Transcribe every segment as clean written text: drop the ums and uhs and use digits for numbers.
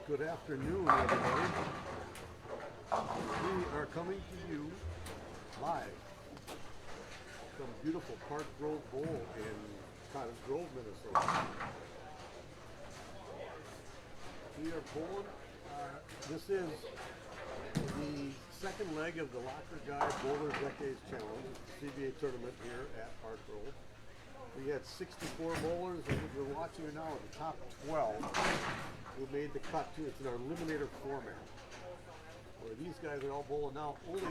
Good afternoon, everybody. We are coming to you live from beautiful Park Grove Bowl in Cottage Grove, Minnesota. We are bowling. This is the second leg of the Locker Guy Bowler Decades Challenge, CBA tournament here at Park Grove. We had 64 bowlers, and we're watching now at the top 12 who made the cut too. It's in our eliminator format, where these guys are all bowling now, only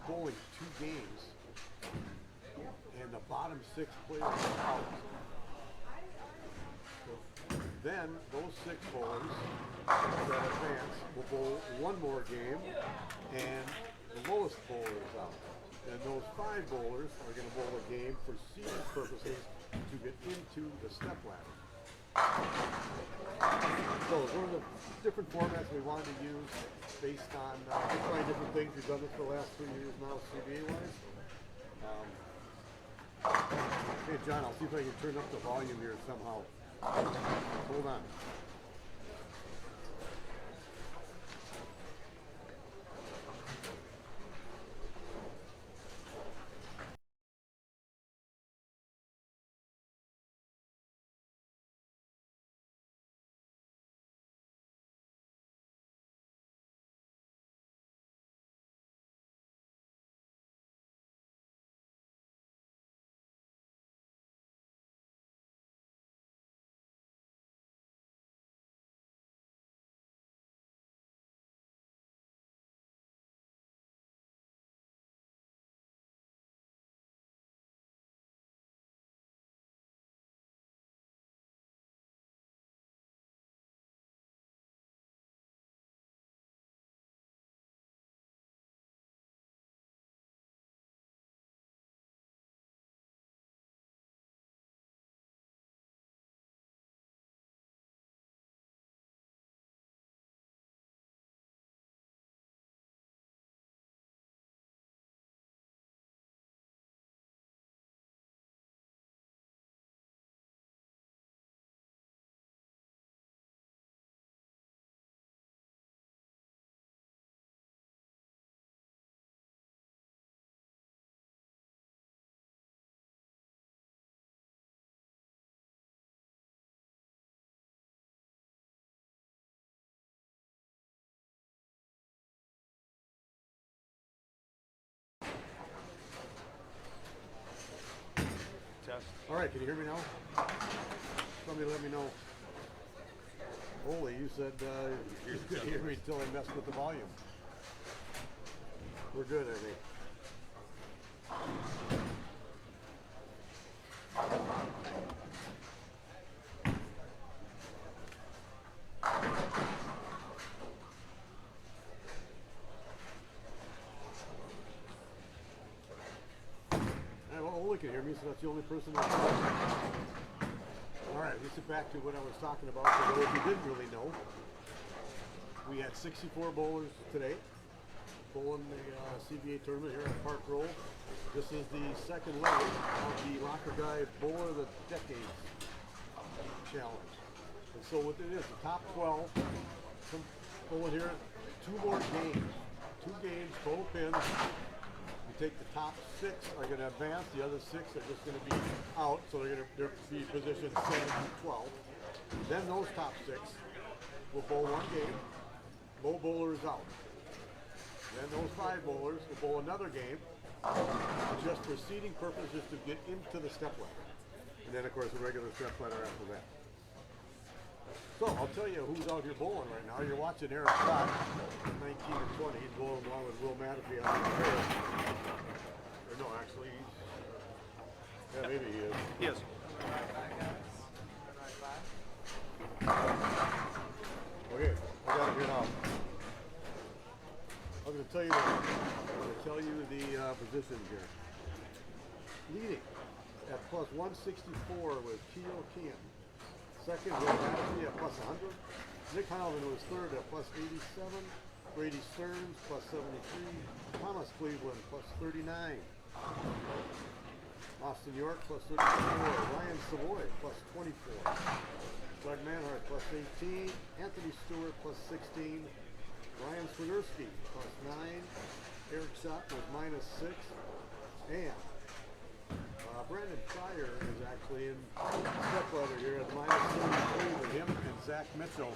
bowling 2 games, and the bottom 6 players are out. So then those 6 bowlers that advance will bowl 1 more game, and the lowest bowler is out. And those 5 bowlers are going to bowl a game for seeding purposes to get into the step ladder. So one of the different formats we wanted to use based on trying different things. We've done this for the last 3 years now, CBA wise. Hey John, I'll see if I can turn up the volume here somehow. Hold on. All right, can you hear me now? Somebody let me know. Holy, you said you could hear me until I messed with the volume. We're good, I think. Oli can hear me, so that's the only person that can. All right, let's get back to what I was talking about. For those who didn't really know, we had 64 bowlers today bowling the CBA tournament here at Park Grove. This is the second leg of the Locker Guy Bowler of the Decades Challenge. And so what it is, the top 12 bowling here, 2 more games. 2 games, total pins. Take the top 6 are going to advance, the other 6 are just going to be out, so they're going to be positioned 7 through 12. Then those top 6 will bowl 1 game, low bowler is out. Then those 5 bowlers will bowl another game, just for seeding purposes to get into the step ladder. And then of course the regular step ladder after that. So I'll tell you who's out here bowling right now. You're watching Eric Scott, 19 and 20. He's bowling along with Will Matafee on the pair. Or no, actually, yeah, maybe he is. He is. Okay, I got it here now. I'm going to tell you the positions here. Leading at plus 164 was Keo Kian. Second, Will Matafee at plus 100. Nick Heilman was third at plus 87. Brady Stearns plus 73. Thomas Cleveland plus 39. Austin York plus 34. Ryan Savoy plus 24. Doug Manhart plus 18. Anthony Stewart plus 16. Ryan Swiderski plus 9. Eric Schacht was minus 6. And Brandon Kreyer is actually in stepbrother here at minus 33 with him and Zach Mitchell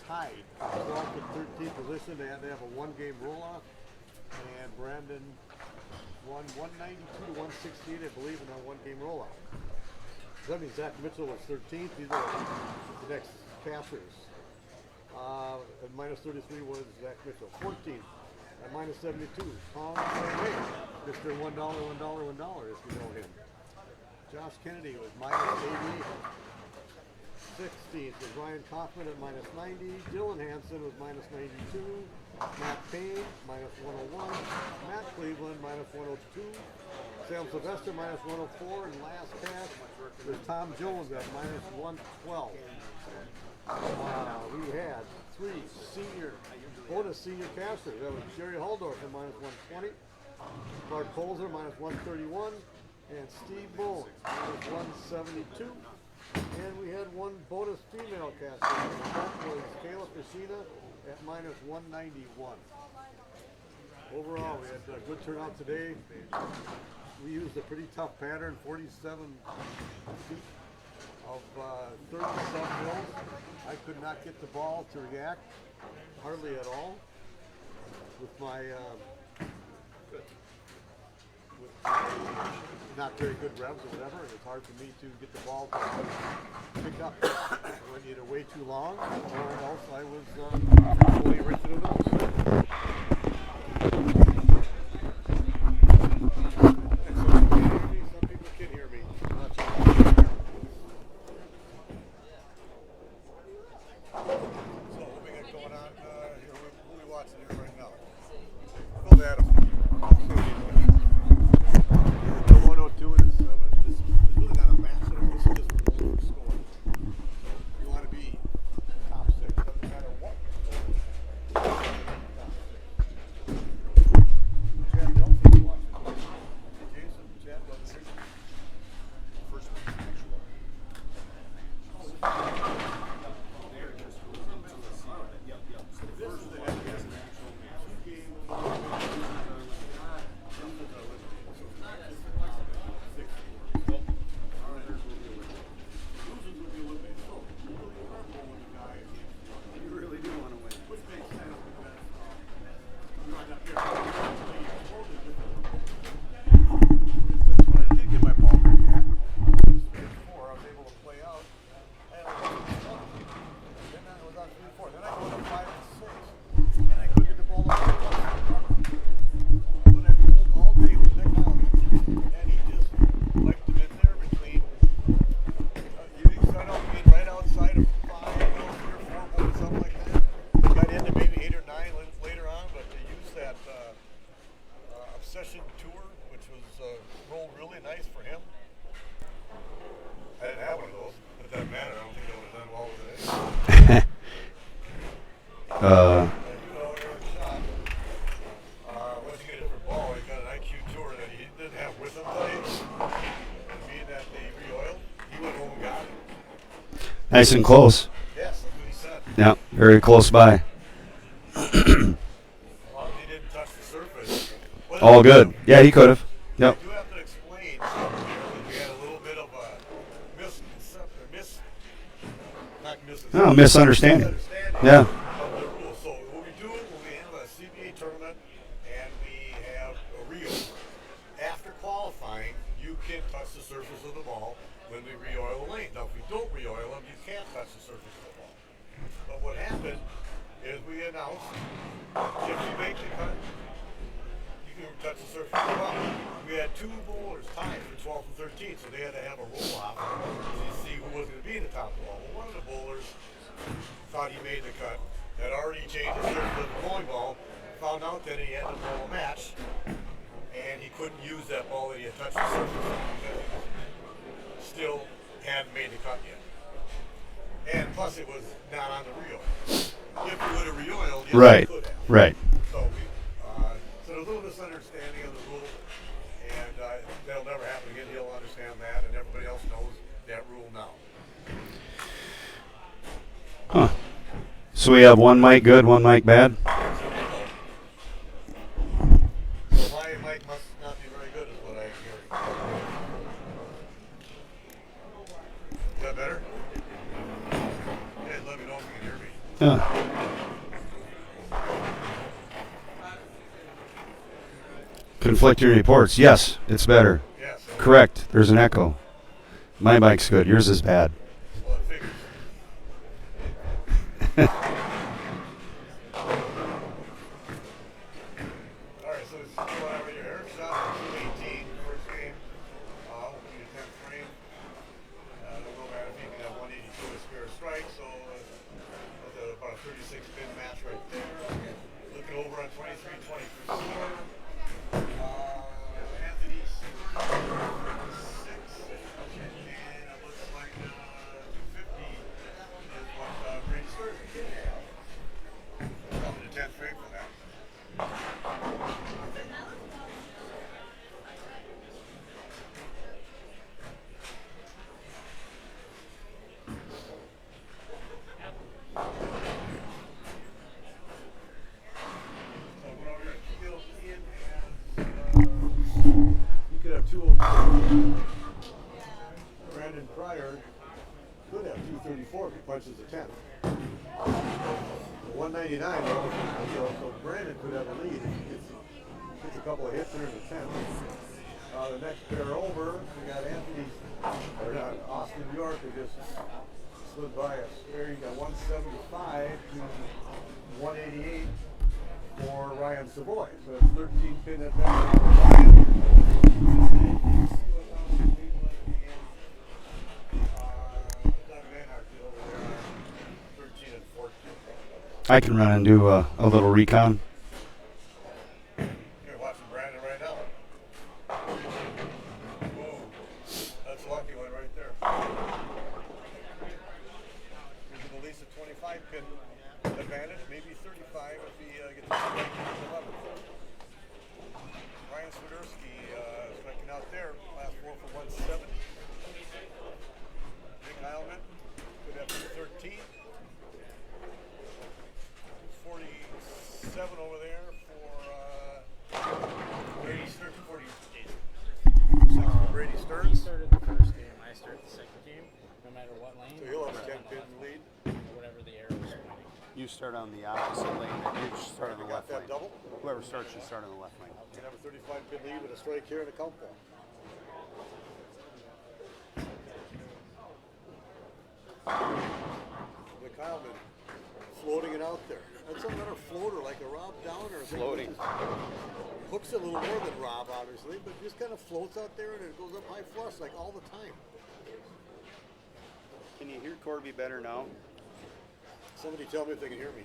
tied for 12th and 13th position. They had to have a one-game roll-off. And Brandon won 192 to 168, I believe, in a one-game roll-off. So that means Zach Mitchell was 13th. These are the next cashers. At minus 33 was Zach Mitchell. 14th at minus 72. Tom Savoy, Mr. $1, $1, $1, if you know him. Josh Kennedy was minus 88. 16th was Ryan Kaufman at minus 90. Dylan Hansen was minus 92. Matt Payne, minus 101. Matt Cleveland, minus 102. Sam Sylvester, minus 104. And last cash was Tom Jones at minus 112. We had 3 bonus senior cashers. That was Jerry Haldorf at minus 120. Clark Colzer, minus 131. And Steve Bowen, minus 172. And we had 1 bonus female caster. That was Kayla Fashina at minus 191. Overall, we had a good turnout today. We used a pretty tough pattern, 47 feet of 30-some mils. I could not get the ball to react, hardly at all, with my not very good revs or whatever. It was hard for me to get the ball to pick up. I went either way too long, or else I was fully rinsing it up. Some people can hear me. So what we got going on here? Who are we watching here right now? Phil Adam. 102 and 7. This is really not a match at all. This is just a score. You want to be top 6. Doesn't matter what. Chad Nelson watching. Jason, Chad Nelson. First one, actually. So the first they had to 2 games. Nice and close. Yes, that's what he said. Yeah, very close by. As long as he didn't touch the surface. All good. Yeah, he could have. Yep. I do have to explain that we had a little bit of a misunderstanding. Yeah. Of the rules. So what we do is we have a CBA tournament and we have a reel. After qualifying, you can touch the surface of the ball when we re-oil the lane. Now, if we don't re-oil them, you can't touch the surface of the ball. But what happened is we announced if you make the cut, you can touch the surface of the ball. We had 2 bowlers tied for 12th and 13th, so they had to have a roll-off to see who was going to be in the top of the ball. Well, one of the bowlers thought he made the cut, had already changed the surface of the bowling ball, found out that he had to bowl a match, and he couldn't use that ball that he had touched the surface of because he still hadn't made the cut yet. And plus it was not on the reel. If you would have re-oiled, yes, Right. you could have. Right. So there's a little misunderstanding of the rule, and that'll never happen again. He'll understand that, and everybody else knows that rule now. Huh. So we have one mic good, one mic bad? My mic must not be very good, is what I hear. Is that better? Yeah, let me know if you can hear me. Yeah. Conflicting reports. Yes, it's better. Yes. Correct. There's an echo. My mic's good. Yours is bad. Well, it figures. All right, so it's whatever your hair shot, 218, first game. Hopefully your 10th frame. No matter if you can have 182 to spare a strike, so that's about a 36 pin match right there. Looking over on 23-24. Anthony's 6, and it looks like 250 is what Brady Stearns is. Probably the 10th frame for that. You could have 202. Brandon Kreyer could have 234 if he punches a 10. 199 though, so Brandon could have a lead if he gets a couple of hits there in the 10th. The next pair over, we got Austin, New York, who just slid by us. There you got 175 to 188 for Ryan Savoy. So it's 13 pin advantage for Ryan. I can run and do a little recon. You're watching Brandon right now. Whoa, that's a lucky one right there. Gives him at least a 25 pin advantage, maybe 35 if he gets the strike in the 11th. Ryan Swiderski striking out there, last four for 170. Big Heilman could have 213. 47 over there for Brady Stearns. 46 for Brady He Stearns. started the first game, I started the second game, no matter what lane. So he'll have a 10 pin lead. Whatever the arrow is pointing. You start on the opposite lane. You start on We the got left that lane. double. Whoever starts, you start on the left lane. You can have a 35 pin lead with a strike here and a count ball. The Kyleman floating it out there. That's another floater like a Rob Downer. Floating. Hooks it a little more than Rob, obviously, but just kind of floats out there and it goes up high flush like all the time. Can you hear Corby better now? Somebody tell me if they can hear me.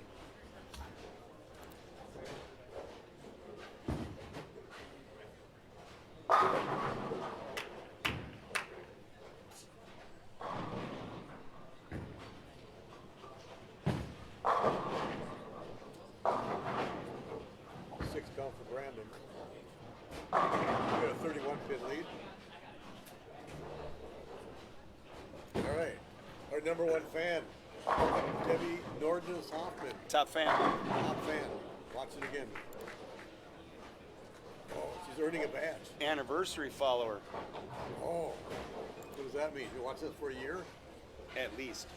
Six count for Brandon. We got a 31 pin lead. All right, our number one fan, Debbie Nordnes Hoffman, Top fan. top fan. Watch it again. Oh, she's earning a badge. Anniversary follower, Oh, what does that mean? You watch this for a year? at least.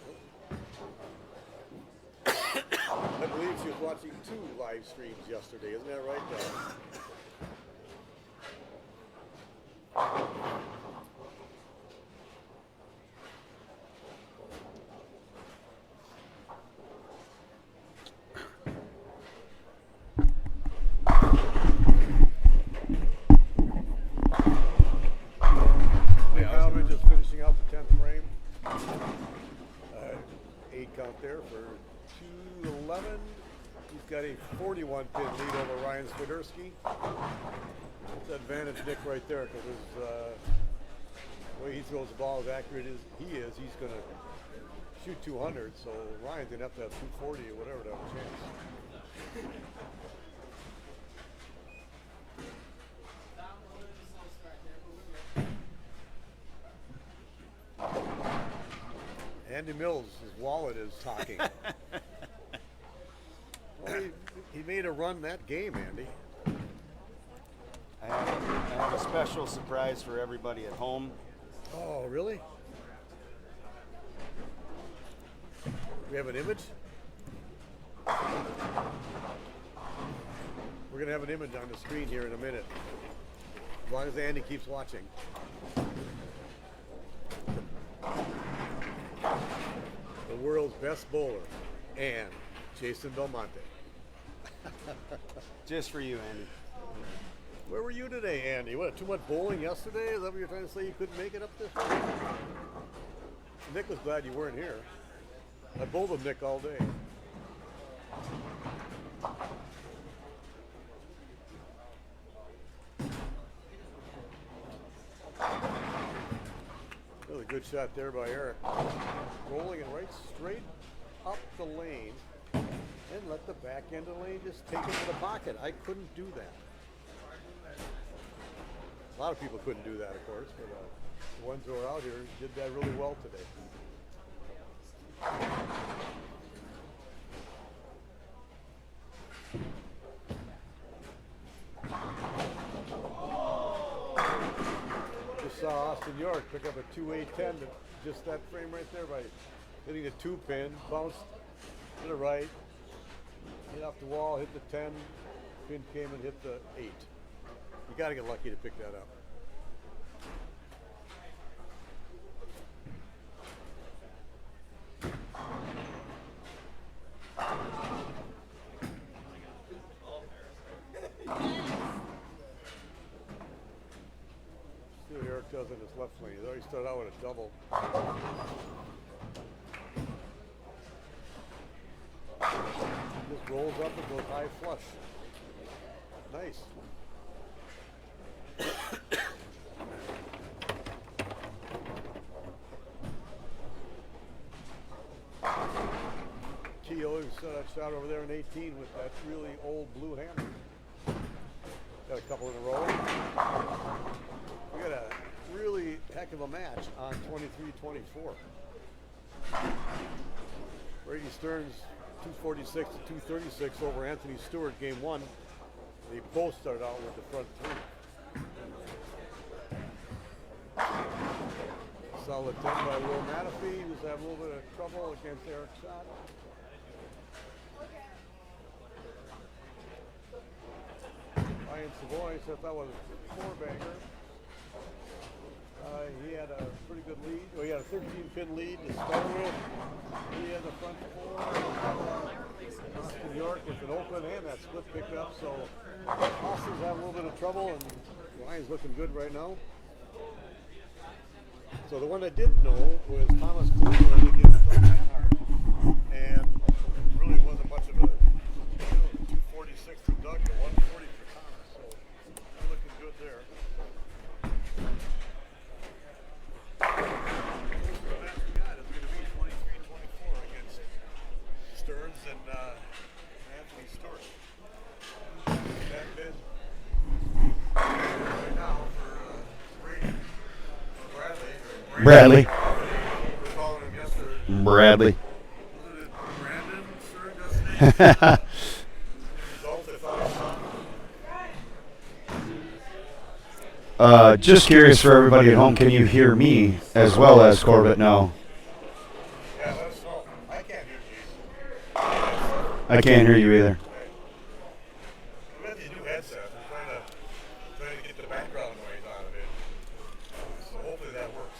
I believe she was watching 2 live streams yesterday. Isn't that right, Deb? Howard just finishing out the 10th frame. 8 count there for 211. He's got a 41 pin lead over Ryan Swiderski. It's advantage Nick right there because the way he throws the ball as accurate as he is, he's going to shoot 200. So Ryan's going to have 240 or whatever to have a chance. Andy Mills, his wallet is talking. Well, he made a run that game, Andy. I have a special surprise for everybody at home. Oh, really? We have an image? We're going to have an image on the screen here in a minute. As long as Andy keeps watching. The world's best bowler, and Jason Belmonte. Just for you, Andy. Where were you today, Andy? What, too much bowling yesterday? Is that what you're trying to say? You couldn't make it up this way? Nick was glad you weren't here. I bowled with Nick all day. Really good shot there by Eric. Rolling it right straight up the lane and let the back end of the lane just take it to the pocket. I couldn't do that. A lot of people couldn't do that, of course, but the ones who are out here did that really well today. Just saw Austin York pick up a 2-8-10, just that frame right there by hitting a 2-pin, bounced to the right, hit off the wall, hit the 10, pin came and hit the 8. You got to get lucky to pick that up. See what Eric does in his left lane. He's already started out with a double. Just rolls up and goes high flush. Nice. Keogh set that shot over there in 18 with that really old blue hammer. Got a couple in a row. We got a really heck of a match on 23-24. Brady Stearns 246 to 236 over Anthony Stewart, game 1. They both started out with the front 3. Solid 10 by Will Matafee, who's had a little bit of trouble against Eric Schacht. Ryan Savoy, so that was a 4-bagger. He had a pretty good lead. Well, he had a 13-pin lead to start with. He had the front 4. Austin York with an open and that split picked up. So Austin's having a little bit of trouble, and Ryan's looking good right now. So the one I didn't know was Thomas Kluber against Doug Manhart. And really wasn't much of a 246 for Doug to 140 for Thomas. So they're looking good there. Stearns and Anthony Stewart. That bid right now for Brady. Bradley. We're calling him yesterday. Bradley. Was it Brandon Schacht? Results, I thought Just curious for everybody at home, can you hear me as well as Corbett now? yeah, let us know. I can't hear you. I can't hear you either. We have these new headsets. I'm trying to get the background noise out of it. So hopefully that works.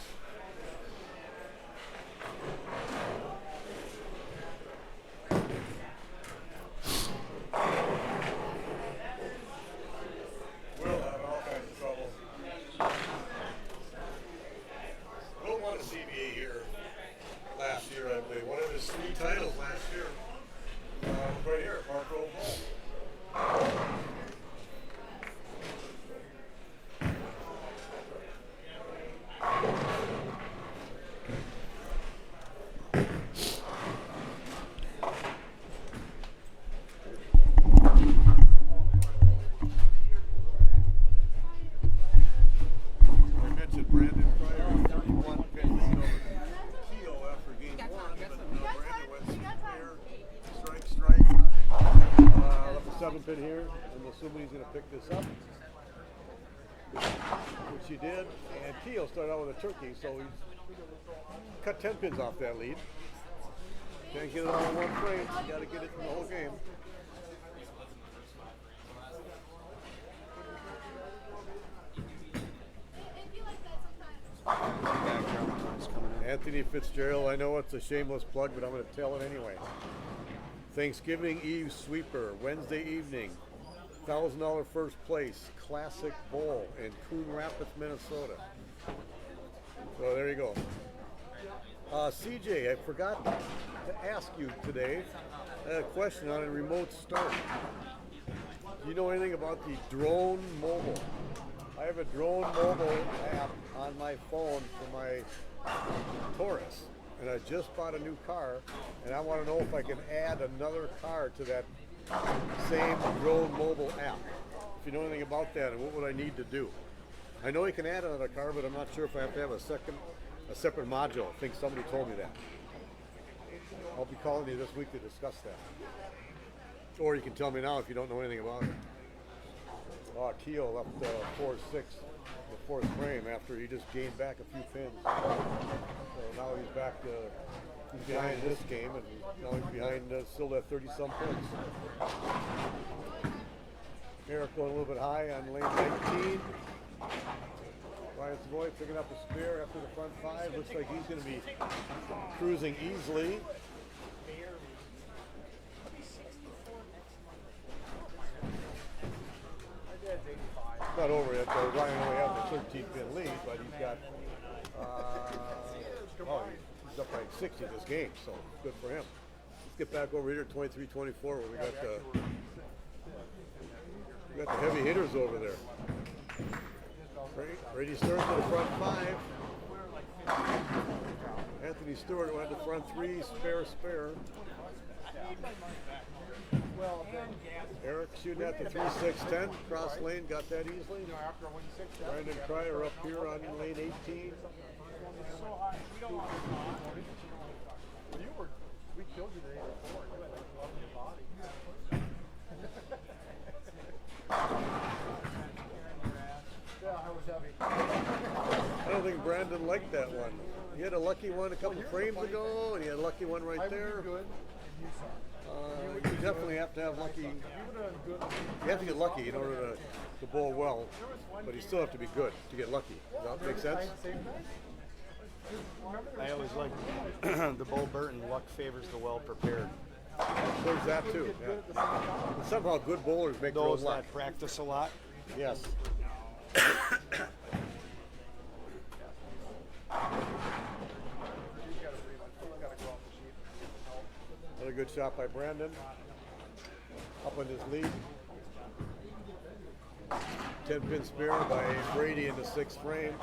Will having all kinds of trouble. Will won a CBA here last year, I believe. One of his 3 titles last year. Right here, Park Road 7-pin here. I'm assuming he's going to pick this up, which he did. And Keo started out with a turkey, so he's cut 10 pins off that lead. Can't get it all in one frame. You got to get it in the whole game. Anthony Fitzgerald, I know it's a shameless plug, but I'm going to tell it anyway. Thanksgiving Eve sweeper, Wednesday evening, $1,000 first place, Classic Bowl in Coon Rapids, Minnesota. So there you go. CJ, I forgot to ask you today a question on a remote start. Do you know anything about the drone mobile? I have a drone mobile app on my phone for my Taurus, and I just bought a new car, and I want to know if I can add another car to that same drone mobile app. If you know anything about that, and what would I need to do? I know you can add another car, but I'm not sure if I have to have a separate module. I think somebody told me that. I'll be calling you this week to discuss that. Or you can tell me now if you don't know anything about it. Keo left 4-6 in the fourth frame after he just gained back a few pins. So now he's back to, he's behind this game, and now he's behind still at 30-some pins. Eric going a little bit high on lane 19. Ryan Savoy picking up a spare after the front five. Looks like he's going to be cruising easily. Not over yet, though. Ryan only has a 13-pin lead, but he's got, he's up by 60 this game, so good for him. Let's get back over here, 23-24, where we got the heavy hitters over there. Brady Stearns to the front five. Anthony Stewart went to front three, spare. Eric shooting at the 3-6-10, cross lane, got that easily. Brandon Kreyer up here on lane 18. We killed you the day before. You had like love in your body. Yeah, I was heavy. I don't think Brandon liked that one. He had a lucky one a couple frames ago, and he had a lucky one right there. Good, and you saw. You definitely have to have lucky. You have to get lucky in order to bowl well, but you still have to be good to get lucky. Does that make sense? I always like the Bo Burton, luck favors the well-prepared. There's that too. Yeah. And somehow good bowlers make their own Those luck. that practice a lot. Yes. Another good shot by Brandon. Up on his lead. 10-pin spare by Brady in the sixth frame.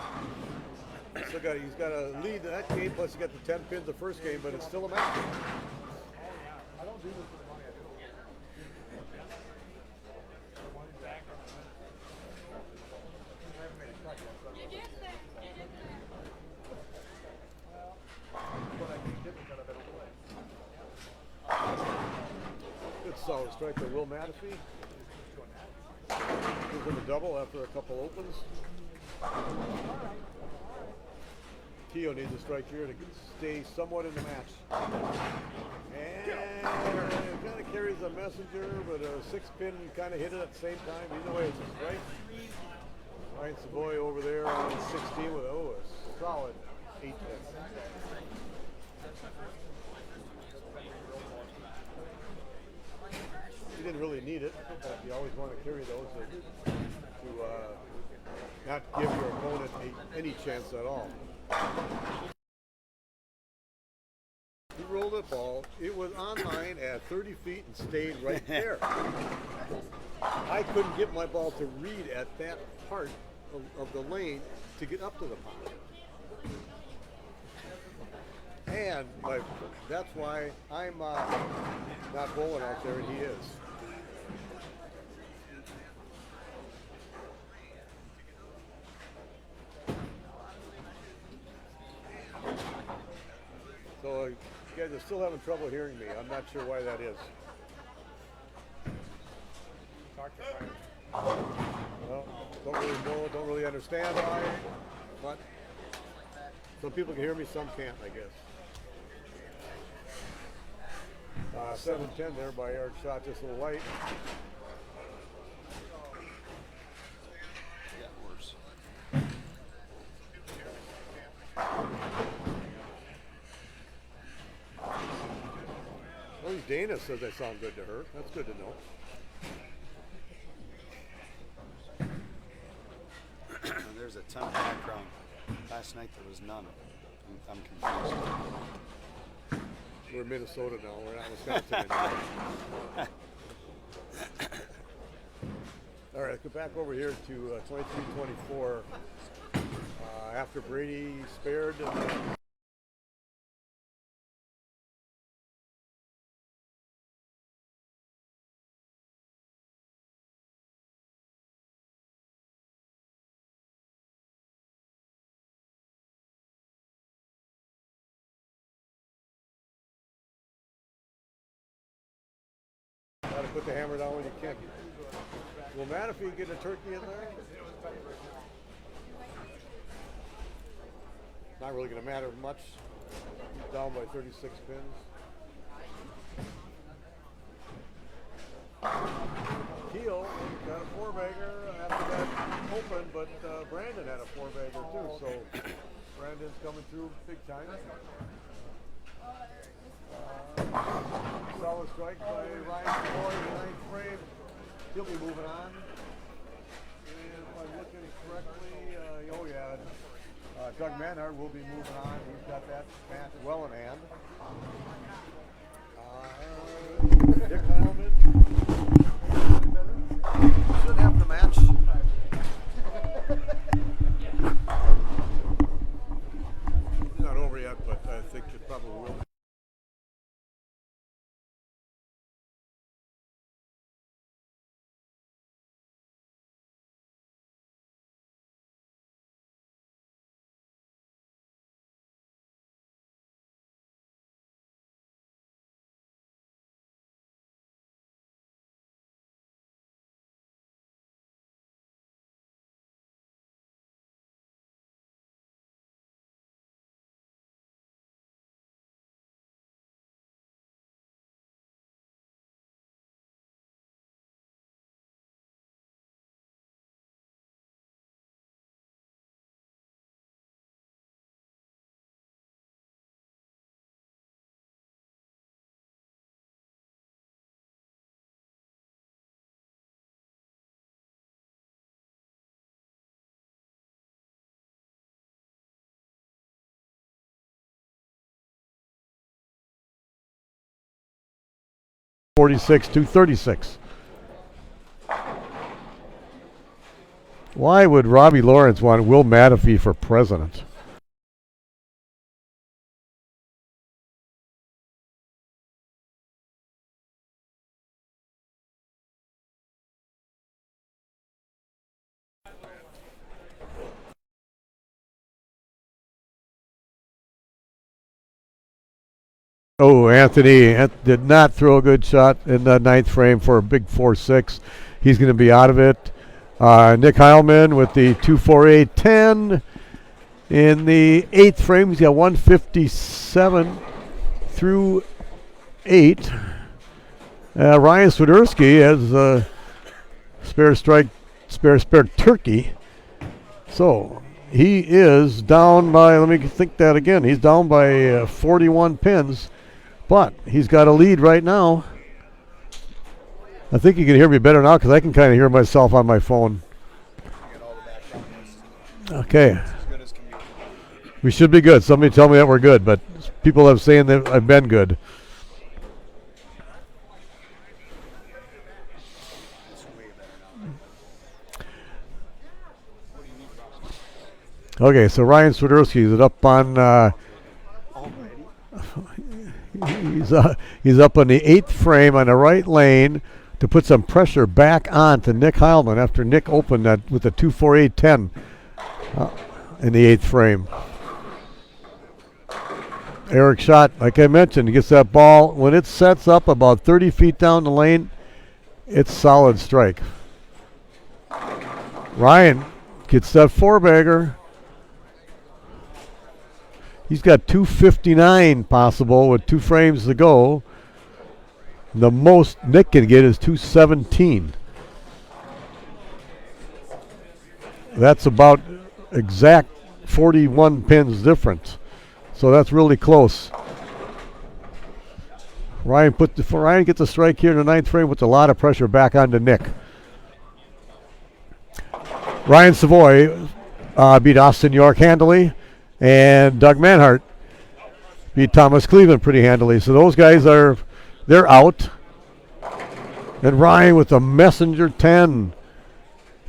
He's got a lead in that game, plus he got the 10 pins the first game, but it's still a match. I don't do this for the money. I do it. I haven't made a cut yet, so I don't know. But I can get because I better play. Good solid strike by Will Matafee. He's in the double after a couple opens. Keo needs a strike here to stay somewhat in the match. And kind of carries a messenger, but a 6-pin kind of hit it at the same time. Either way, it's a strike. Ryan Savoy over there on 16 with a solid 8-pin. He didn't really need it, but you always want to carry those to not give your opponent any chance at all. He rolled a ball. It was on line at 30 feet and stayed right there. I couldn't get my ball to read at that part of the lane to get up to the pond. And that's why I'm not bowling out there, and he is. So you guys are still having trouble hearing me. I'm not sure why that is. talk to fighters. Well, don't really know, don't really understand why, but some people can hear me, some can't, I guess. 7-10 there by Eric Schacht, just a little light. Got worse. At least Dana says I sound good to her. That's good to know. There's a ton of background. Last night there was none. I'm confused. We're in Minnesota now. We're not in Wisconsin anymore. All right, let's go back over here to 23-24. After Brady spared. Got to put the hammer down when you can. Will Manafee get a turkey in there? Not really going to matter much. He's down by 36 pins. Keel got a four-bagger after that open, but Brandon had a four-bagger too, so Brandon's coming through big time. Solid strike by Ryan Savoy in the ninth frame. He'll be moving on. And if I'm looking correctly, Doug Manhart will be moving on. He's got that match well in hand. Dick Heilman should have the match. It's not over yet, but I think it probably will. $46,236. Why would Robbie Lawrence want Will Manafee for president? Oh, Anthony did not throw a good shot in the ninth frame for a big 4-6. He's going to be out of it. Nick Heilman with the 2-4-8-10. In the eighth frame, he's got 157 through 8. Ryan Swiderski has a spare turkey. So he is down by, let me think that again, he's down by 41 pins. But he's got a lead right now. I think you can hear me better now because I can kind of hear myself on my phone. Okay. We should be good. Somebody tell me that we're good, but people have saying that I've been good. Okay, so Ryan Swiderski is up on he's up on the eighth frame on the right lane to put some pressure back on to Nick Heilman after Nick opened that with a 2-4-8-10 in the eighth frame. Eric Schacht, like I mentioned, gets that ball when it sets up about 30 feet down the lane. It's solid strike. Ryan gets that 4-bagger. He's got 259 possible with 2 frames to go. The most Nick can get is 217. That's about exact 41 pins difference. So that's really close. Ryan gets a strike here in the 9th frame, puts a lot of pressure back onto Nick. Ryan Savoy beat Austin York handily, and Doug Manhart beat Thomas Cleveland pretty handily. So those guys they're out. And Ryan with a messenger 10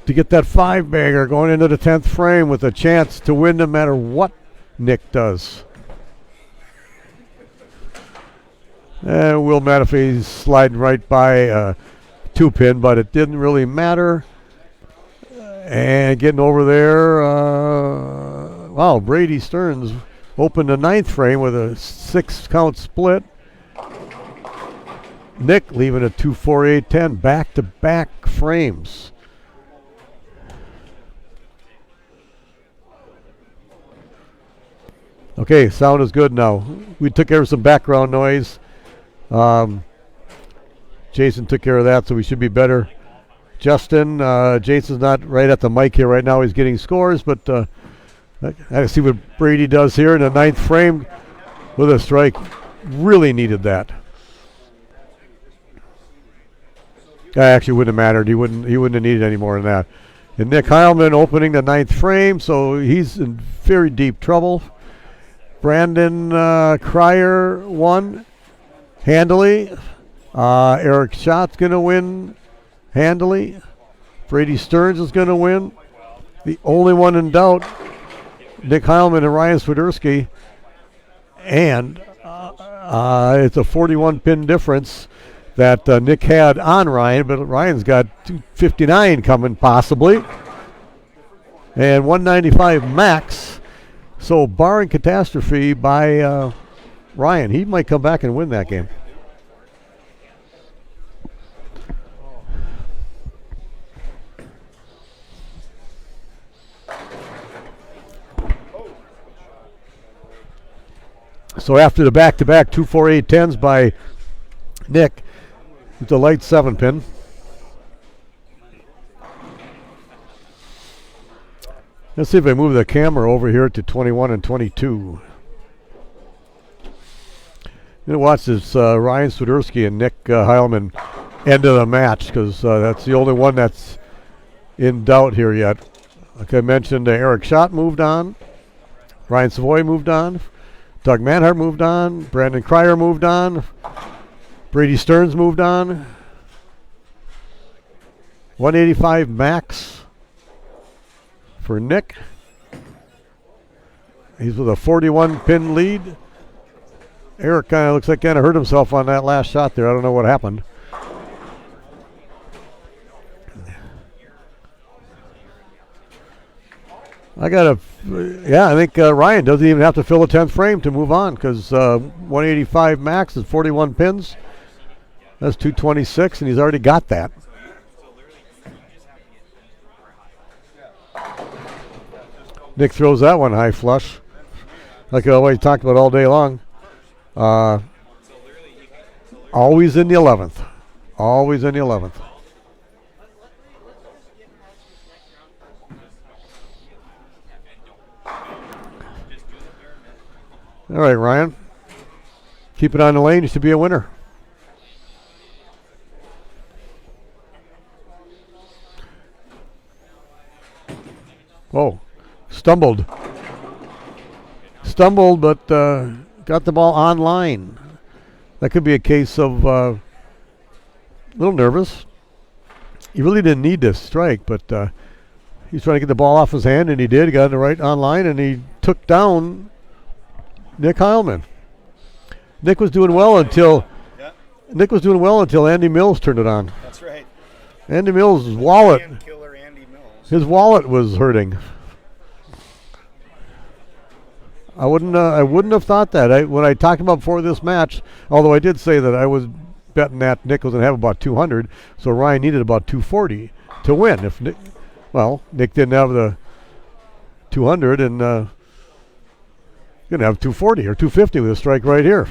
to get that 5-bagger going into the 10th frame with a chance to win no matter what Nick does. And Will Matafe's sliding right by 2-pin, but it didn't really matter. And getting over there, wow, Brady Stearns opened the 9th frame with a 6-count split. Nick leaving a 2-4-8-10, back-to-back frames. Okay, sound is good now. We took care of some background noise. Jason took care of that, so we should be better. Justin, Jason's not right at the mic here right now. He's getting scores, but I gotta see what Brady does here in the 9th frame with a strike. Really needed that. Actually, wouldn't have mattered. He wouldn't have needed any more than that. And Nick Heilman opening the 9th frame, so he's in very deep trouble. Brandon Kreyer won handily. Eric Schott's going to win handily. Brady Stearns is going to win. The only one in doubt, Nick Heilman and Ryan Swiderski. And it's a 41-pin difference that Nick had on Ryan, but Ryan's got 259 coming possibly. And 195 max. So barring catastrophe by Ryan, he might come back and win that game. So after the back-to-back 2-4-8-10s by Nick, it's a light 7-pin. Let's see if I move the camera over here to 21 and 22. You watch this Ryan Swiderski and Nick Heilman end of the match, because that's the only one that's in doubt here yet. Like I mentioned, Eric Schott moved on. Ryan Savoy moved on. Doug Manhart moved on. Brandon Kreyer moved on. Brady Stearns moved on. 185 max for Nick. He's with a 41-pin lead. Eric looks like kind of hurt himself on that last shot there. I don't know what happened. I think Ryan doesn't even have to fill a 10th frame to move on, because 185 max is 41 pins. That's 226, and he's already got that. Nick throws that one high flush, like I always talked about all day long. Always in the 11th. Always in the 11th. All right, Ryan. Keep it on the lane. You should be a winner. Whoa. Stumbled, but got the ball on line. That could be a case of a little nervous. He really didn't need this strike, but he's trying to get the ball off his hand, and he did. He got it right on line, and he took down Nick Heilman. Nick was doing well until Andy Mills turned it on. That's right. Andy Mills' wallet. Killer Andy Mills. His wallet was hurting. I wouldn't have thought that. When I talked about before this match, although I did say that I was betting that Nick was going to have about 200, so Ryan needed about 240 to win. If Nick, Nick didn't have the 200, and going to have 240 or 250 with a strike right here.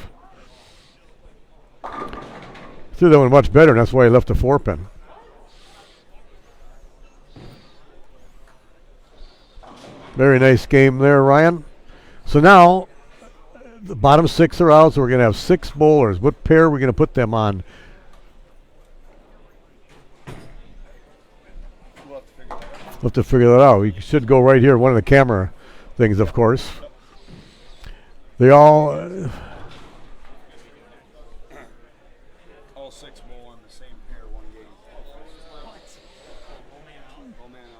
Threw that one much better, and that's why he left the 4-pin. Very nice game there, Ryan. So now the bottom 6 are out, so we're going to have 6 bowlers. What pair are we going to put them on? We'll have to figure that out. We should go right here, one of the camera things, of course. They all... all 6 bowl on the same pair, 1 game.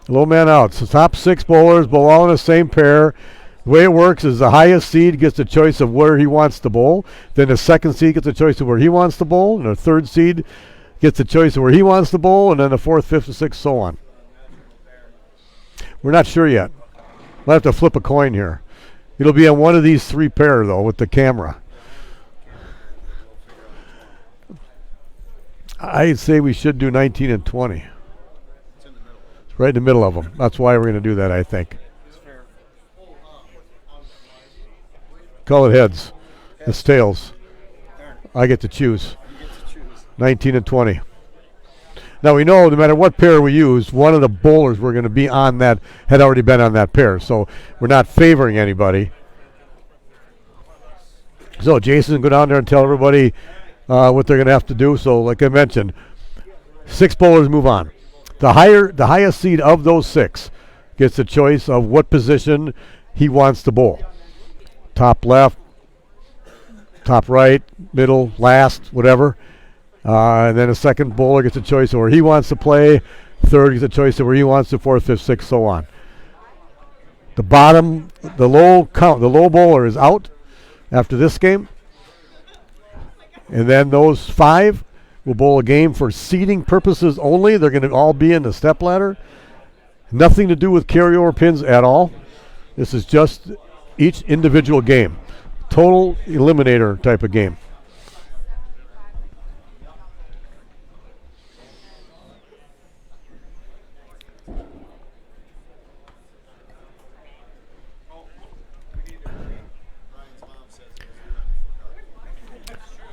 Low man out. So top 6 bowlers bowl all in the same pair. The way it works is the highest seed gets the choice of where he wants to bowl. Then the second seed gets the choice of where he wants to bowl. And the third seed gets the choice of where he wants to bowl. And then the 4th, 5th, and 6th, so on. We're not sure yet. We'll have to flip a coin here. It'll be on one of these 3 pair, though, with the camera. I'd say we should do 19 and 20. It's right in the middle of them. That's why we're going to do that, I think. Call it heads. It's tails. I get to choose. 19 and 20. Now we know no matter what pair we use, one of the bowlers we're going to be on that had already been on that pair. So we're not favoring anybody. So Jason go down there and tell everybody what they're going to have to do. So like I mentioned, 6 bowlers move on. The highest seed of those 6 gets the choice of what position he wants to bowl. Top left, top right, middle, last, whatever. And then a second bowler gets a choice of where he wants to play. Third gets a choice of where he wants to, 4th, 5th, 6th, so on. The low bowler is out after this game. And then those 5 will bowl a game for seeding purposes only. They're going to all be in the step ladder. Nothing to do with carryover pins at all. This is just each individual game. Total eliminator type of game.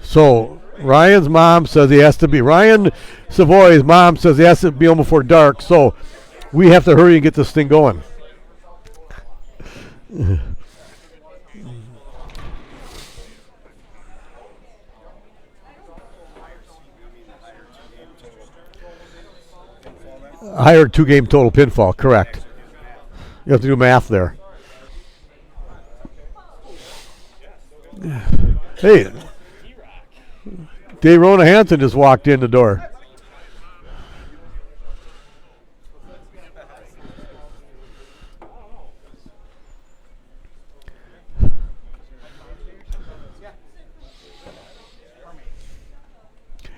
So Ryan's mom says he has to be. Ryan Savoy's mom says he has to be home before dark. So we have to hurry and get this thing going. Higher 2-game total pinfall, correct. You have to do math there. Hey, Dave Rona Hansen just walked in the door.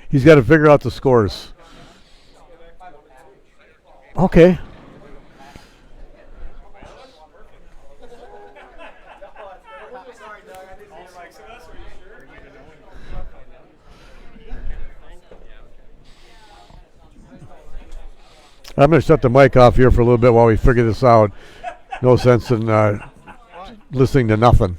He's got to figure out the scores. Okay. I'm going to shut the mic off here for a little bit while we figure this out. No sense in listening to nothing.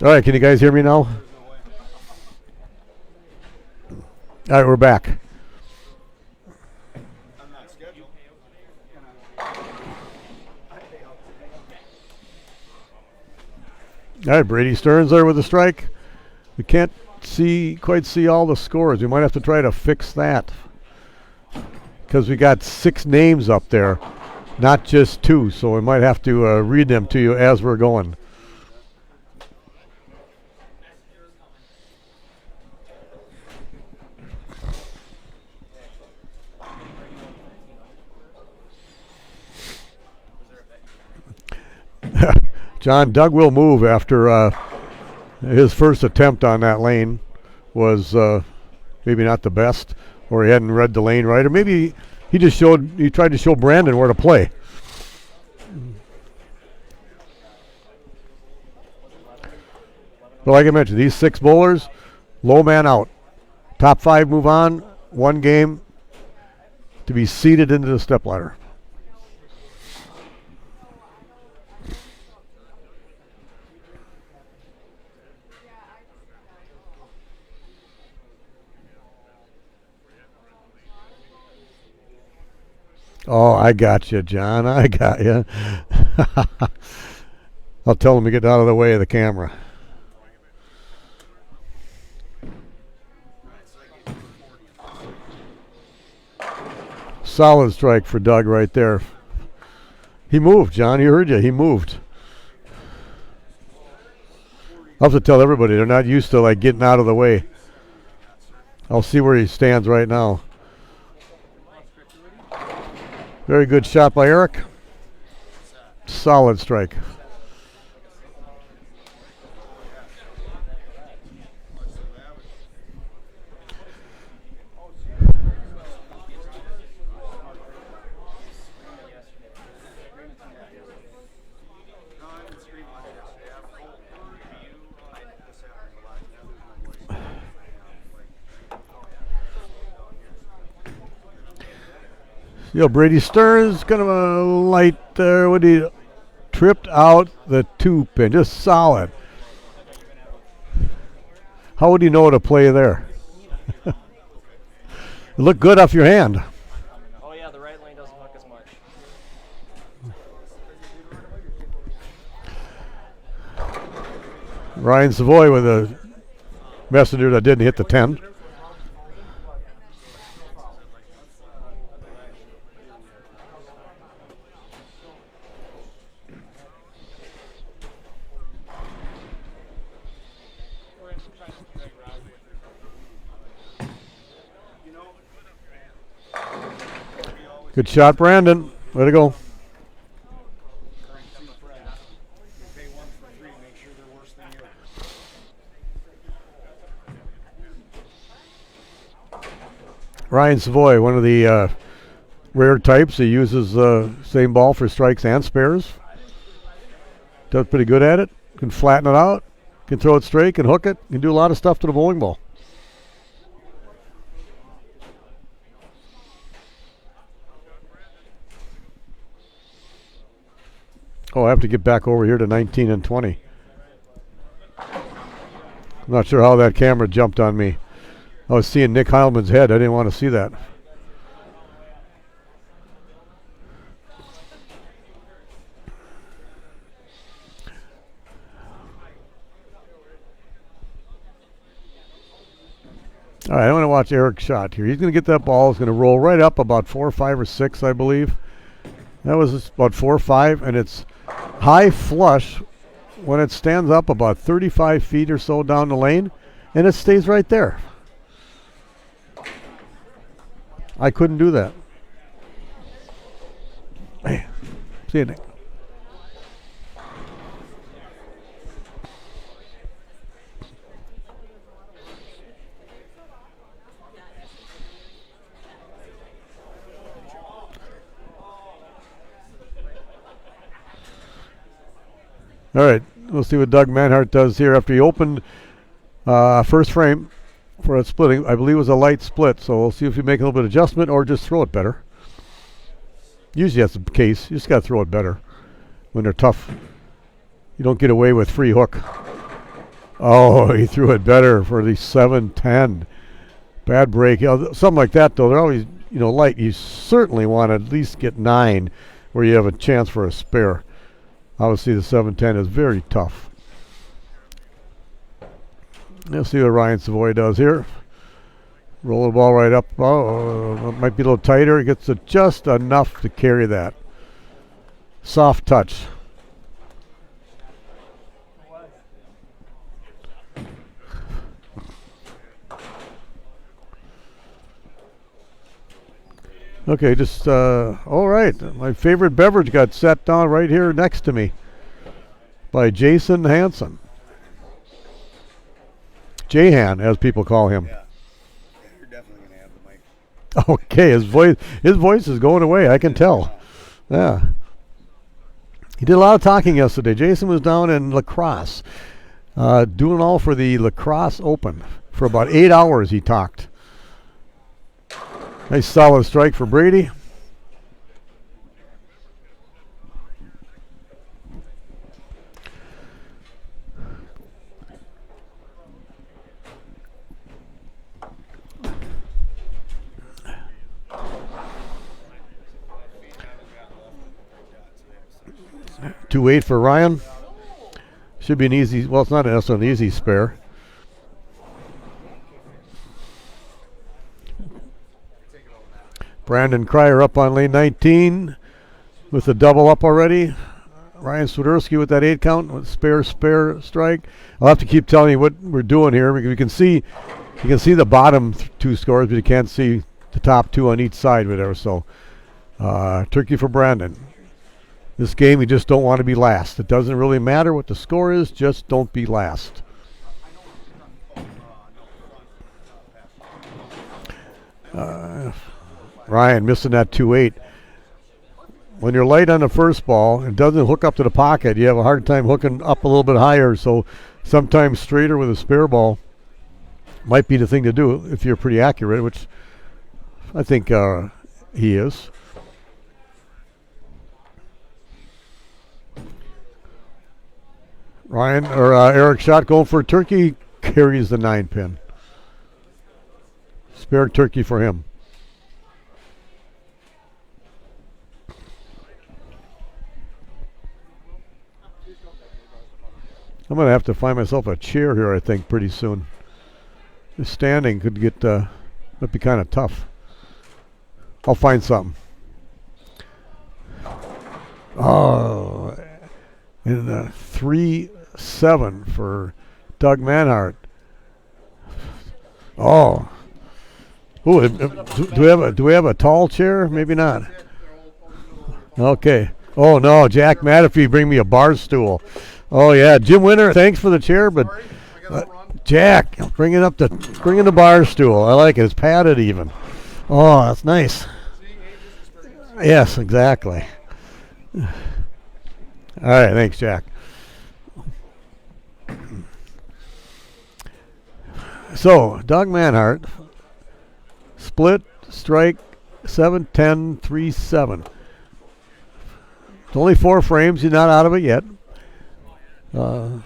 All right, can you guys hear me now? All right, we're back. I'm not scheduled. All right, Brady Stearns there with the strike. We can't quite see all the scores. We might have to try to fix that because we got 6 names up there, not just 2. So we might have to read them to you as we're going. John, Doug will move after his first attempt on that lane was maybe not the best, or he hadn't read the lane right, or maybe he tried to show Brandon where to play. But like I mentioned, these 6 bowlers, low man out. Top 5 move on, 1 game to be seeded into the stepladder. Oh, I got you, John. I got you. I'll tell him to get out of the way of the camera. Solid strike for Doug right there. He moved, John. You heard you. He moved. I'll have to tell everybody they're not used to like getting out of the way. I'll see where he stands right now. Very good shot by Eric. Solid strike. Brady Stearns kind of a light there when he tripped out the 2-pin. Just solid. How would he know to play there? It looked good off your hand. Oh yeah, the right lane doesn't hook as much. Ryan Savoy with a messenger that didn't hit the 10. Good shot, Brandon. Way to go. Ryan Savoy, one of the rare types. He uses the same ball for strikes and spares. Does pretty good at it. Can flatten it out. Can throw it straight. Can hook it. Can do a lot of stuff to the bowling ball. Oh, I have to get back over here to 19 and 20. I'm not sure how that camera jumped on me. I was seeing Nick Heilman's head. I didn't want to see that. All right, I want to watch Eric's shot here. He's going to get that ball. He's going to roll right up about 4, 5, or 6, I believe. That was about 4 or 5, and it's high flush when it stands up about 35 feet or so down the lane, and it stays right there. I couldn't do that. Hey, see you, Nick. All right, we'll see what Doug Manhart does here after he opened first frame for a splitting. I believe it was a light split, so we'll see if you make a little bit of adjustment or just throw it better. Usually that's the case. You just got to throw it better when they're tough. You don't get away with free hook. Oh, he threw it better for the 7-10. Bad break. Something like that, though, they're always, light. You certainly want to at least get 9 where you have a chance for a spare. Obviously, the 7-10 is very tough. Let's see what Ryan Savoy does here. Roll the ball right up. Oh, it might be a little tighter. It gets it just enough to carry that. Soft touch. Okay, just, all right. My favorite beverage got set down right here next to me by Jason Hansen. Jahan, as people call him. Yeah. You're definitely going to have the mic. Okay, his voice is going away, I can tell. Yeah. He did a lot of talking yesterday. Jason was down in lacrosse, doing all for the Lacrosse Open. For about 8 hours he talked. Nice solid strike for Brady. Two 8 for Ryan. Should be an easy. Well, it's not necessarily an easy spare. Brandon Kreyer up on lane 19 with the double up already. Ryan Swiderski with that 8 count with spare strike. I'll have to keep telling you what we're doing here because you can see the bottom 2 scores, but you can't see the top 2 on each side, whatever. So turkey for Brandon. This game, you just don't want to be last. It doesn't really matter what the score is, just don't be last. Ryan missing that 2-8. When you're light on the first ball, it doesn't hook up to the pocket. You have a hard time hooking up a little bit higher, so sometimes straighter with a spare ball might be the thing to do if you're pretty accurate, which I think he is. Eric Schacht going for a turkey, carries the 9 pin. Spare turkey for him. I'm going to have to find myself a chair here, I think, pretty soon. Just standing could might be kind of tough. I'll find something. Oh, and 3-7 for Doug Manhart. Oh. Ooh, do we have a tall chair? Maybe not. Okay. Oh no, Jack Matafee, bring me a bar stool. Oh yeah, Jim Winter, thanks for the chair, but Jack, bring the bar stool. I like it. It's padded even. Oh, that's nice. Yes, exactly. All right, thanks, Jack. So, Doug Manhart, split, strike, 7-10, 3-7. It's only 4 frames. He's not out of it yet. I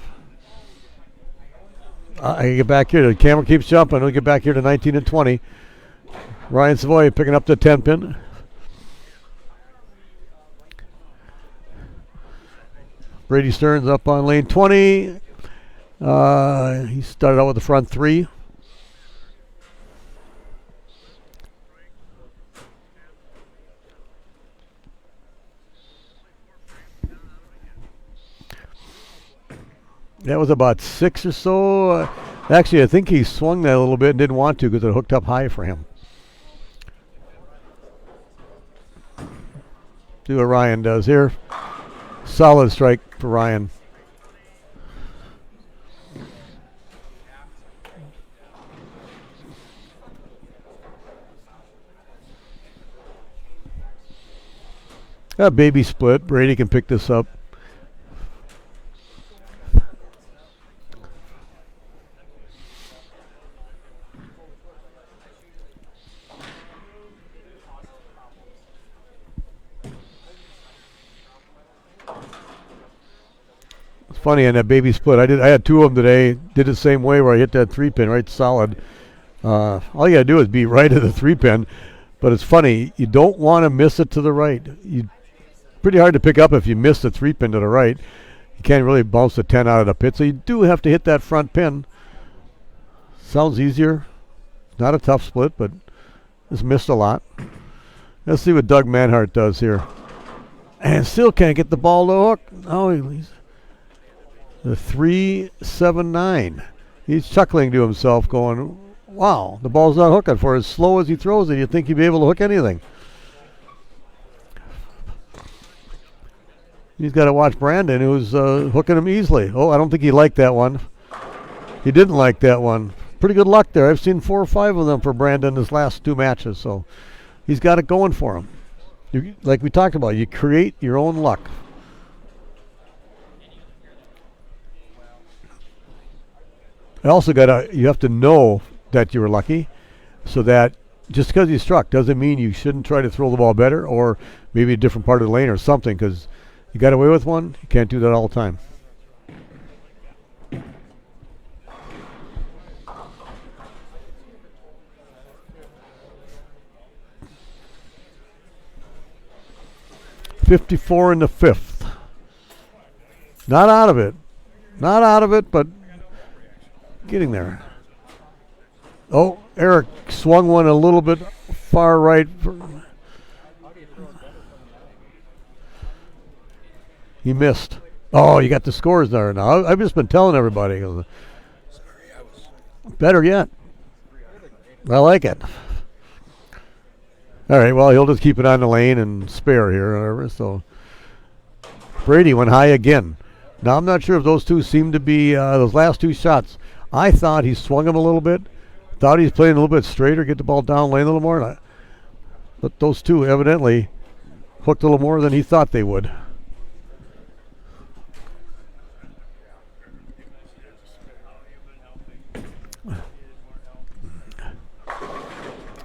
get back here. The camera keeps jumping. We'll get back here to 19 and 20. Ryan Savoy picking up the 10 pin. Brady Stearns up on lane 20. He started out with the front 3. That was about 6 or so. Actually, I think he swung that a little bit and didn't want to because it hooked up high for him. See what Ryan does here. Solid strike for Ryan. A baby split. Brady can pick this up. funny on that baby split. I had two of them today. Did it the same way where I hit that 3-pin right solid. All you got to do is be right at the 3-pin. But it's funny. You don't want to miss it to the right. Pretty hard to pick up if you miss the 3-pin to the right. You can't really bounce the 10 out of the pit. So you do have to hit that front pin. Sounds easier. Not a tough split, but it's missed a lot. Let's see what Doug Manhart does here. And still can't get the ball to hook. Oh, he's the 3-7-9. He's chuckling to himself going, wow, the ball's not hooking. For as slow as he throws it, you'd think he'd be able to hook anything. He's got to watch Brandon, who's hooking him easily. Oh, I don't think he liked that one. He didn't like that one. Pretty good luck there. I've seen 4 or 5 of them for Brandon his last 2 matches, so he's got it going for him. Like we talked about, you create your own luck. You have to know that you were lucky, so that just because you struck doesn't mean you shouldn't try to throw the ball better, or maybe a different part of the lane or something, because you got away with one. You can't do that all the time. .54 in the 5th. Not out of it. Not out of it, but getting there. Oh, Eric swung one a little bit far right. He missed. Oh, you got the scores there now. I've just been telling everybody. Better yet. I like it. All right, well, he'll just keep it on the lane and spare here. Whatever, so Brady went high again. Now, I'm not sure if those two seem to be those last 2 shots. I thought he swung him a little bit. Thought he was playing a little bit straighter, get the ball down lane a little more. But those two evidently hooked a little more than he thought they would.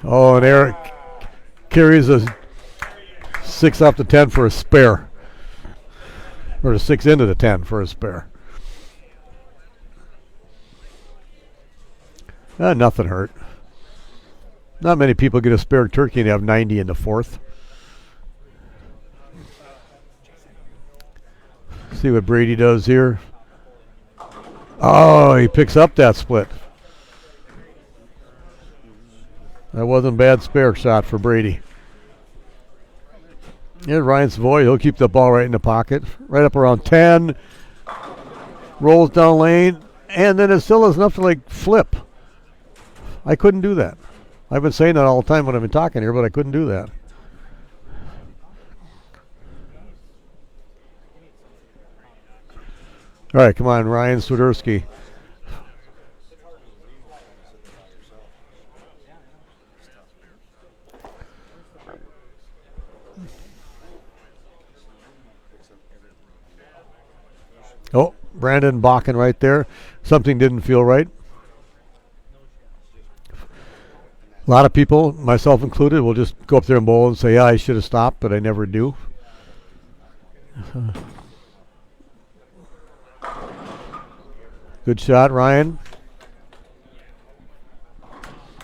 Oh, and Eric carries a 6 off the 10 for a spare. Or a 6 into the 10 for a spare. Nothing hurt. Not many people get a spare turkey and have 90 in the 4th. See what Brady does here. Oh, he picks up that split. That wasn't a bad spare shot for Brady. Here's Ryan Savoy. He'll keep the ball right in the pocket. Right up around 10. Rolls down lane. And then it still is enough to like flip. I couldn't do that. I've been saying that all the time when I've been talking here, but I couldn't do that. All right, come on, Ryan Swiderski. Oh, Brandon balking right there. Something didn't feel right. A lot of people, myself included, will just go up there and bowl and say, yeah, I should have stopped, but I never do. Good shot, Ryan.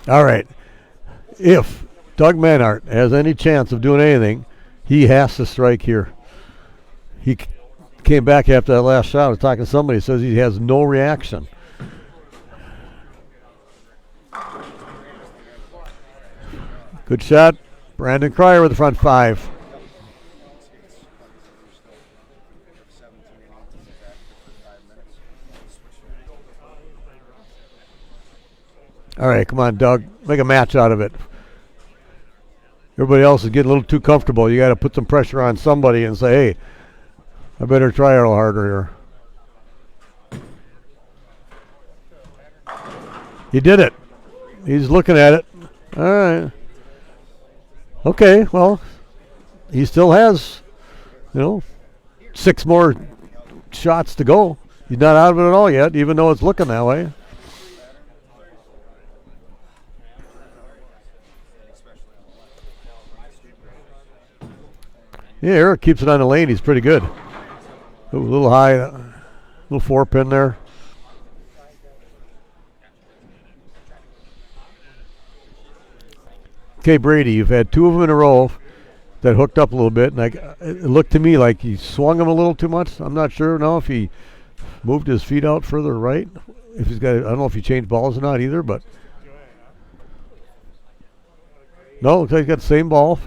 All right. If Doug Manhart has any chance of doing anything, he has to strike here. He came back after that last shot. I was talking to somebody who says he has no reaction. Good shot. Brandon Kreyer with the front 5. All right, come on, Doug. Make a match out of it. Everybody else is getting a little too comfortable. You got to put some pressure on somebody and say, hey, I better try a little harder here. He did it. He's looking at it. All right. Okay, well, he still has, 6 more shots to go. He's not out of it at all yet, even though it's looking that way. Yeah, Eric keeps it on the lane. He's pretty good. Ooh, a little high. Little 4-pin there. Okay, Brady, you've had 2 of them in a row that hooked up a little bit, and it looked to me like he swung them a little too much. I'm not sure now if he moved his feet out further right. If he's got, I don't know if he changed balls or not either, but no, looks like he's got the same ball.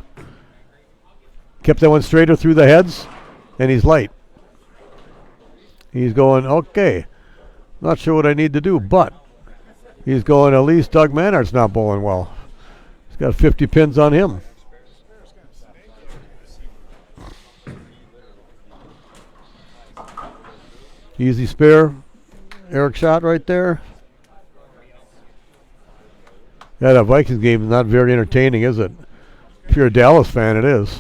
Kept that one straighter through the heads, and he's light. He's going, okay, not sure what I need to do, but he's going, at least Doug Manhart's not bowling well. He's got 50 pins on him. Easy spare. Eric shot right there. Yeah, that Vikings game is not very entertaining, is it? If you're a Dallas fan, it is.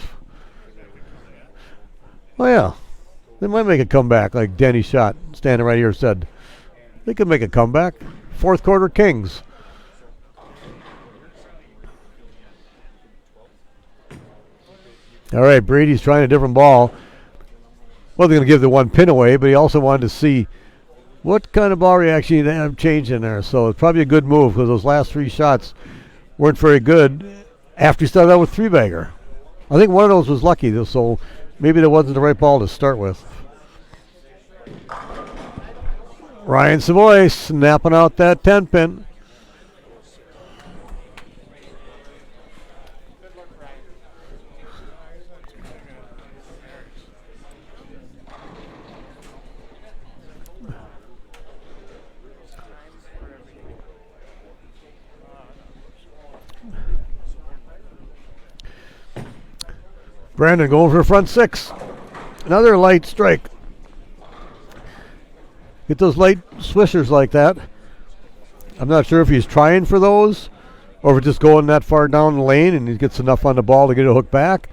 Oh, yeah. They might make a comeback, like Danny Schott, standing right here, said. They could make a comeback. 4th quarter Kings. All right, Brady's trying a different ball. Wasn't going to give the 1 pin away, but he also wanted to see what kind of ball reaction he'd have changed in there. So it's probably a good move because those last 3 shots weren't very good after he started out with 3-bagger. I think one of those was lucky, though, so maybe that wasn't the right ball to start with. Ryan Savoy snapping out that 10-pin. Brandon going for front 6. Another light strike. Get those light swishers like that. I'm not sure if he's trying for those or if it's just going that far down the lane and he gets enough on the ball to get a hook back.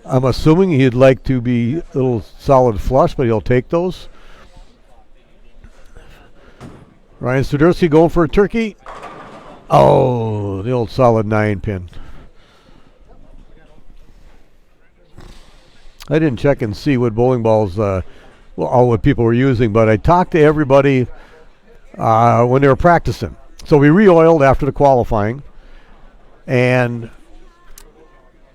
I'm assuming he'd like to be a little solid flush, but he'll take those. Ryan Swiderski going for a turkey. Oh, the old solid 9-pin. I didn't check and see what bowling balls, what people were using, but I talked to everybody when they were practicing. So we re-oiled after the qualifying, and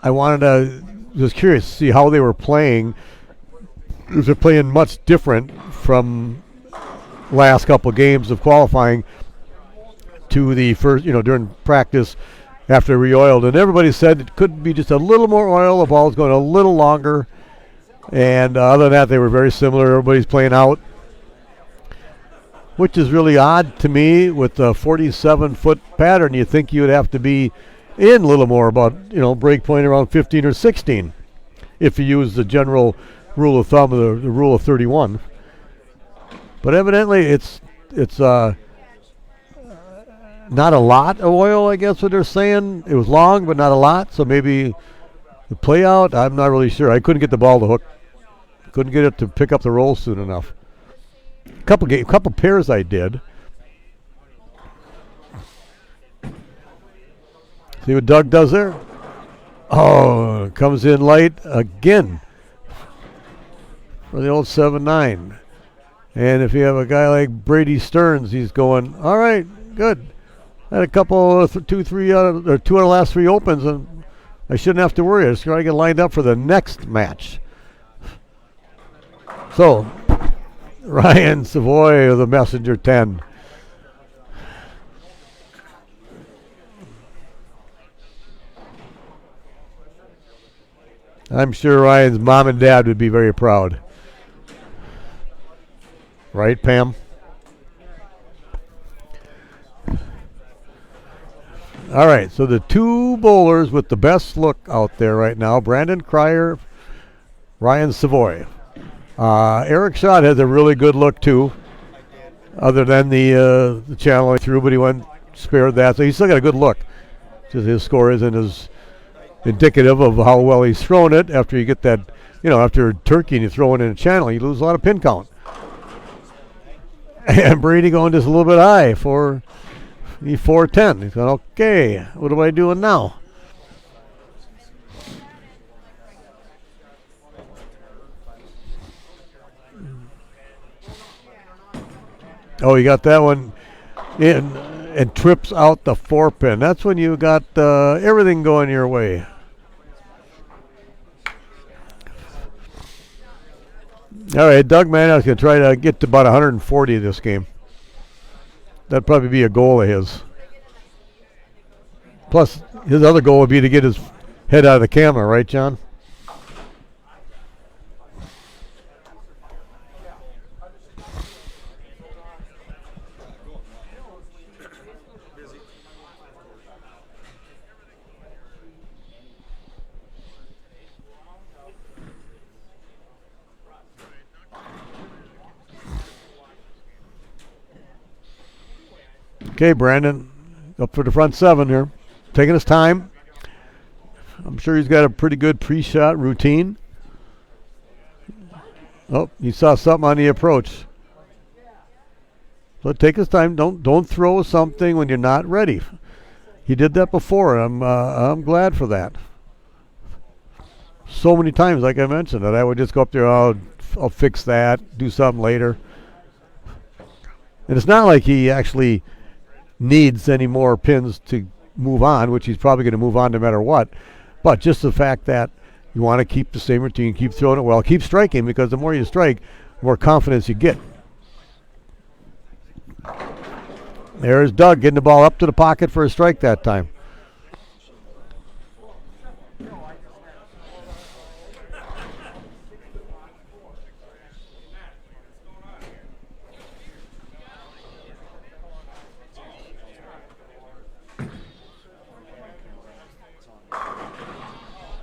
I was curious to see how they were playing. Because they're playing much different from last couple of games of qualifying to the first, during practice after re-oiled. And everybody said it could be just a little more oil, the ball's going a little longer. And other than that, they were very similar. Everybody's playing out, which is really odd to me with the 47-foot pattern. You think you would have to be in a little more about, break point around 15 or 16 if you use the general rule of thumb, the rule of 31. But evidently it's not a lot of oil, I guess what they're saying. It was long, but not a lot, so maybe the play out, I'm not really sure. I couldn't get the ball to hook. Couldn't get it to pick up the roll soon enough. Couple pairs I did. See what Doug does there? Oh, comes in light again for the old 7-9. And if you have a guy like Brady Stearns, he's going, all right, good. I had a couple, 2 out of the last 3 opens, and I shouldn't have to worry. I just got to get lined up for the next match. So, Ryan Savoy of the Messenger 10. I'm sure Ryan's mom and dad would be very proud. Right, Pam? All right, so the 2 bowlers with the best look out there right now, Brandon Kreyer, Ryan Savoy. Eric Schott has a really good look too, other than the channel he threw, but he went spared that, so he's still got a good look. Just his score isn't as indicative of how well he's thrown it. After you get that, after turkey and you throw it in a channel, you lose a lot of pin count. And Brady going just a little bit high for the 410. He's going, okay, what am I doing now? Oh, you got that one in and trips out the 4-pin. That's when you got everything going your way. All right, Doug Mannock's going to try to get to about 140 this game. That'd probably be a goal of his. Plus, his other goal would be to get his head out of the camera, right, John? Okay, Brandon, up for the front 7 here. Taking his time. I'm sure he's got a pretty good pre-shot routine. Oh, he saw something on the approach. So take his time. Don't throw something when you're not ready. He did that before. I'm glad for that. So many times, like I mentioned, that I would just go up there. I'll fix that. Do something later. And it's not like he actually needs any more pins to move on, which he's probably going to move on no matter what. But just the fact that you want to keep the same routine, keep throwing it well, keep striking, because the more you strike, the more confidence you get. There's Doug getting the ball up to the pocket for a strike that time.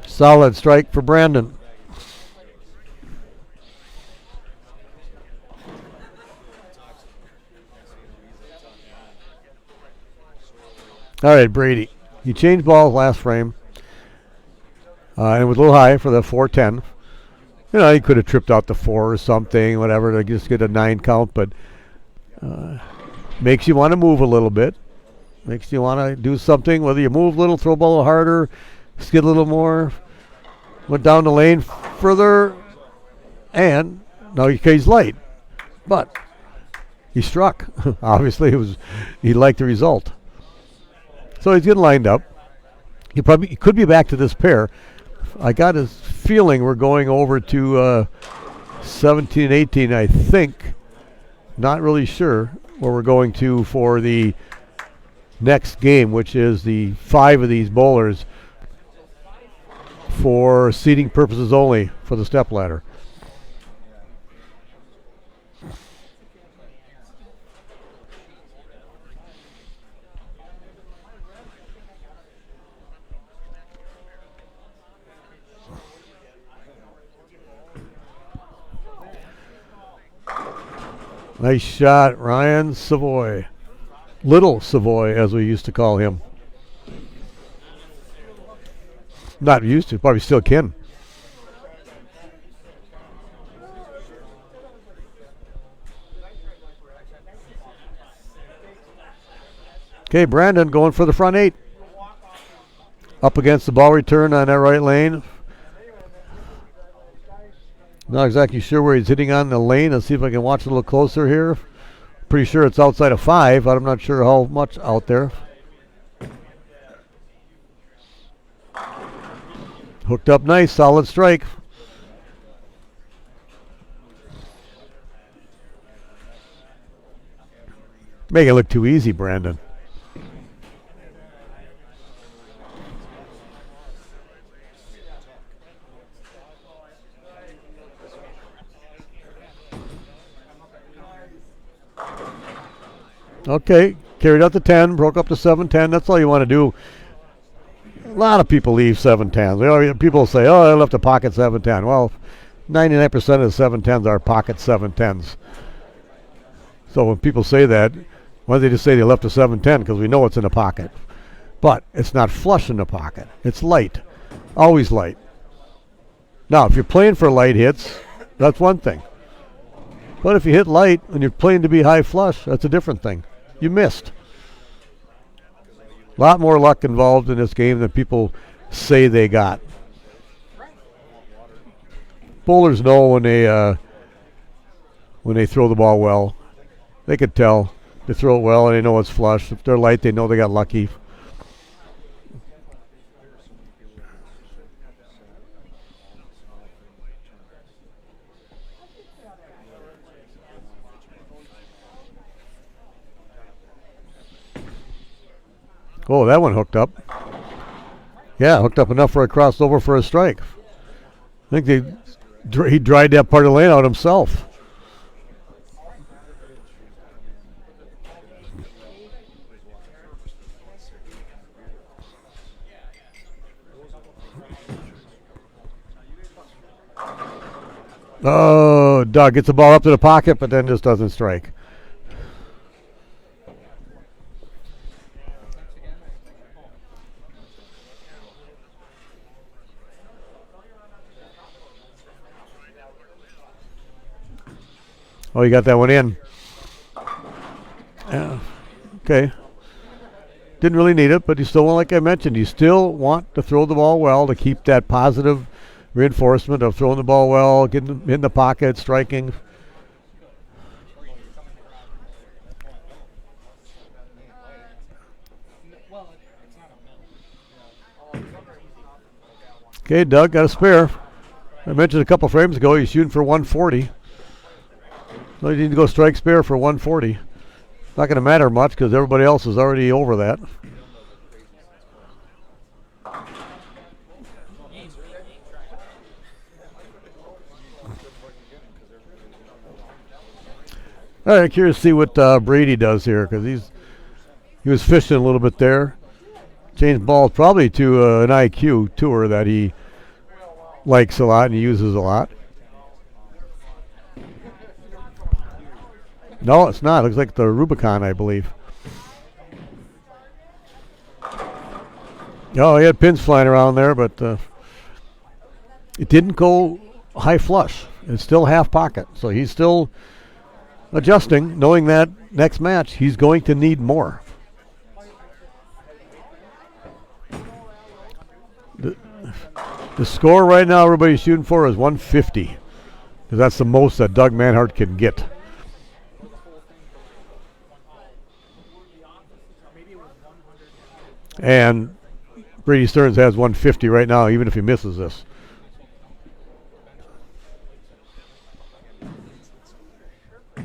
Solid strike for Brandon. All right, Brady. He changed balls last frame. And it was a little high for the 4-10. You know, he could have tripped out the 4 or something, whatever, to just get a 9 count, but makes you want to move a little bit. Makes you want to do something, whether you move a little, throw a ball a little harder, skid a little more. Went down the lane further, and now he's light. But he struck. Obviously, he liked the result. So he's getting lined up. He could be back to this pair. I got his feeling we're going over to 17 and 18, I think. Not really sure where we're going to for the next game, which is the 5 of these bowlers for seating purposes only for the step ladder. Nice shot, Ryan Savoy. Little Savoy, as we used to call him. Not used to, probably still can. Okay, Brandon going for the front 8. Up against the ball return on that right lane. Not exactly sure where he's hitting on the lane. Let's see if I can watch a little closer here. Pretty sure it's outside of 5, but I'm not sure how much out there. Hooked up nice, solid strike. Make it look too easy, Brandon. Okay, carried out to 10, broke up to 7-10. That's all you want to do. A lot of people leave 7-10s. People say, oh, I left a pocket 7-10. Well, 99% of the 7-10s are pocket 7-10s. So when people say that, why don't they just say they left a 7-10? Because we know it's in the pocket. But it's not flush in the pocket. It's light. Always light. Now, if you're playing for light hits, that's one thing. But if you hit light and you're playing to be high flush, that's a different thing. You missed. A lot more luck involved in this game than people say they got. Bowlers know when they throw the ball well. They could tell. They throw it well, and they know it's flush. If they're light, they know they got lucky. Oh, that one hooked up. Yeah, hooked up enough for a crossover for a strike. I think he dried that part of the lane out himself. Oh, Doug gets the ball up to the pocket, but then just doesn't strike. Oh, you got that one in. Yeah. Okay. Didn't really need it, but you still, like I mentioned, you still want to throw the ball well to keep that positive reinforcement of throwing the ball well, getting in the pocket, striking. Okay, Doug got a spare. I mentioned a couple frames ago he's shooting for 140. So you need to go strike spare for 140. Not going to matter much because everybody else is already over that. All right, curious to see what Brady does here because he was fishing a little bit there. Changed balls probably to an IQ tour that he likes a lot and he uses a lot. No, it's not. It looks like the Rubicon, I believe. Oh, he had pins flying around there, but it didn't go high flush. It's still half pocket. So he's still adjusting, knowing that next match he's going to need more. The score right now everybody's shooting for is 150. Because that's the most that Doug Manhart can get. And Brady Stearns has 150 right now, even if he misses this. I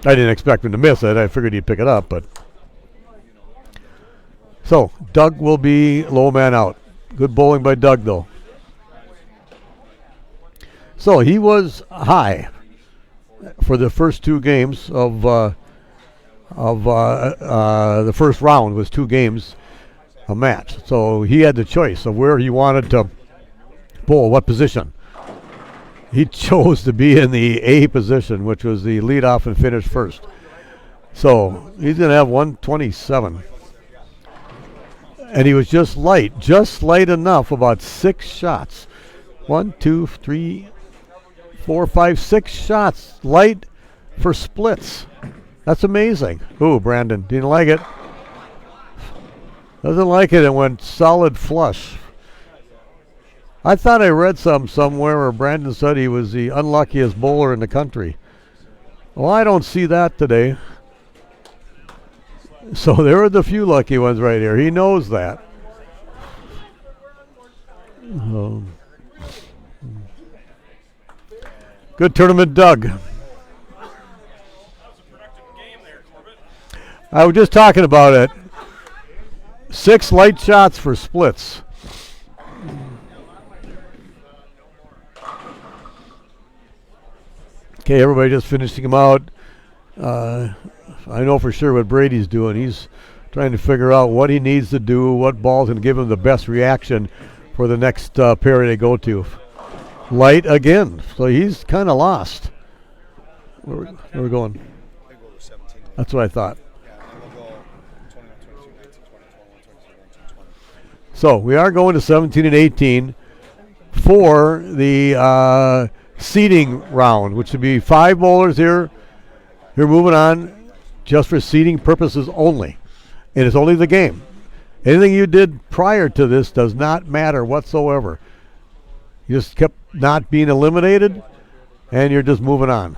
didn't expect him to miss it. I figured he'd pick it up, but. So, Doug will be low man out. Good bowling by Doug, though. So, he was high for the first two games of the first round was 2 games a match. So he had the choice of where he wanted to bowl, what position. He chose to be in the A position, which was the leadoff and finish first. So he's going to have 127. And he was just light enough, about 6 shots. 1, 2, 3, 4, 5, 6 shots light for splits. That's amazing. Ooh, Brandon didn't like it. Doesn't like it. It went solid flush. I thought I read somewhere where Brandon said he was the unluckiest bowler in the country. Well, I don't see that today. So there are the few lucky ones right here. He knows that. Good tournament, Doug. I was just talking about it. 6 light shots for splits. Okay, everybody just finishing him out. I know for sure what Brady's doing. He's trying to figure out what he needs to do, what ball's going to give him the best reaction for the next pair they go to. Light again, so he's kind of lost. Where are we going? That's what I thought. So we are going to 17 and 18 for the seeding round, which would be 5 bowlers here. You're moving on just for seeding purposes only. And it's only the game. Anything you did prior to this does not matter whatsoever. You just kept not being eliminated, and you're just moving on.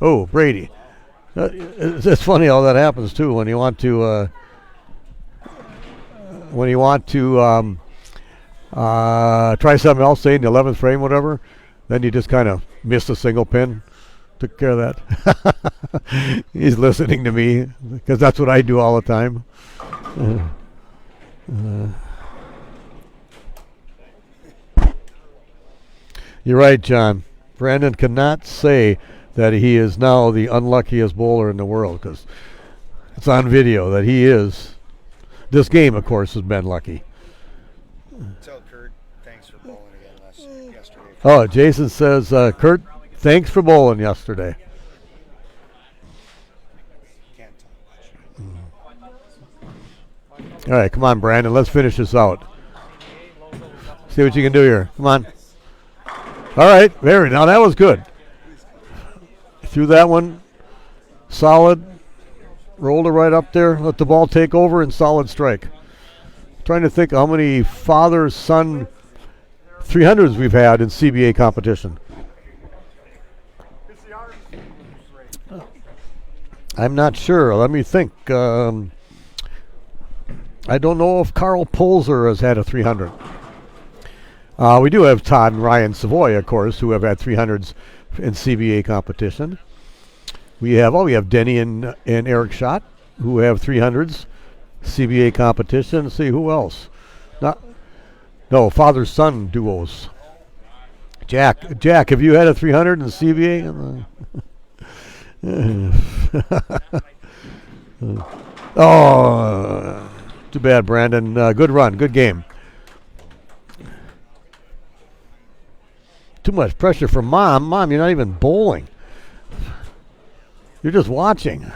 Oh, Brady. It's funny how that happens too when you want to try something else, say in the 11th frame, whatever. Then you just kind of miss a single pin. Took care of that. He's listening to me because that's what I do all the time. You're right, John. Brandon cannot say that he is now the unluckiest bowler in the world because it's on video that he is. This game, of course, has been lucky. Tell Kurt thanks for bowling again yesterday. Oh, Jason says, Kurt, thanks for bowling yesterday. Can't talk much. All right, come on, Brandon. Let's finish this out. See what you can do here. Come on. All right, very. Now that was good. Threw that one solid. Rolled it right up there. Let the ball take over and solid strike. Trying to think how many father-son 300s we've had in CBA competition. I'm not sure. Let me think. I don't know if Carl Polzer has had a 300. We do have Todd and Ryan Savoy, of course, who have had 300s in CBA competition. We have Denny and Eric Schacht, who have 300s CBA competition. Let's see who else. No, father-son duos. Jack, have you had a 300 in CBA? Oh, too bad, Brandon. Good run, good game. Too much pressure for Mom. Mom, you're not even bowling. You're just watching.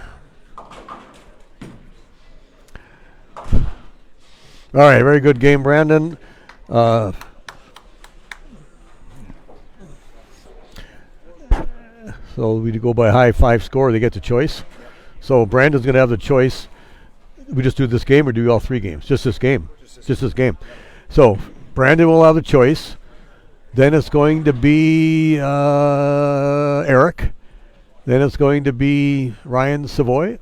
All right, very good game, Brandon. So we go by high five score. They get the choice. So Brandon's going to have the choice. We just do this game or do all three games? Just this game. Just this game. So Brandon will have the choice. Then it's going to be Eric. Then it's going to be Ryan Savoy.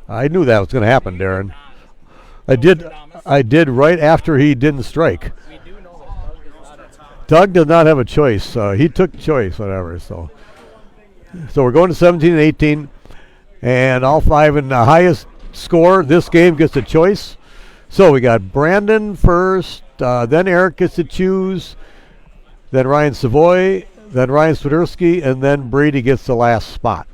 I knew that was going to happen, Darren. I did right after he didn't strike. Doug did not have a choice. He took choice, whatever. So we're going to 17 and 18, and all five in the highest score. This game gets a choice. So we got Brandon first, then Eric gets to choose, then Ryan Savoy, then Ryan Swiderski, and then Brady gets the last spot.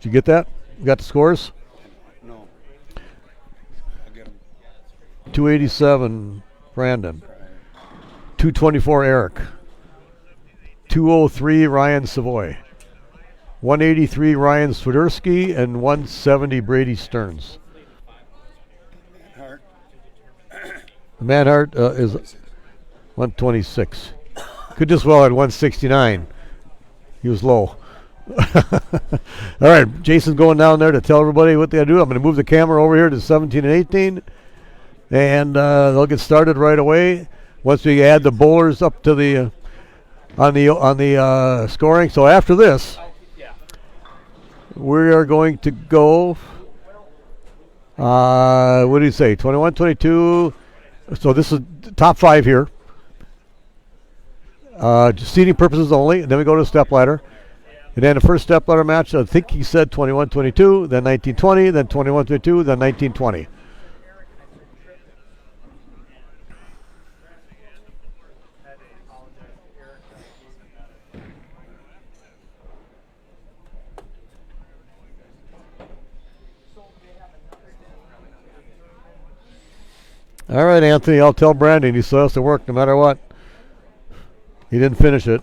Did you get that? You got the scores? No. I'll get them. 287, Brandon. 224, Eric. 203, Ryan Savoy. 183, Ryan Swiderski, and 170, Brady Stearns. Manhart is 126. Could just well at 169. He was low. All right, Jason's going down there to tell everybody what they got to do. I'm going to move the camera over here to 17 and 18, and they'll get started right away once we add the bowlers up to the on the scoring. So after this, we are going to go. What do you say? 21, 22. So this is top five here. Just seating purposes only. And then we go to step ladder. And then the first step ladder match, I think he said 21-22, then 19-20, then 21-22, then 19-20. All right, Anthony, I'll tell Brandon he still has to work no matter what. He didn't finish it.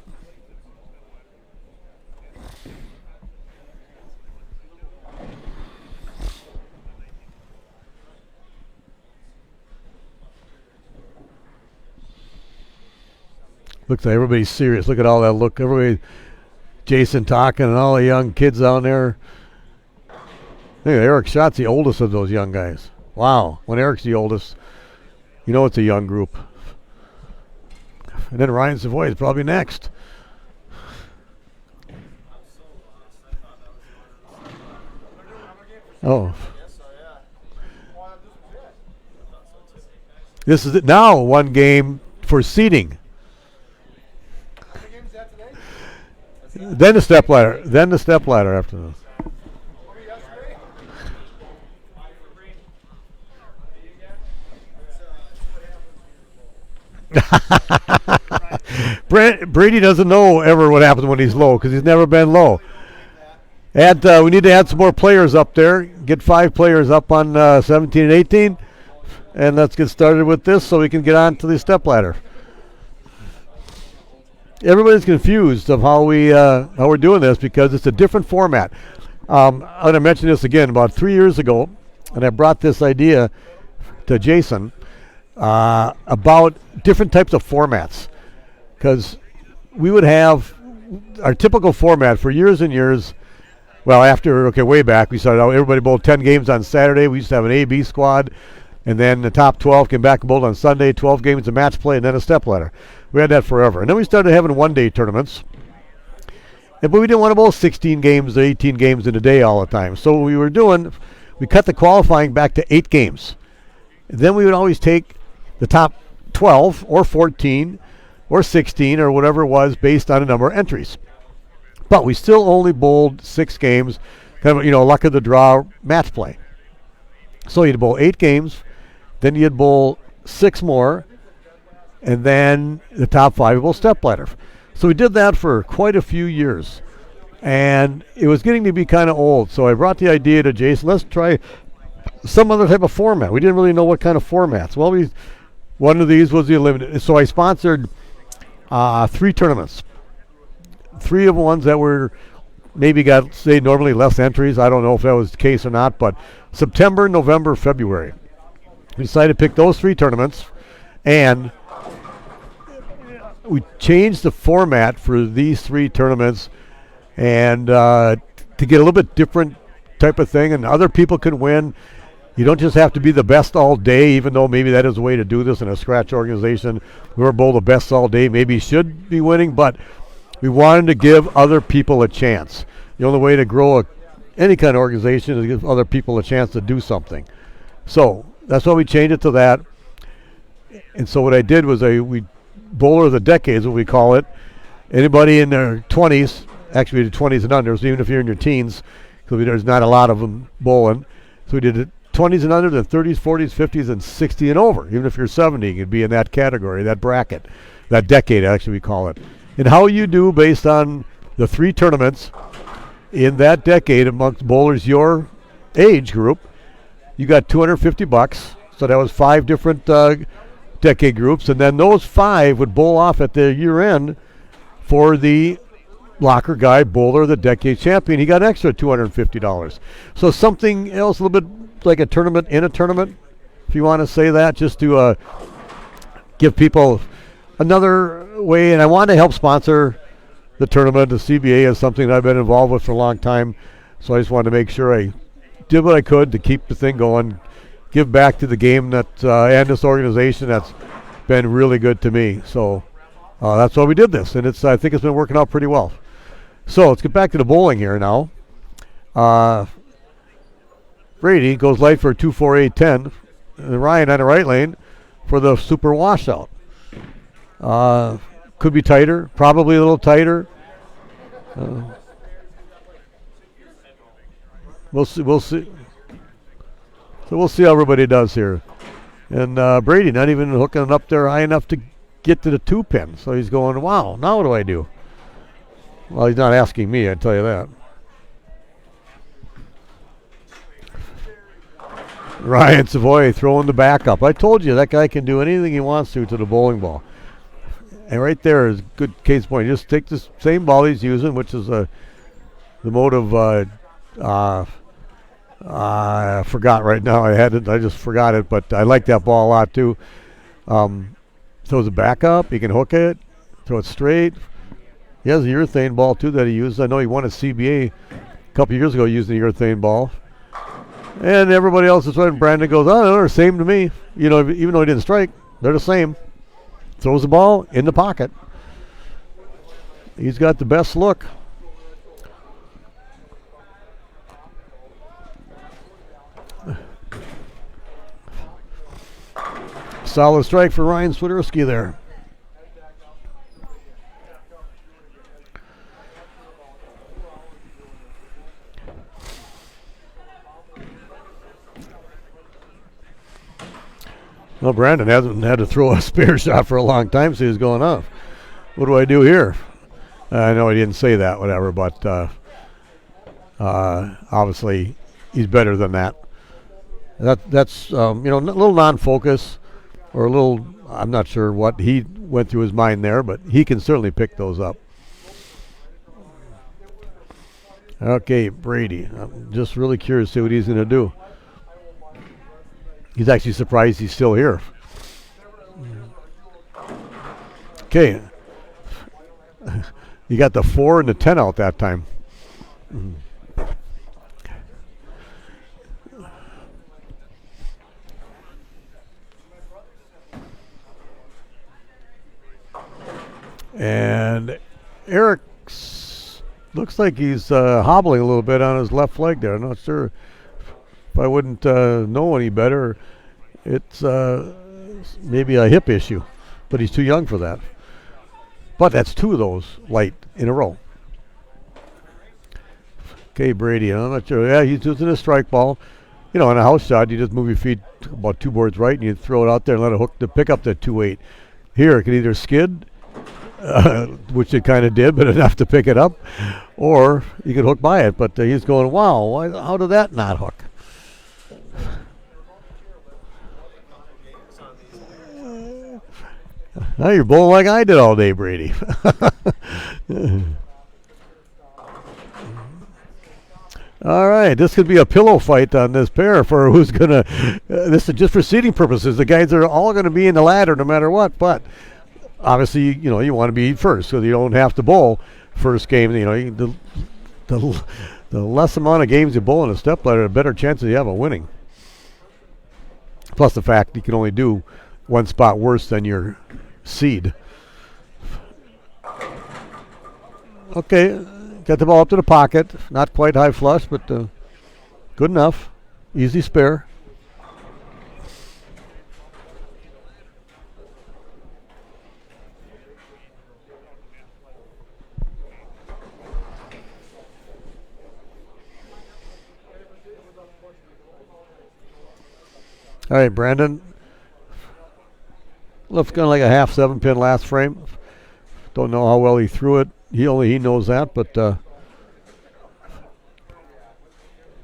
Looks like everybody's serious. Look at all that look. Everybody, Jason talking and all the young kids down there. Hey, Eric Schacht's the oldest of those young guys. Wow, when Eric's the oldest. You know it's a young group. And then Ryan Savoy is probably next. Oh. This is it now, one game for seeding. Then the step ladder. Then the step ladder after this. Brady doesn't know ever what happens when he's low because he's never been low. We need to add some more players up there. Get 5 players up on 17 and 18. And let's get started with this so we can get on to the step ladder. Everybody's confused of how we're doing this because it's a different format. I'm going to mention this again. About 3 years ago, and I brought this idea to Jason about different types of formats. Because we would have our typical format for years and years. Well, way back, we started out, everybody bowled 10 games on Saturday. We used to have an A-B squad. And then the top 12 came back and bowled on Sunday, 12 games of match play, and then a step ladder. We had that forever. And then we started having one-day tournaments. But we didn't want to bowl 16 games or 18 games in a day all the time. So what we cut the qualifying back to 8 games. And then we would always take the top 12 or 14 or 16 or whatever it was based on a number of entries. But we still only bowled 6 games, kind of, luck of the draw match play. So you'd bowl 8 games, then you'd bowl 6 more, and then the top 5 would bowl step ladder. So we did that for quite a few years. And it was getting to be kind of old. So I brought the idea to Jason, let's try some other type of format. We didn't really know what kind of formats. Well, one of these was the limited. So I sponsored 3 tournaments. 3 of ones that were maybe got, say, normally less entries. I don't know if that was the case or not, but September, November, February. We decided to pick those 3 tournaments, and we changed the format for these 3 tournaments and to get a little bit different type of thing, and other people can win. You don't just have to be the best all day, even though maybe that is a way to do this in a scratch organization. Whoever bowled the best all day maybe should be winning, but we wanted to give other people a chance. The only way to grow any kind of organization is to give other people a chance to do something. So that's why we changed it to that. And so what I did was we bowler of the decade is what we call it. Anybody in their 20s, actually the 20s and under, so even if you're in your teens, because there's not a lot of them bowling. So we did it 20s and under, then 30s, 40s, 50s, and 60 and over. Even if you're 70, you could be in that category, that bracket, that decade actually we call it. And how you do based on the 3 tournaments in that decade amongst bowlers your age group, you got $250. So that was 5 different decade groups, and then those 5 would bowl off at the year end for the locker guy bowler of the decade champion. He got an extra $250. So something else, a little bit like a tournament in a tournament, if you want to say that, just to give people another way. And I want to help sponsor the tournament. The CBA is something that I've been involved with for a long time, so I just wanted to make sure I did what I could to keep the thing going, give back to the game that and this organization that's been really good to me. So that's why we did this, and I think it's been working out pretty well. So let's get back to the bowling here now. Brady goes light for a 2-4-8-10, and Ryan on the right lane for the super washout. Could be tighter, probably a little tighter. We'll see. So we'll see how everybody does here. And Brady not even hooking it up there high enough to get to the 2-pin. So he's going, wow, now what do I do? Well, he's not asking me, I tell you that. Ryan Savoy throwing the back up. I told you that guy can do anything he wants to the bowling ball. And right there is a good case point. Just take the same ball he's using, which is the mode of I forgot right now. I just forgot it, but I like that ball a lot too. Throws it back up. He can hook it, throw it straight. He has a urethane ball too that he uses. I know he won a CBA a couple years ago using the urethane ball. And everybody else is right. Brandon goes, oh, they're the same to me. You know, even though he didn't strike, they're the same. Throws the ball in the pocket. He's got the best look. Solid strike for Ryan Swiderski there. Well, Brandon hasn't had to throw a spare shot for a long time, so he's going off. What do I do here? I know he didn't say that, whatever, but obviously he's better than that. That's you know, a little non-focus or a little, I'm not sure what he went through his mind there, but he can certainly pick those up. Okay, Brady. I'm just really curious to see what he's going to do. He's actually surprised he's still here. Okay. You got the 4 and the 10 out that time. And Eric looks like he's hobbling a little bit on his left leg there. I'm not sure if I wouldn't know any better. It's maybe a hip issue, but he's too young for that. But that's 2 of those light in a row. Okay, Brady, I'm not sure. Yeah, he's using a strike ball. You know, on a house shot, you just move your feet about 2 boards right, and you throw it out there and let it hook to pick up that 2-8. Here, it can either skid, which it kind of did, but enough to pick it up, or you could hook by it. But he's going, wow, how did that not hook? Now you're bowling like I did all day, Brady. All right, this could be a pillow fight on this pair for who's going to, this is just for seating purposes. The guys are all going to be in the ladder no matter what, but obviously, you know, you want to be first so you don't have to bowl first game. You know, the less amount of games you bowl in a step ladder, the better chances you have of winning. Plus the fact you can only do one spot worse than your seed. Okay, got the ball up to the pocket. Not quite high flush, but good enough. Easy spare. All right, Brandon. Looks kind of like a half 7-pin last frame. Don't know how well he threw it. He knows that, but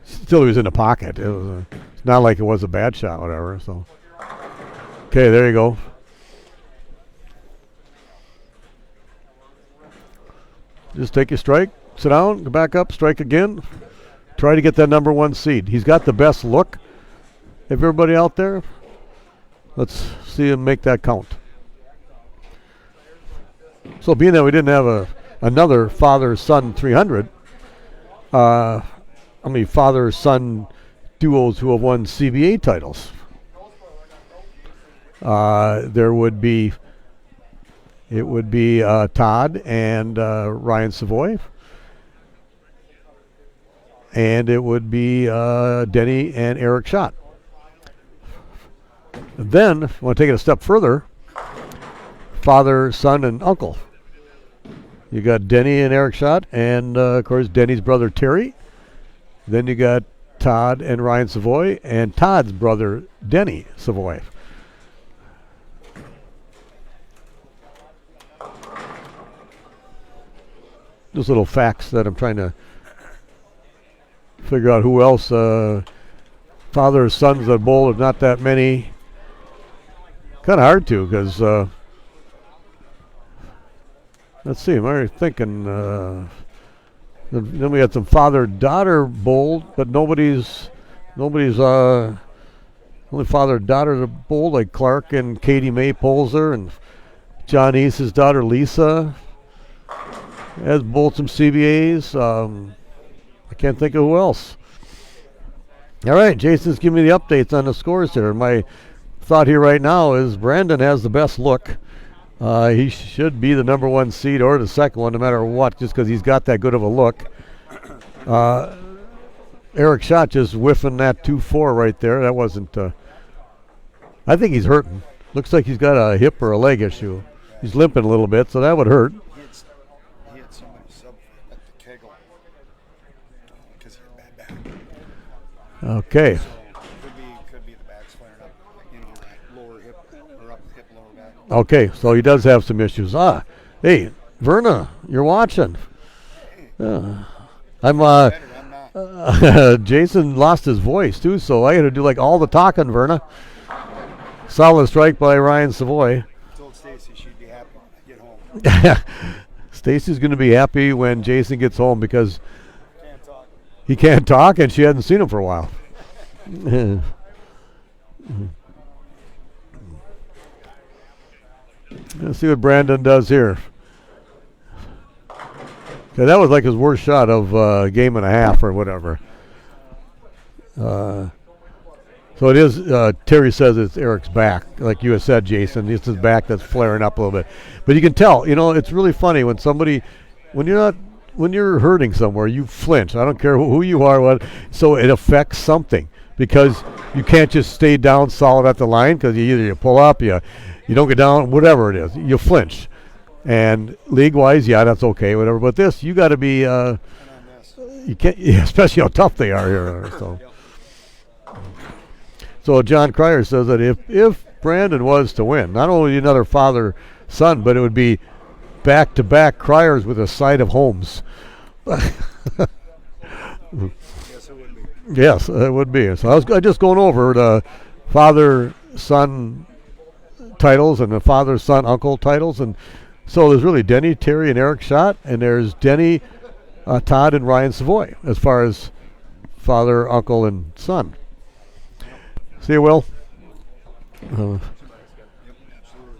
still he was in the pocket. It's not like it was a bad shot, whatever. So, okay, there you go. Just take your strike, sit down, go back up, strike again. Try to get that number 1 seed. He's got the best look of everybody out there. Let's see him make that count. So being that we didn't have another father-son 300, how many father-son duos who have won CBA titles? It would be Todd and Ryan Savoy, and it would be Denny and Eric Schacht. Then, if you want to take it a step further, father, son, and uncle. You got Denny and Eric Schacht, and of course Denny's brother Terry. Then you got Todd and Ryan Savoy, and Todd's brother Denny Savoy. Those little facts that I'm trying to figure out who else. Father, sons that bowl, there's not that many. Kind of hard to, because let's see, I'm already thinking. Then we had some father-daughter bowled, but nobody's only father-daughter that bowled, like Clark and Katie Mae Polzer, and John East's daughter Lisa has bowled some CBAs. I can't think of who else. All right, Jason's giving me the updates on the scores here. My thought here right now is Brandon has the best look. He should be the number 1 seed or the second one, no matter what, just because he's got that good of a look. Eric Schacht just whiffing that 2-4 right there. That wasn't. I think he's hurting. Looks like he's got a hip or a leg issue. He's limping a little bit, so that would hurt. He had somebody sub at the kegel because he had bad back. Okay. So could be the back's flaring up into that lower hip or up hip lower back. Okay, so he does have some issues. Hey, Verna, you're watching. I'm Jason lost his voice too, so I got to do like all the talking, Verna. Solid strike by Ryan Savoy. I told Stacy she'd be happy when I get home. Stacy's going to be happy when Jason gets home because Can't talk. he can't talk and she hasn't seen him for a while. Let's see what Brandon does here. Okay, that was like his worst shot of a game and a half or whatever. So it is, Terry says it's Eric's back. Like you had said, Jason, it's his back that's flaring up a little bit. But you can tell, it's really funny when when you're hurting somewhere, you flinch. I don't care who you are, what. So it affects something because you can't just stay down solid at the line because you pull up, you don't get down, whatever it is, you flinch. And league-wise, yeah, that's okay, whatever. But this, you got to be, you can't, especially how tough they are here. So John Kreyer says that if Brandon was to win, not only another father-son, but it would be back-to-back Kreyers with a side of Holmes. Yes, it would be. Yes, it would be. So I was just going over the father-son titles and the father-son-uncle titles, and so there's really Denny, Terry, and Eric Schacht, and there's Denny, Todd, and Ryan Savoy as far as father, uncle, and son. See you, Will. And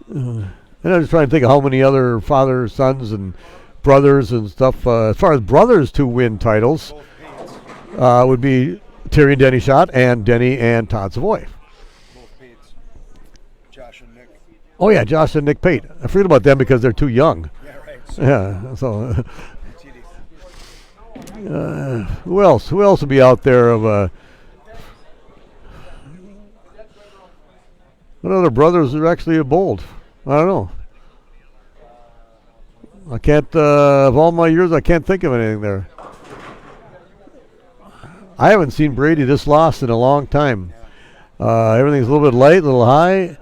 I'm just trying to think of how many other fathers, sons, and brothers and stuff. As far as brothers to win titles, would be Terry and Denny Schacht and Denny and Todd Savoy. Both Pates. Josh and Nick. Oh yeah, Josh and Nick Pate. I forget about them because they're too young. Yeah, right. Yeah. So who else? Who else would be out there of what other brothers are actually bold? I don't know. I can't, of all my years, I can't think of anything there. I haven't seen Brady this lost in a long time. Everything's a little bit light, a little high.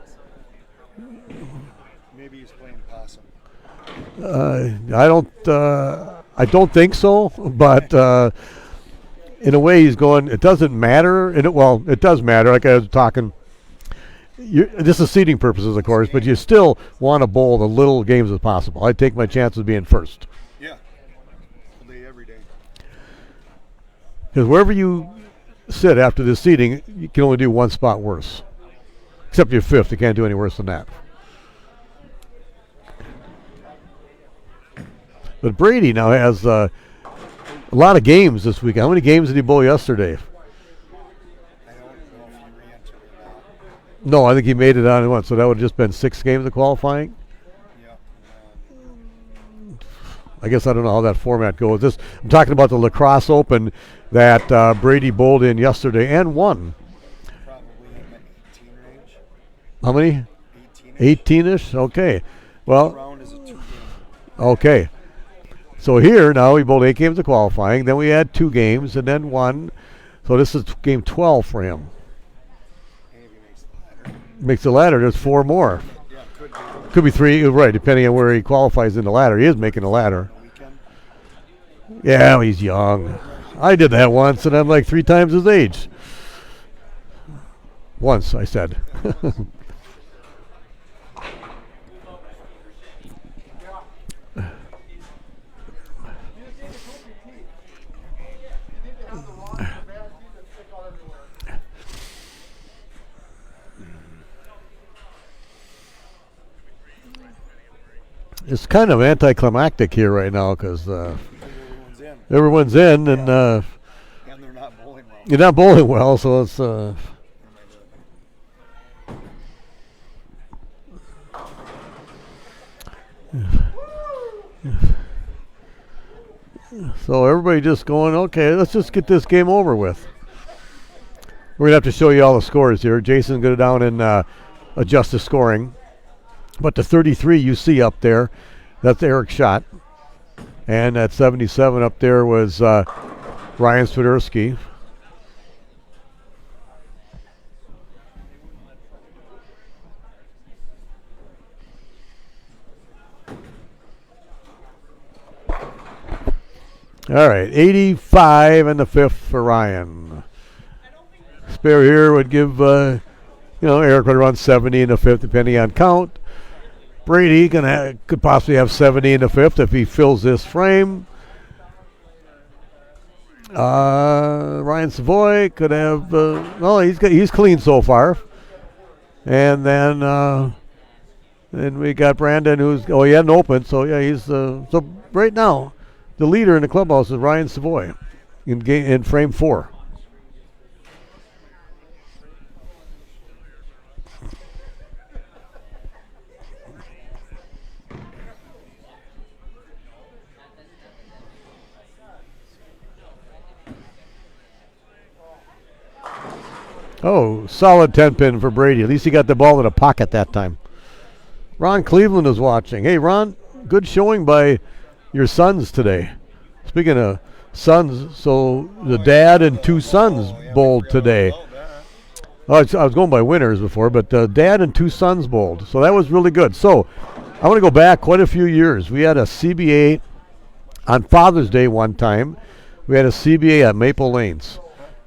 Maybe he's playing possum. I don't think so, but in a way he's going, it doesn't matter. It does matter, like I was talking. This is seeding purposes, of course, but you still want to bowl the little games as possible. I take my chances of being first. Yeah. All day, every day. Because wherever you sit after this seeding, you can only do one spot worse. Except you're fifth, you can't do any worse than that. But Brady now has a lot of games this week. How many games did he bowl yesterday? I don't know if he re-entered or not. No, I think he made it on once, so that would have just been 6 games of qualifying. Yeah. I guess I don't know how that format goes. I'm talking about the Lacrosse Open that Brady bowled in yesterday and won. Probably in the 18 range. How many? 18. 18-ish? Okay. Well, Round is a 2-game. okay. So here now we bowled 8 games of qualifying, then we had 2 games and then 1. So this is game 12 for him. Maybe makes the ladder. Makes the ladder. There's 4 more. Yeah, could be. Could be 3, right, depending on where he qualifies in the ladder. He is making the ladder. Weekend. Yeah, well, he's young. I did that once, and I'm like 3 times his age. Once, I said. It's kind of anticlimactic here right now because Everyone's in. everyone's in, and And they're not bowling well. You're not bowling well, so it's. So everybody just going, okay, let's just get this game over with. We're going to have to show you all the scores here. Jason's going to go down and adjust the scoring. But the 33 you see up there, that's Eric Schacht. And that 77 up there was Ryan Swiderski. All right, 85 and the fifth for Ryan. Spare here would give, Eric would run 70 in the fifth depending on count. Brady could possibly have 70 in the fifth if he fills this frame. Ryan Savoy could have, he's clean so far. And then we got Brandon he hadn't opened, so yeah, he's, so right now, the leader in the clubhouse is Ryan Savoy in frame 4. Oh, solid 10-pin for Brady. At least he got the ball in a pocket that time. Ron Cleveland is watching. Hey, Ron, good showing by your sons today. Speaking of sons, so the dad and 2 sons bowled today. Oh, I was going by winners before, but dad and 2 sons bowled. So that was really good. So I want to go back quite a few years. We had a CBA on Father's Day one time. We had a CBA at Maple Lanes.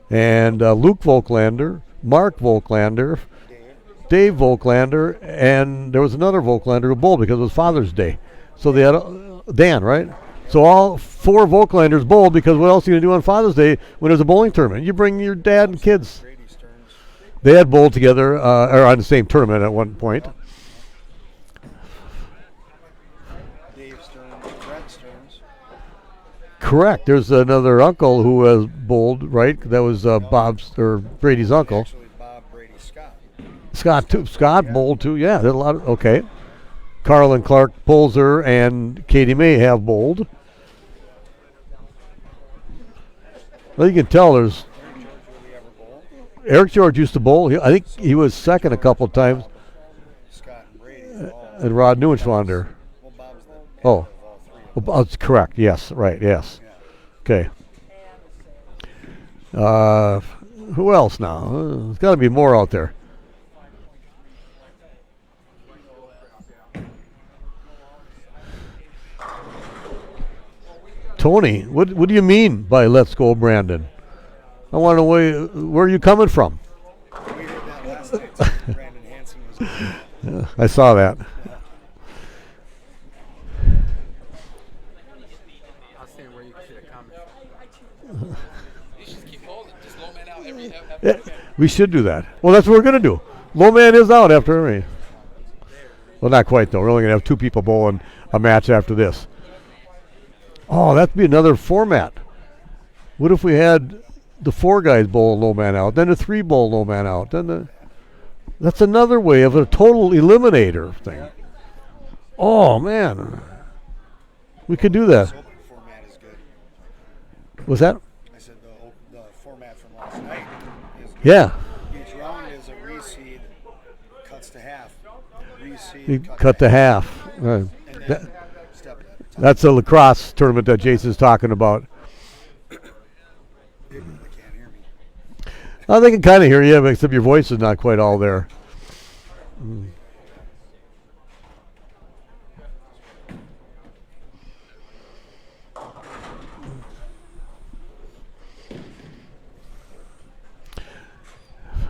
And Luke Volklander, Mark Volklander, Dave Volklander, and there was another Volklander who bowled because it was Father's Day. So they had Dan, right? So all 4 Volklanders bowled because what else are you going to do on Father's Day when there's a bowling tournament? You bring your dad and kids. Brady Stearns. They had bowled together, or on the same tournament at one point. Dave Stearns, Brett Stearns. Correct. There's another uncle who has bowled, right? That was Bob's or Brady's uncle. Actually, Bob Brady Scott. Scott too. Scott bowled too. Yeah, there's a lot of, okay. Carl and Clark Polzer and Katie May have bowled. Well, you can tell there's Eric George used to bowl. I think he was second a couple of times. Scott and Brady. And Rod Neuenschwander. Well, Bob's the Oh. of all 3 of them. That's correct. Yes. Right. Yes. Okay. Who else now? There's got to be more out there. Tony, what do you mean by "let's go, Brandon"? I want to know where are you coming from? We heard that last night. Too. Brandon Hansen was I saw that. I'll stand where you can see the comments. You should keep holding. Just low man out every. Yeah, we should do that. Well, that's what we're going to do. Low man is out after every. Well, not quite, though. We're only going to have 2 people bowling a match after this. Oh, that'd be another format. What if we had the 4 guys bowl low man out, then the 3 bowl low man out, then that's another way of a total eliminator thing. Oh, man. We could do that. This open format is good. Was that? I said the format from last night is good. Yeah. Each round is a reseed, cuts to half. Reseed, You cut to half. And then That- step at a time. That's a lacrosse tournament that Jason's talking about. They can't hear me. They can kind of hear you, except your voice is not quite all there.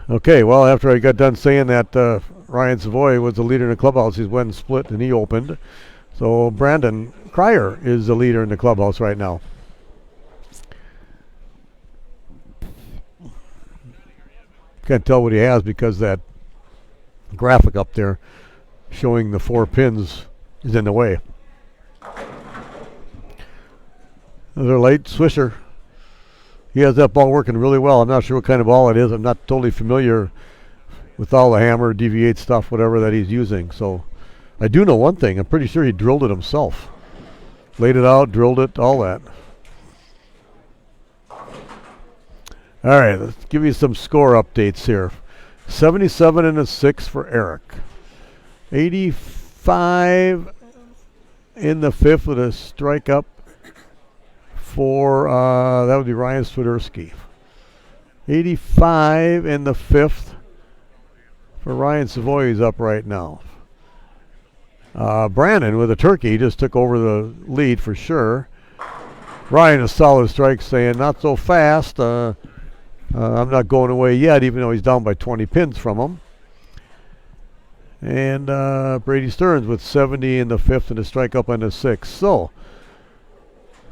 Okay, well, after I got done saying that Ryan Savoy was the leader in the clubhouse, he's went and split and he opened. So Brandon Kreyer is the leader in the clubhouse right now. Can't tell what he has because that graphic up there showing the 4 pins is in the way. Another light swisher. he has that ball working really well. I'm not sure what kind of ball it is. I'm not totally familiar with all the hammer, deviate stuff, whatever that he's using. So I do know one thing. I'm pretty sure he drilled it himself. Laid it out, drilled it, all that. All right, let's give you some score updates here. 77 and a 6 for Eric. 85 in the 5th with a strike up for, that would be Ryan Swiderski. 85 in the 5th for Ryan Savoy, who's up right now. Brandon with a turkey, he just took over the lead for sure. Ryan a solid strike saying, not so fast. I'm not going away yet, even though he's down by 20 pins from him. And Brady Stearns with 70 in the 5th and a strike up on the 6th. So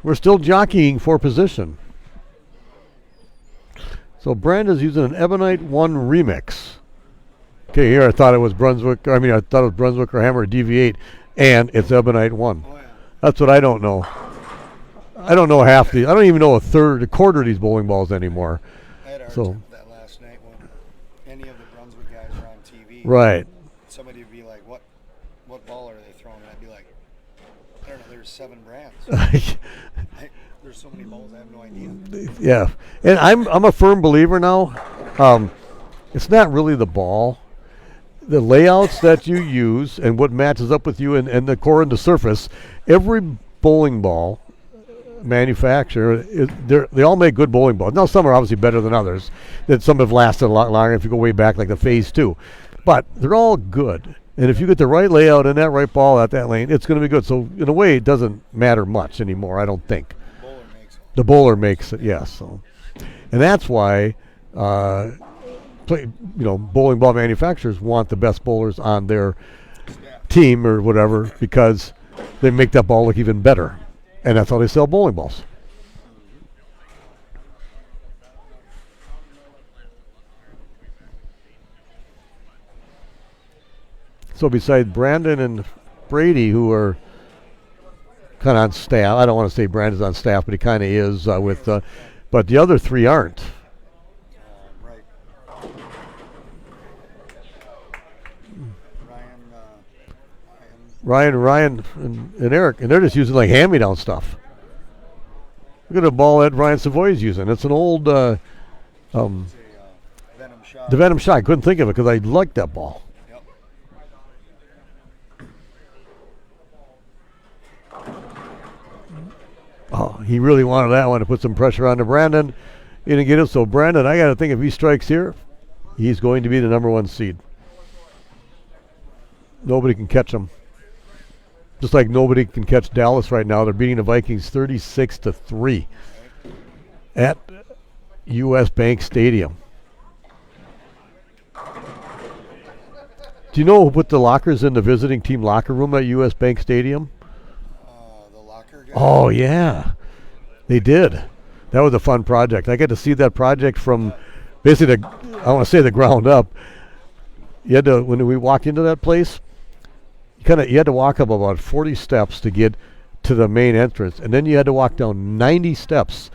we're still jockeying for position. So Brandon's using an Ebonite 1 remix. Okay, here I thought it was Brunswick. I thought it was Brunswick or Hammer Deviate, and it's Ebonite 1. Oh, yeah. That's what I don't know. I don't know half the. I don't even know a quarter of these bowling balls anymore. I had So that last night when any of the Brunswick guys were on TV. right. Somebody would be like, what ball are they throwing? And I'd be like, I don't know, there's 7 brands. There's so many balls, I have no idea. Yeah, and I'm a firm believer now. It's not really the ball. The layouts that you use and what matches up with you and the core and the surface. Every bowling ball manufacturer, they all make good bowling balls. Now some are obviously better than others. That some have lasted a lot longer if you go way back, like the Phase 2. But they're all good. And if you get the right layout and that right ball at that lane, it's going to be good. So in a way, it doesn't matter much anymore, I don't think. The bowler makes it, yes. So, and that's why, bowling ball manufacturers want the best bowlers on their team or whatever because they make that ball look even better, and that's how they sell bowling balls. So besides Brandon and Brady, who are kind of on staff. I don't want to say Brandon's on staff, but he kind of is but the other 3 aren't. Right. Ryan, and Eric, and they're just using like hand-me-down stuff. Look at the ball that Ryan Savoy is using. It's an old Venom shot. the Venom Shot. I couldn't think of it because I liked that ball. Yep. Oh, he really wanted that one to put some pressure on to Brandon. He didn't get it. So Brandon, I got to think if he strikes here, he's going to be the #1 seed. Nobody can catch him. Just like nobody can catch Dallas right now. They're beating the Vikings 36-3 at U.S. Bank Stadium. Do you know who put the lockers in the visiting team locker room at U.S. Bank Stadium? The locker guy. Oh, yeah. They did. That was a fun project. I got to see that project from basically, I want to say the ground up. You had to, when we walked into that place, you had to walk up about 40 steps to get to the main entrance, and then you had to walk down 90 steps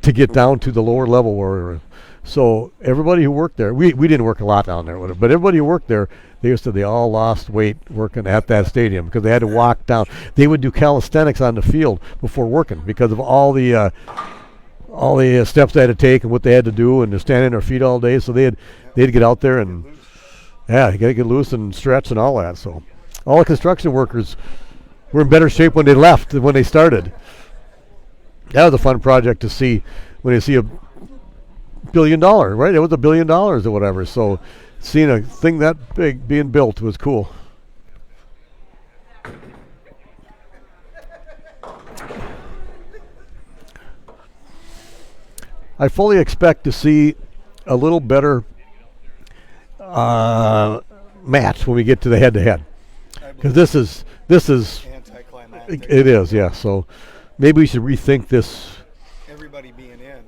to get down to the lower level where we were. So everybody who worked there, we didn't work a lot down there, but everybody who worked there, they all lost weight working at that stadium because they had to walk down. They would do calisthenics on the field before working because of all the steps they had to take and what they had to do, and they're standing on their feet all day. So they'd get out there and you got to get loose and stretch and all that. So all the construction workers were in better shape when they left than when they started. That was a fun project to see when you see $1 billion, right? It was $1 billion or whatever. So seeing a thing that big being built was cool. I fully expect to see a little better match when we get to the head-to-head, because this is Anticlimactic. it is, yeah. So maybe we should rethink this. Everybody being in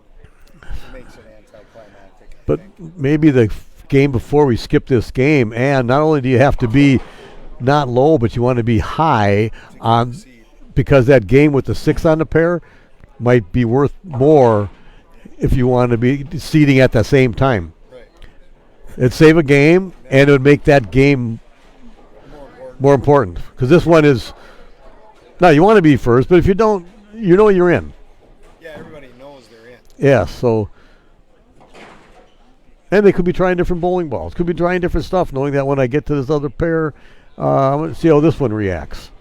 makes it anticlimactic. But maybe the game before we skip this game, and not only do you have to be not low, but you want to be high on, because that game with the 6 on the pair might be worth more if you want to be seeding at the same time. Right. It'd save a game, and it would make that game more important. Because this one is, now you want to be first, but if you don't, you know you're in. Yeah, everybody knows they're in. Yeah, so. And they could be trying different bowling balls. Could be trying different stuff, knowing that when I get to this other pair, I'm going to see how this one reacts.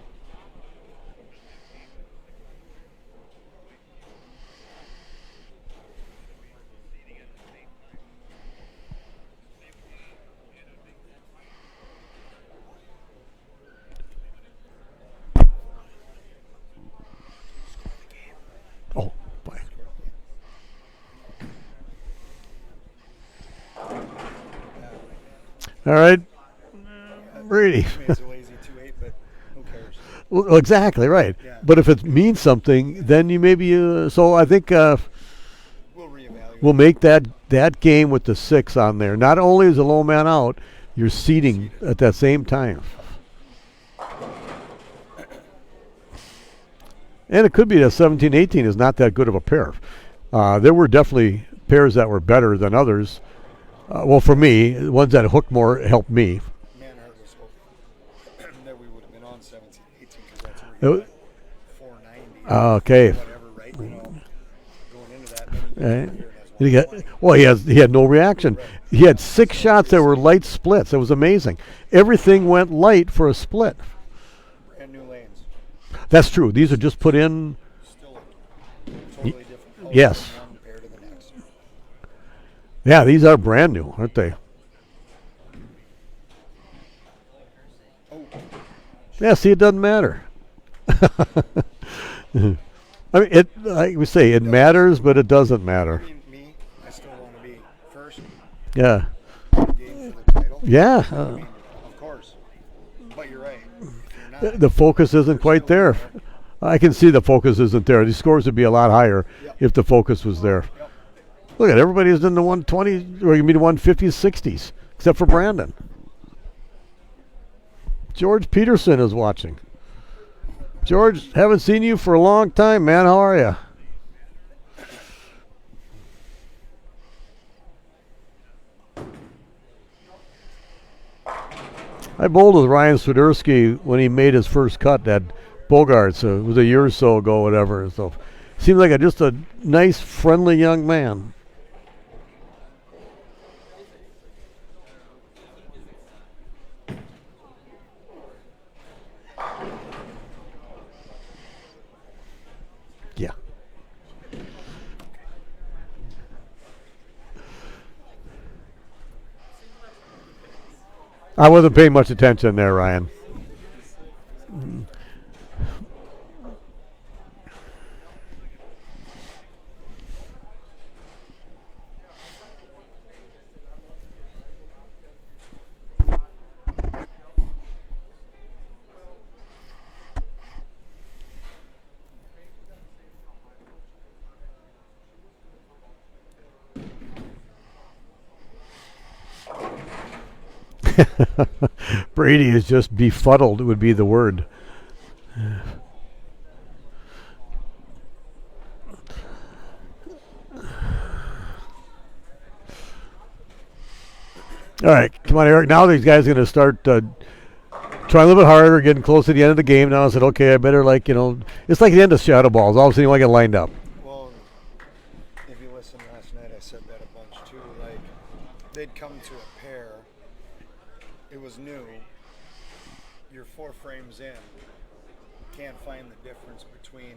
Oh, boy. All right, Brady. I mean, it's a lazy 2-8, but who cares? Well, exactly right. Yeah. But if it means something, then you maybe. So I think We'll reevaluate. we'll make that game with the 6 on there. Not only is a low man out, you're seeding at that same time. And it could be that 17-18 is not that good of a pair. There were definitely pairs that were better than others. Well, for me, the ones that hooked more helped me. Manhart was hoping that we would have been on 17-18 because that's where you got 490. Okay. Whatever, right? You know, going into that. Then you He get got, well, he had no reaction. He had 6 shots that were light splits. It was amazing. Everything went light for a split. brand new lanes. That's true. These are just put in. Still a totally different color yes. from one pair to the next. Yeah, these are brand new, aren't they? Oh, Yeah, see, it doesn't matter. I mean, like we say, it matters, but it doesn't matter. I mean, me, I still want to be first Yeah. game for the title. Yeah. I mean, of course. But you're right. If you're not, The focus isn't quite there. I can see the focus isn't there. These scores would be a lot higher if the focus was there. Yep. Look at everybody's in the 120s, or you mean 150s, 60s, except for Brandon. George Peterson is watching. George, haven't seen you for a long time, man. How are you? I bowled with Ryan Swiderski when he made his first cut at Bogarts. It was a year or so ago, whatever. So, seems like just a nice, friendly young man. Yeah. I wasn't paying much attention there, Ryan. Brady is just befuddled, would be the word. All right, come on, Eric. Now these guys are going to start trying a little bit harder, getting close to the end of the game. Now I said, okay, I better, it's like the end of shadow balls. All of a sudden you want to get lined up. well, if you listened last night, I said that a bunch too. Like, they'd come to a pair. It was new. You're 4 frames in. Can't find the difference between.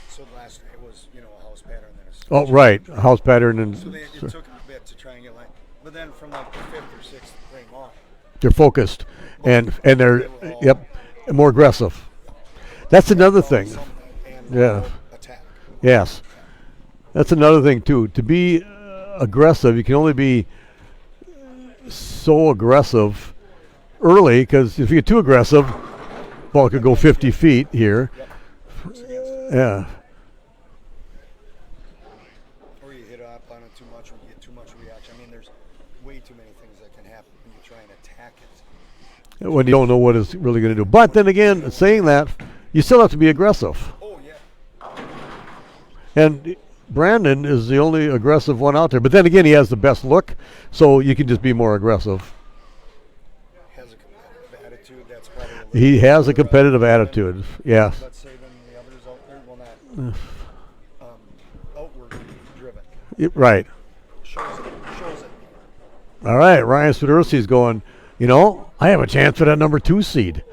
So last night was, a house pattern. Then a Oh, right, house pattern and So it took them a bit to try and get line. But then from like the 5th or 6th frame on, they're focused and they're They were all- more aggressive. That's another thing. something and Yeah. attack. Yes, that's another thing too. To be aggressive, you can only be so aggressive early, because if you get too aggressive, ball could go 50 feet here. Works against it. Yeah, Or you hit up on it too much, or you get too much reaction. I mean, there's way too many things that can happen when you try and attack it. when you don't know what it's really going to do. But then again, saying that, you still have to be aggressive. Oh yeah. And Brandon is the only aggressive one out there. But then again, he has the best look, so you can just be more aggressive. Has a competitive attitude. That's probably a little He has a bit, competitive attitude. Yes. let's say, than the others out there. Well, not outward driven. Right. Shows it. All right, Ryan Swiderski's going, I have a chance for that number 2 seed.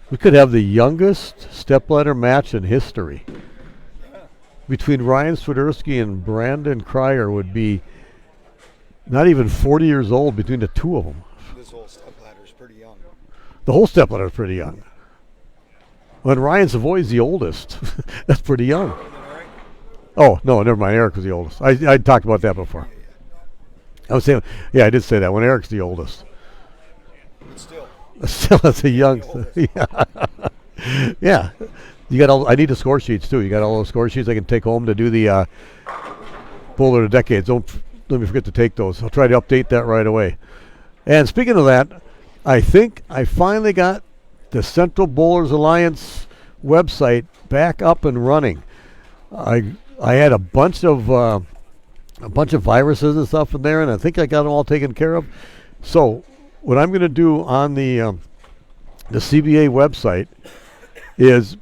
We could have the youngest stepladder match in history. Between Ryan Swiderski and Brandon Kreyer would be not even 40 years old between the two of them. This whole step ladder is pretty young. The whole stepladder is pretty young. When Ryan Savoy's the oldest, that's pretty young. All right. Oh, no, never mind. Eric was the oldest. I talked about that before. I was saying, yeah, I did say that when Eric's the oldest. But still. Still, that's a young. Yeah. You got all. I need the score sheets too. You got all those score sheets I can take home to do the Bowler of the Decades. Don't let me forget to take those. I'll try to update that right away. And speaking of that, I think I finally got the Central Bowlers Alliance website back up and running. I had a bunch of viruses and stuff in there, and I think I got them all taken care of. So what I'm going to do on the CBA website is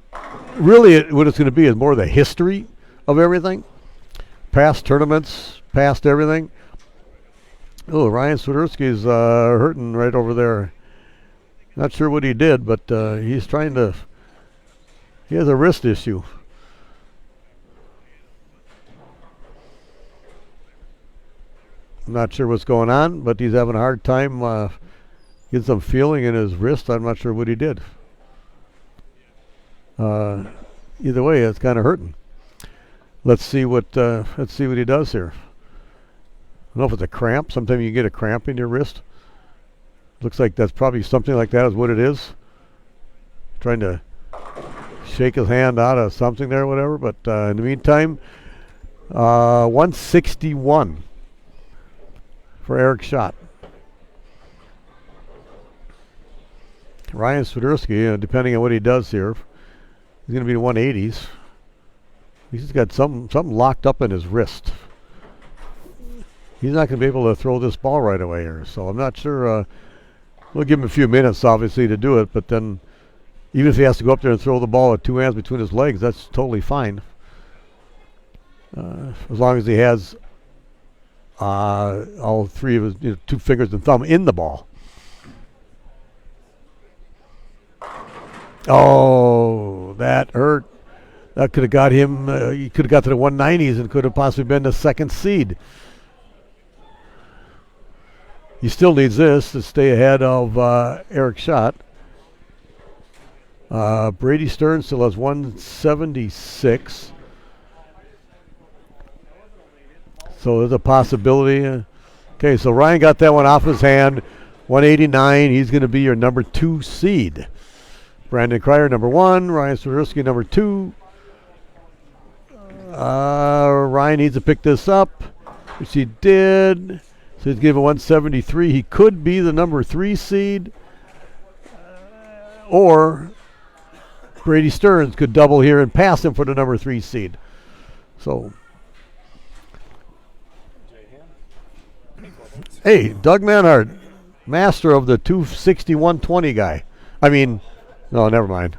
really what it's going to be is more the history of everything, past tournaments, past everything. Oh, Ryan Swiderski's hurting right over there. Not sure what he did, but he's trying to. He has a wrist issue. I'm not sure what's going on, but he's having a hard time getting some feeling in his wrist. I'm not sure what he did. Either way, it's kind of hurting. Let's see what he does here. I don't know if it's a cramp. Sometimes you get a cramp in your wrist. Looks like that's probably something like that is what it is. Trying to shake his hand out of something there or whatever. But in the meantime, 161 for Eric Schacht. Ryan Swiderski, depending on what he does here, he's going to be in the 180s. He's got something locked up in his wrist. He's not going to be able to throw this ball right away here. So I'm not sure. We'll give him a few minutes, obviously, to do it. But then, even if he has to go up there and throw the ball with 2 hands between his legs, that's totally fine. As long as he has all 3 of his 2 fingers and thumb in the ball. Oh, that hurt. That could have got him. He could have got to the 190s and could have possibly been the 2nd seed. He still needs this to stay ahead of Eric Schacht. Brady Stearns still has 176. So there's a possibility. Okay, so Ryan got that one off his hand. 189. He's going to be your number 2 seed. Brandon Kreyer, number 1. Ryan Swiderski, number 2. Ryan needs to pick this up, which he did. So he's given 173. He could be the number 3 seed. Or Brady Stearns could double here and pass him for the number 3 seed. So, hey, Doug Manhart, master of the 261-20 guy. I mean, no, never mind.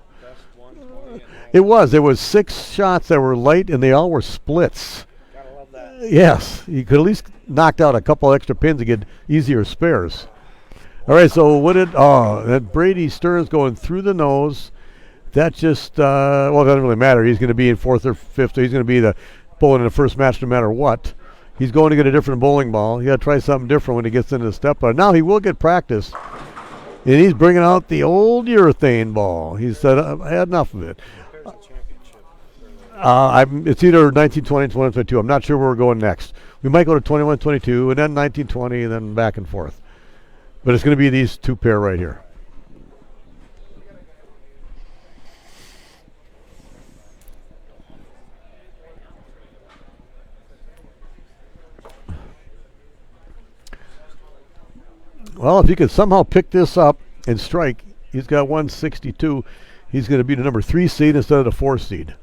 It was. There was 6 shots that were light, and they all were splits. Gotta love that. Yes, you could at least knocked out a couple extra pins to get easier spares. All right, so what did that Brady Stearns going through the nose? That just it doesn't really matter. He's going to be in 4th or 5th. He's going to be the bowling in the first match no matter what. He's going to get a different bowling ball. You got to try something different when he gets into the step. But now he will get practice, and he's bringing out the old urethane ball. He said, "I had enough of it." It's either 1920 and 2022. I'm not sure where we're going next. We might go to 21, 22, and then 1920, and then back and forth. But it's going to be these 2 pair right here. Well, if he could somehow pick this up and strike, he's got 162. He's going to be the number 3 seed instead of the 4 seed.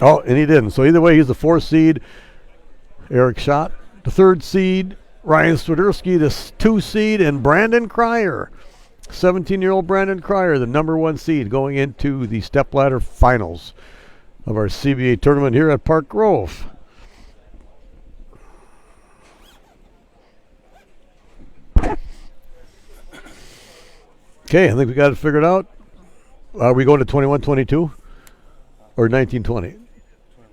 Oh, and he didn't. So either way, he's the 4th seed. Eric Schacht, the 3rd seed. Ryan Swiderski, the 2 seed, and Brandon Kreyer, 17-year-old Brandon Kreyer, the number 1 seed, going into the stepladder finals of our CBA tournament here at Park Grove. Okay, I think we got it figured out. Are we going to 21-22 or 19-20?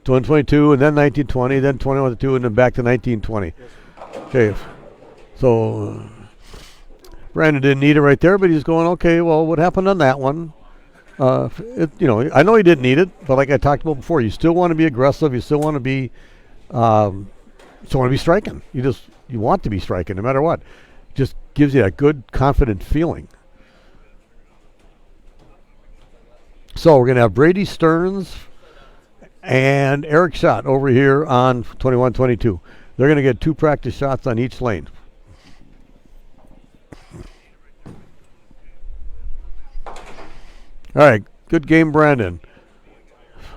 21-22 and then 19-20, then 21-2, and then back to 19-20. Okay, so Brandon didn't need it right there, but he's going, okay, well, what happened on that one? I know he didn't need it, but like I talked about before, you still want to be aggressive. You still want to be, striking. You want to be striking no matter what. Just gives you that good, confident feeling. So we're going to have Brady Stearns and Eric Schacht over here on 21-22. They're going to get 2 practice shots on each lane. All right, good game, Brandon.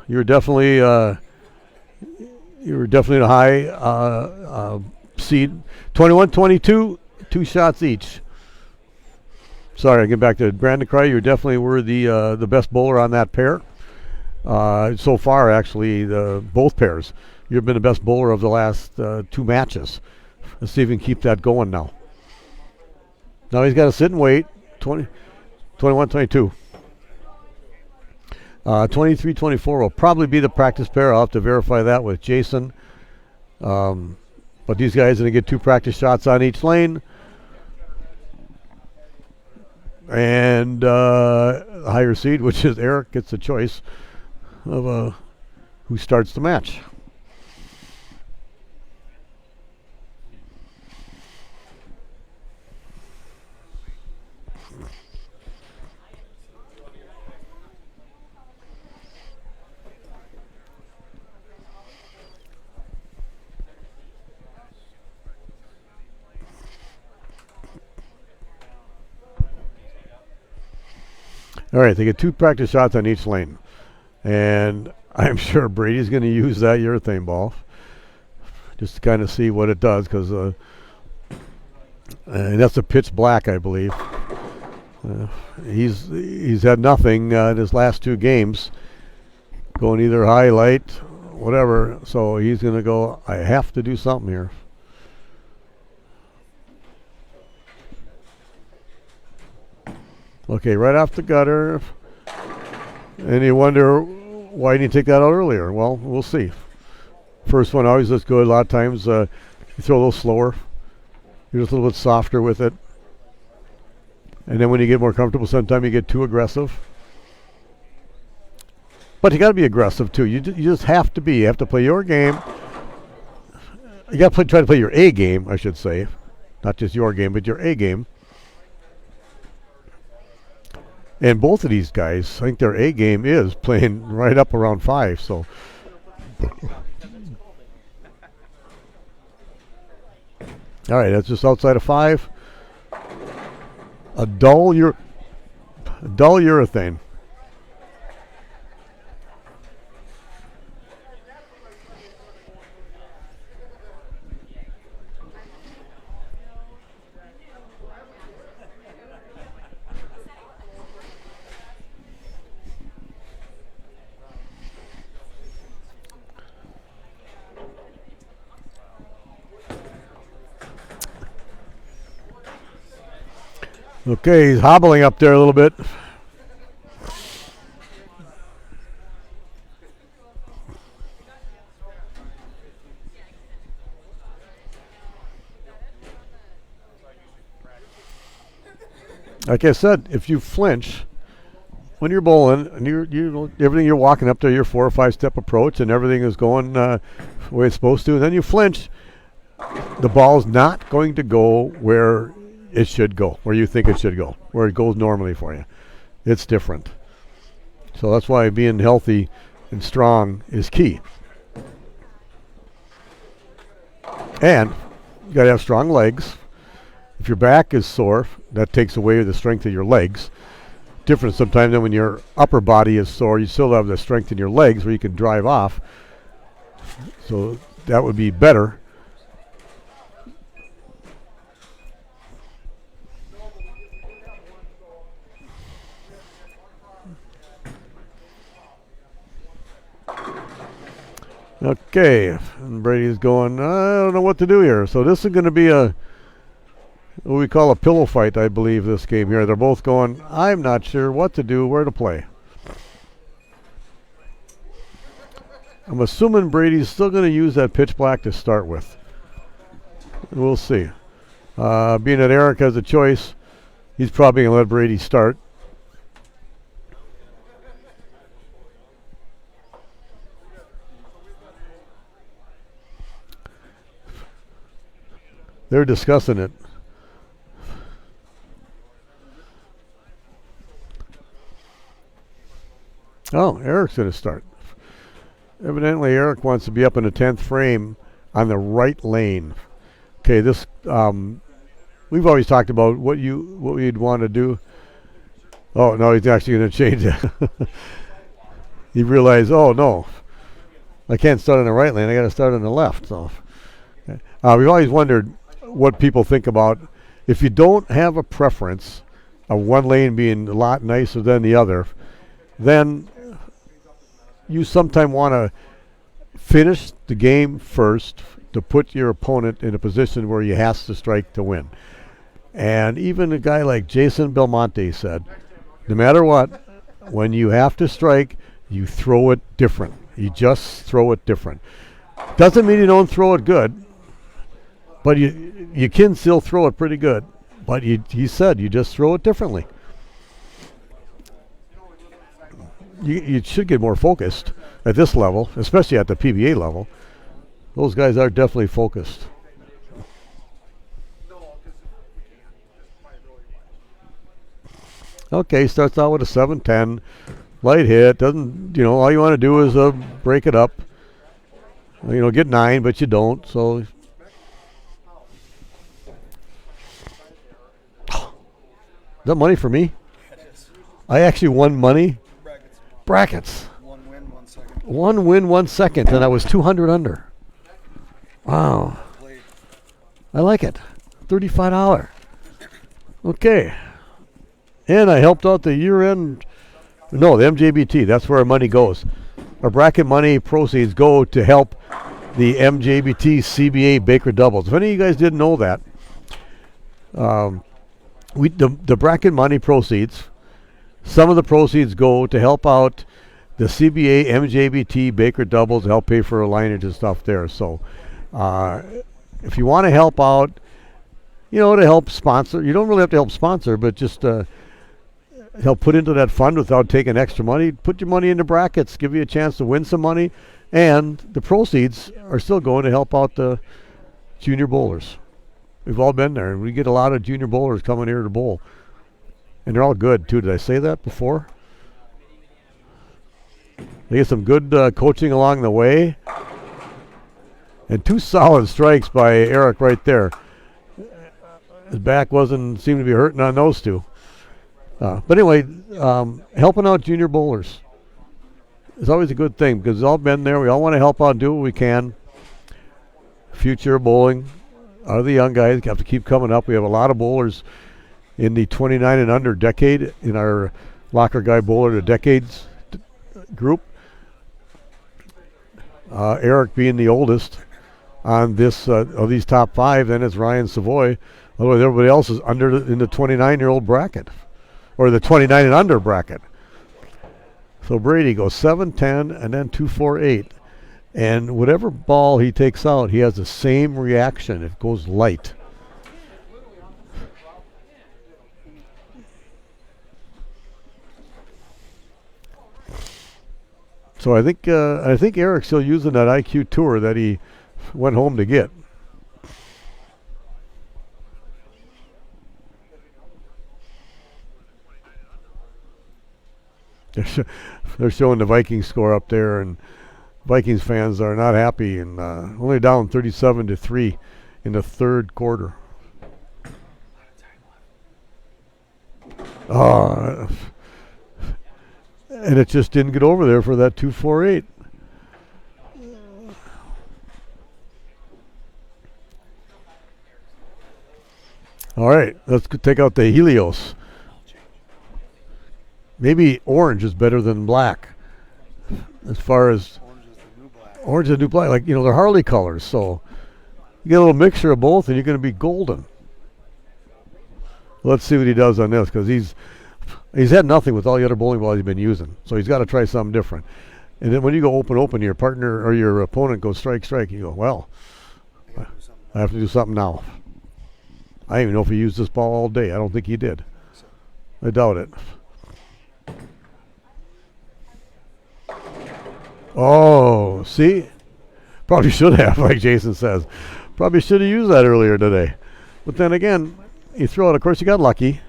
You were definitely a high seed. 21-22, 2 shots each. Sorry, I'll get back to Brandon Kreyer. You definitely were the best bowler on that pair. So far, actually, both pairs. You've been the best bowler of the last 2 matches. Let's see if we can keep that going now. Now he's got to sit and wait. 21-22. 23-24 will probably be the practice pair. I'll have to verify that with Jason. But these guys are going to get 2 practice shots on each lane. And the higher seed, which is Eric, gets the choice of who starts the match. All right, they get 2 practice shots on each lane. And I'm sure Brady's going to use that urethane ball just to kind of see what it does, because and that's a pitch black, I believe. He's had nothing in his last 2 games, going either high, light, whatever. So he's going to go, I have to do something here. Okay, right off the gutter. And you wonder, why didn't you take that out earlier? Well, we'll see. First one always looks good. A lot of times you throw a little slower. You're just a little bit softer with it. And then when you get more comfortable, sometimes you get too aggressive. But you got to be aggressive too. You just have to be. You have to play your game. You got to try to play your A game, I should say. Not just your game, but your A game. And both of these guys, I think their A game is playing right up around 5. So, all right, that's just outside of 5. A dull urethane. Okay, he's hobbling up there a little bit. Like I said, if you flinch when you're bowling and everything, you're walking up there, your 4 or 5 step approach, and everything is going the way it's supposed to, and then you flinch, the ball's not going to go where it should go, where you think it should go, where it goes normally for you. It's different. So that's why being healthy and strong is key. And you got to have strong legs. If your back is sore, that takes away the strength of your legs. different sometimes than when your upper body is sore. You still have the strength in your legs where you can drive off. So that would be better. Okay, and Brady's going, I don't know what to do here. So this is going to be what we call a pillow fight, I believe, this game here. They're both going, I'm not sure what to do, where to play. I'm assuming Brady's still going to use that pitch black to start with. We'll see. Being that Eric has a choice, he's probably going to let Brady start. They're discussing it. Oh, Eric's going to start. Evidently, Eric wants to be up in the 10th frame on the right lane. Okay, this we've always talked about what we'd want to do. Oh no, he's actually going to change it. He realized, oh no, I can't start on the right lane. I got to start on the left. So we've always wondered what people think about if you don't have a preference of one lane being a lot nicer than the other, then you sometimes want to finish the game first to put your opponent in a position where he has to strike to win. And even a guy like Jason Belmonte said, no matter what, when you have to strike, you throw it different. You just throw it different. Doesn't mean you don't throw it good, but you can still throw it pretty good. But he said you just throw it differently. You should get more focused at this level, especially at the PBA level. Those guys are definitely focused. Okay, starts out with a 7-10. Light hit. Doesn't, all you want to do is break it up. Get 9, but you don't. So, is that money for me? I actually won money. Brackets. 1 win, 1 second. 1 win, 1 second, and I was 200 under. Wow. I like it. $35. Okay. And I helped out the year-end. No, the MJBT. That's where our money goes. Our bracket money proceeds go to help the MJBT CBA Baker Doubles. If any of you guys didn't know that, the bracket money proceeds, some of the proceeds go to help out the CBA MJBT Baker Doubles, help pay for lineage and stuff there. So if you want to help out, to help sponsor, you don't really have to help sponsor, but just help put into that fund without taking extra money. Put your money into brackets, give you a chance to win some money, and the proceeds are still going to help out the junior bowlers. We've all been there. We get a lot of junior bowlers coming here to bowl. And they're all good, too. Did I say that before? They get some good coaching along the way. And 2 solid strikes by Eric right there. His back seemed to be hurting on those 2. But anyway, helping out junior bowlers is always a good thing because we've all been there. We all want to help out and do what we can. Future bowling, out of the young guys, have to keep coming up. We have a lot of bowlers in the 29 and under decade in our Locker Guy Bowler the Decades group. Eric being the oldest on this of these top 5, then it's Ryan Savoy. Otherwise, everybody else is in the 29-year-old bracket or the 29 and under bracket. So Brady goes 7-10 and then 2-4-8. And whatever ball he takes out, he has the same reaction. It goes light. So I think Eric's still using that IQ tour that he went home to get. They're showing the Vikings score up there, and Vikings fans are not happy, and only down 37-3 in the third quarter. and it just didn't get over there for that 248. All right, let's take out the Helios. Maybe orange is better than black as far as orange is the new black. Like, they're Harley colors, so you get a little mixture of both and you're going to be golden. Let's see what he does on this, because he's had nothing with all the other bowling balls he's been using, so he's got to try something different. And then when you go open, your partner or your opponent goes strike, you go, well, I have to do something now. I don't even know if he used this ball all day. I don't think he did. I doubt it. Oh, see? Probably should have, like Jason says. Probably should have used that earlier today. But then again, you throw it. Of course, you got lucky.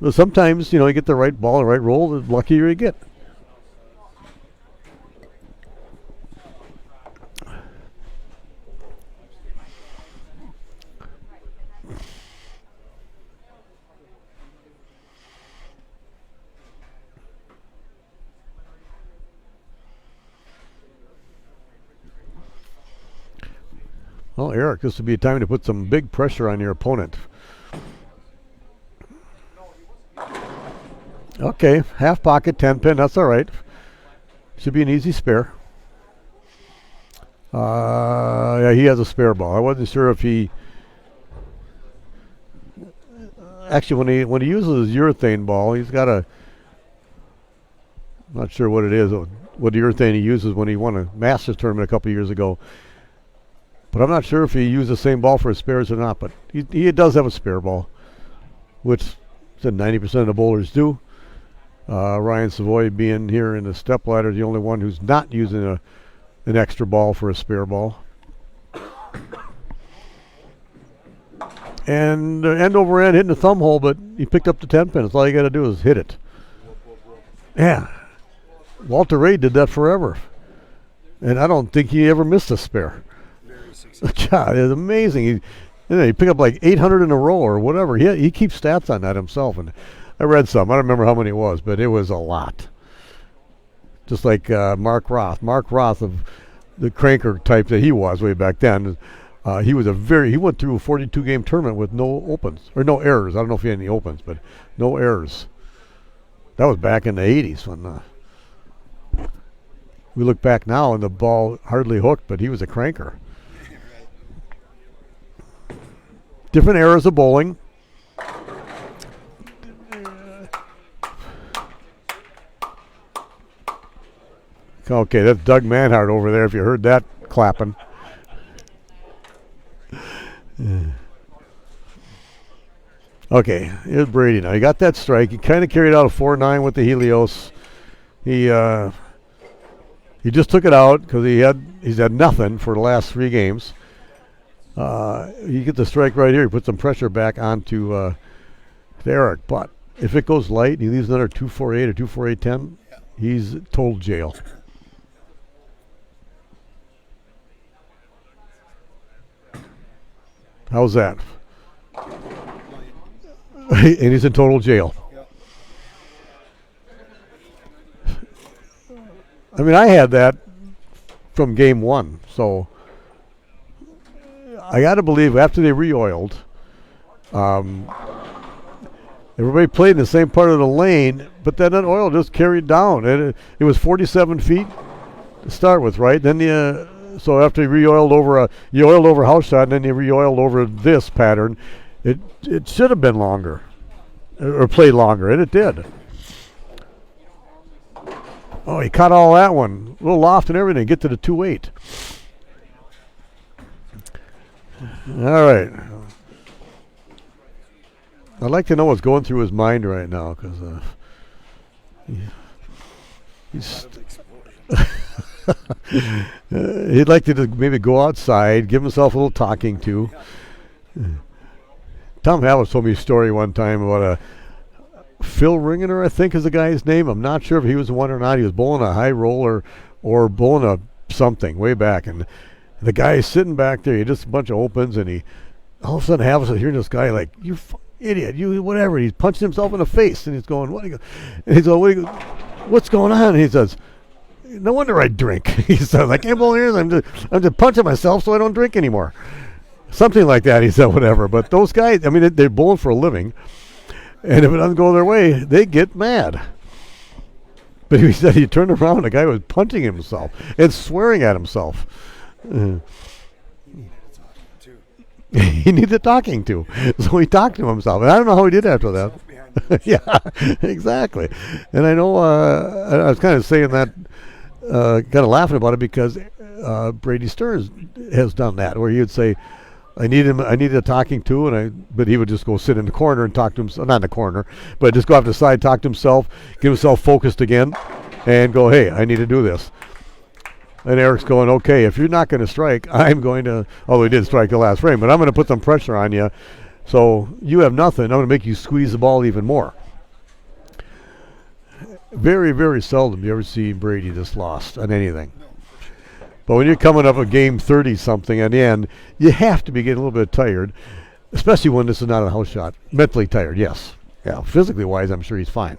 But sometimes, you get the right ball, the right roll, the luckier you get. Well, Eric, this would be a time to put some big pressure on your opponent. Okay, half pocket, 10 pin, that's all right. Should be an easy spare. Yeah, he has a spare ball. I wasn't sure if he... Actually, when he uses his urethane ball, he's got a... I'm not sure what it is, what urethane he uses when he won a Masters tournament a couple years ago. But I'm not sure if he used the same ball for his spares or not. But he does have a spare ball, which 90% of the bowlers do. Ryan Savoy, being here in the step ladder, is the only one who's not using an extra ball for a spare ball. And end over end hitting the thumb hole, but he picked up the 10 pin. That's all you got to do is hit it. Yeah. Walter Ray did that forever. And I don't think he ever missed a spare. God, it's amazing. He picked up like 800 in a row or whatever. He keeps stats on that himself. And I read some. I don't remember how many it was, but it was a lot. Just like Mark Roth. Mark Roth, of the cranker type that he was way back then, he went through a 42-game tournament with no opens, or no errors. I don't know if he had any opens, but no errors. That was back in the 80s when we look back now and the ball hardly hooked, but he was a cranker. Different eras of bowling. Okay, that's Doug Manhart over there, if you heard that clapping. Okay, here's Brady now. He got that strike. He kind of carried out a 4-9 with the Helios. He just took it out because he's had nothing for the last 3 games. He gets the strike right here. He puts some pressure back onto Eric. But if it goes light and he leaves another 248 or 248-10, he's total jail. How's that? And he's in total jail. I mean, I had that from game 1, so I got to believe after they re-oiled, everybody played in the same part of the lane, but then that oil just carried down. It was 47 feet to start with, right? Then so after you re-oiled over you oiled over house shot, and then you re-oiled over this pattern, it should have been longer, or played longer, and it did. Oh, he caught all that one, a little loft and everything. Get to the 2-8. All right. I'd like to know what's going through his mind right now, because he'd like to maybe go outside, give himself a little talking to. Tom Hallis told me a story one time about a Phil Ringener, I think is the guy's name. I'm not sure if he was the one or not. He was bowling a high roller or bowling a something way back, and the guy is sitting back there. He just a bunch of opens, and he all of a sudden Hallis is hearing this guy like, "You idiot, you whatever." He's punching himself in the face, and he's going, "What?" And he's going, "What?" what's going on? He says, no wonder I drink. He says, I can't believe it. I'm just punching myself so I don't drink anymore. Something like that, he said, whatever. But those guys, I mean, they're bowling for a living. And if it doesn't go their way, they get mad. But he said he turned around, the guy was punching himself and swearing at himself. He needed talking to. So he talked to himself. And I don't know how he did after that. Yeah, exactly. And I know I was kind of saying that, kind of laughing about it because Brady Stearns has done that, where he would say, I needed a talking to, but he would just go sit in the corner and talk to himself, not in the corner, but just go off to the side, talk to himself, get himself focused again, and go, hey, I need to do this. And Eric's going, okay, if you're not going to strike, I'm going to, although he did strike the last frame, but I'm going to put some pressure on you. So you have nothing. I'm going to make you squeeze the ball even more. Very, very seldom you ever see Brady this lost on anything. But when you're coming up a game 30-something at the end, you have to be getting a little bit tired, especially when this is not a house shot. Mentally tired, yes. Yeah, physically wise, I'm sure he's fine.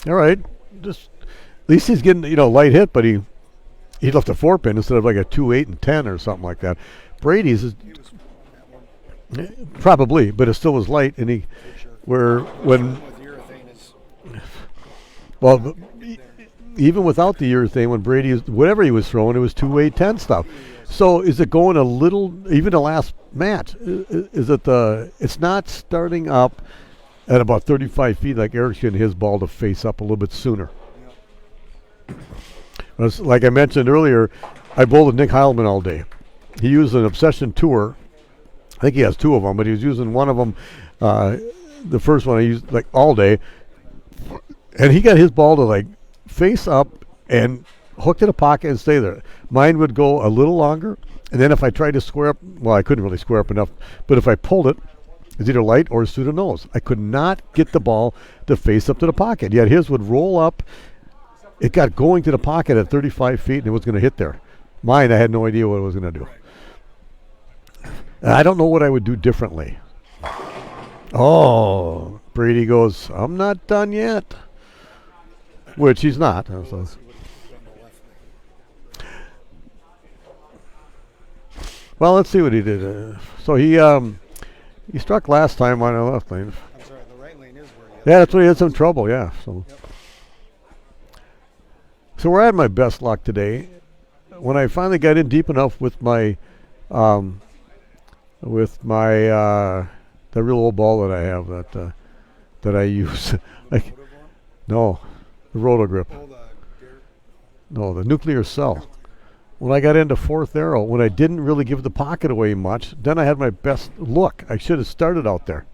All right, just at least he's getting light hit, but he left a 4-pin instead of like a 2, 8, and 10 or something like that. Brady's is probably, but it still was light, and even without the urethane, when Brady whatever he was throwing, it was 2, 8, 10 stuff. So is it going a little? Even the last match, is it it's not starting up at about 35 feet like Eric's getting his ball to face up a little bit sooner. Like I mentioned earlier, I bowled with Nick Heilman all day. He used an Obsession Tour. I think he has 2 of them, but he was using one of them. The first one I used like all day. And he got his ball to like face up and hook to the pocket and stay there. Mine would go a little longer. And then if I tried to square up, well, I couldn't really square up enough. But if I pulled it, it's either light or through the nose. I could not get the ball to face up to the pocket. Yet his would roll up. It got going to the pocket at 35 feet, and it was going to hit there. Mine, I had no idea what it was going to do. I don't know what I would do differently. Oh, Brady goes, I'm not done yet. Which he's not. So. Well, let's see what he did. So he struck last time on the left lane. I'm sorry, the right lane is where he Yeah, that's when he had some trouble, yeah. So, So we're at my best luck today. When I finally got in deep enough with my the real old ball that I have that I use. No, the roto grip. No, the nuclear cell. When I got into 4th arrow, when I didn't really give the pocket away much, then I had my best look. I should have started out there.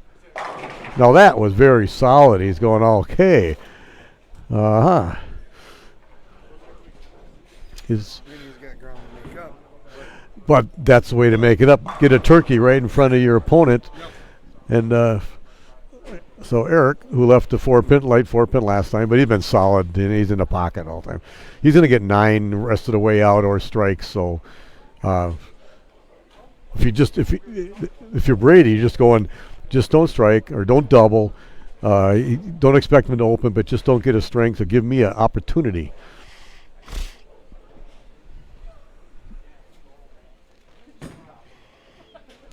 Now that was very solid. He's going, okay. Uh-huh. But that's the way to make it up. Get a turkey right in front of your opponent. And so Eric, who left the light 4-pin last time, but he's been solid, and he's in the pocket all the time. He's going to get 9 the rest of the way out or strikes. So if you're Brady, you're just going, just don't strike or don't double. Don't expect him to open, but just don't get a strength or give me an opportunity.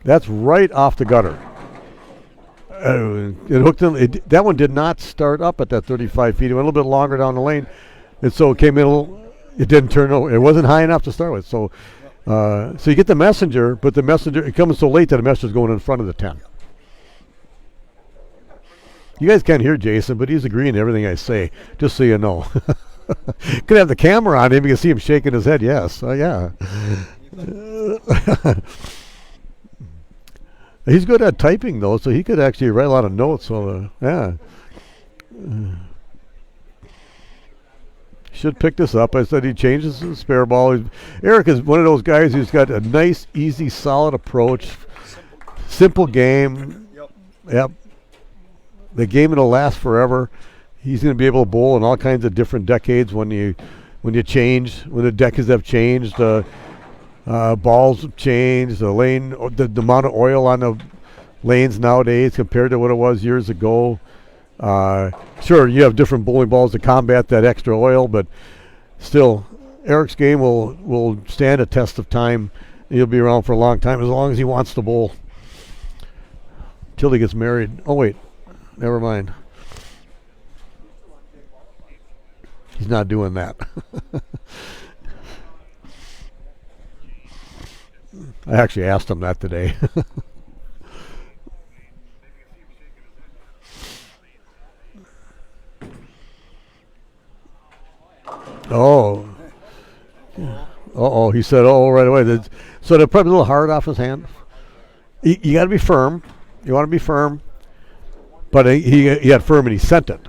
That's right off the gutter. It hooked in. That one did not start up at that 35 feet. It went a little bit longer down the lane, and so it came in a little. It didn't turn over. It wasn't high enough to start with. So, so you get the messenger, but the messenger it comes so late that the messenger's going in front of the 10. You guys can't hear Jason, but he's agreeing to everything I say. Just so you know. Could have the camera on him. You can see him shaking his head. Yes. Yeah. He's good at typing, though, so he could actually write a lot of notes. So, yeah. Should pick this up. I said he changes the spare ball. Eric is one of those guys who's got a nice, easy, solid approach. Simple game. Yep. The game will last forever. He's going to be able to bowl in all kinds of different decades when the decades have changed. Balls have changed. The amount of oil on the lanes nowadays compared to what it was years ago. Sure, you have different bowling balls to combat that extra oil, but still, Eric's game will stand a test of time. He'll be around for a long time as long as he wants to bowl. Till he gets married. Oh wait, never mind. He's not doing that. I actually asked him that today. Oh. Uh-oh, he said, oh, right away. So they're probably a little hard off his hand. You got to be firm. You want to be firm. But he had firm and he sent it.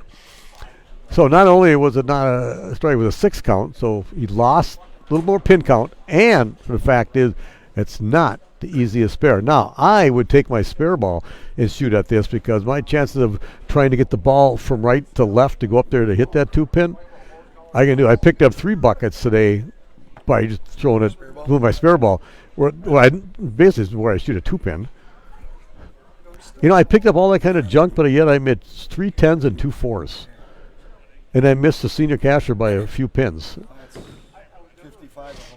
So not only was it not a strike, it was a 6 count, so he lost a little more pin count, and the fact is, it's not the easiest spare. Now, I would take my spare ball and shoot at this because my chances of trying to get the ball from right to left to go up there to hit that 2-pin, I can do. I picked up 3 buckets today by just throwing it with my spare ball. Basically, is where I shoot a 2-pin. You know, I picked up all that kind of junk, but yet I made 3 10s and 2 4s. And I missed the senior casher by a few pins. That's 55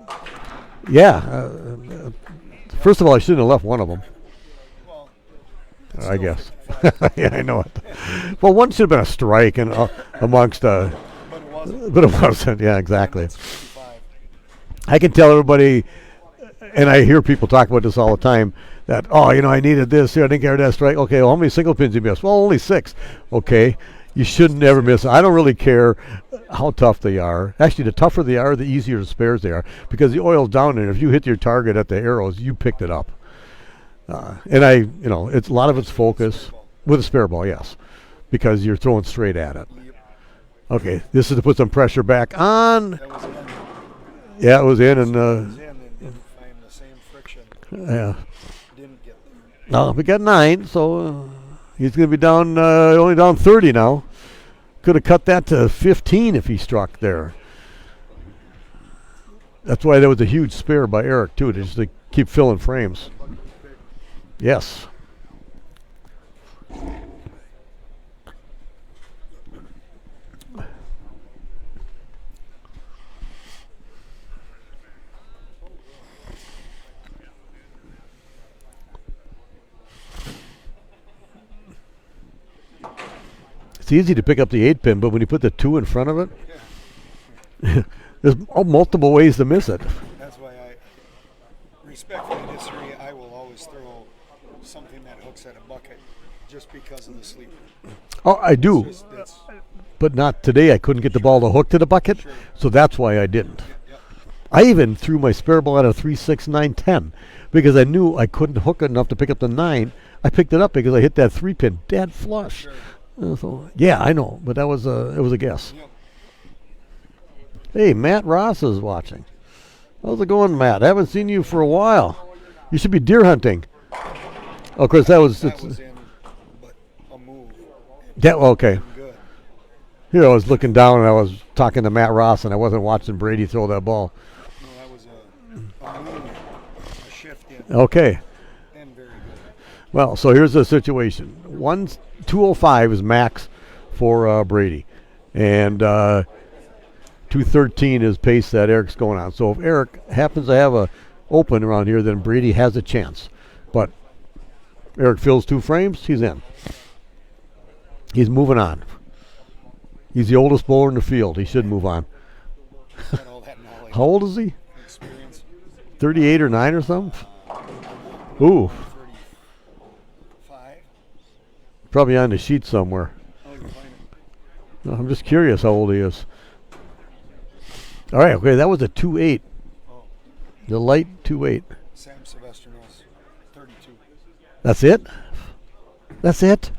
of them. Yeah. First of all, I shouldn't have left one of them. Well, I guess. Yeah, I know it. Well, one should have been a strike and amongst. but it wasn't. But it wasn't. Yeah, exactly. That's 55. I can tell everybody, and I hear people talk about this all the time, that, oh, you know, I needed this here, I didn't get that strike. Okay, well, how many single pins you missed? Well, only 6. Okay. You shouldn't ever miss. I don't really care how tough they are. Actually, the tougher they are, the easier the spares they are, because the oil's down there. If you hit your target at the arrows, you picked it up. It's a lot of it's focus with a spare ball, yes, because you're throwing straight at it. Okay, this is to put some pressure back on. That was in. Yeah, it was in, and It was in and didn't find the same friction. yeah. Didn't get there. No, we got 9, so he's going to be down only down 30 now. Could have cut that to 15 if he struck there. That's why there was a huge spare by Eric too, just to keep filling frames. Yes. It's easy to pick up the 8-pin, but when you put the 2 in front of it, there's multiple ways to miss it. That's why I respectfully disagree. I will always throw something that hooks at a bucket just because of the sleeper. Oh, I do, That's but not today. I couldn't get the ball to hook to the bucket, Sure. so that's why I didn't. Yep. I even threw my spare ball at a 3, 6, 9, 10 because I knew I couldn't hook it enough to pick up the 9. I picked it up because I hit that 3-pin dead flush. Sure. So, yeah, I know, but it was a guess. Yep. Hey, Matt Ross is watching. How's it going, Matt? I haven't seen you for a while. You should be deer hunting. Oh, of course, That was in, but a move. yeah, okay. Good. Here I was looking down and I was talking to Matt Ross and I wasn't watching Brady throw that ball. No, that was a move, a shift in, Okay. and very good. Well, so here's the situation. 205 is max for Brady, and 213 is pace that Eric's going on. So if Eric happens to have a open around here, then Brady has a chance. But Eric fills 2 frames, he's in. He's moving on. He's the oldest bowler in the field. He should move on. Got all that knowledge, How old is he? experience. 38 or 9 or something? Ooh, 35. probably on the sheet somewhere. Oh, you find it. No, I'm just curious how old he is. All right, okay, that was a 2.8. Oh, The light 2.8. Sam Sylvester knows 32. That's it? That's it?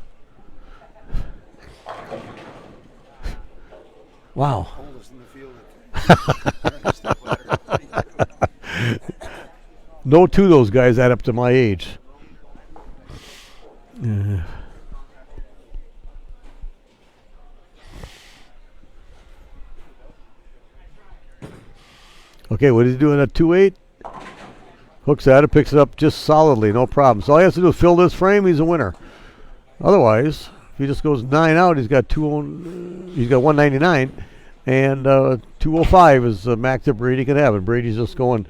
Wow. Oldest in the field. No two of those guys add up to my age. Okay, what is he doing at 2-8? Hooks at it, picks it up just solidly, no problem. So all he has to do is fill this frame, he's a winner. Otherwise, if he just goes 9 out, he's got 199, and 205 is the max that Brady can have. And Brady's just going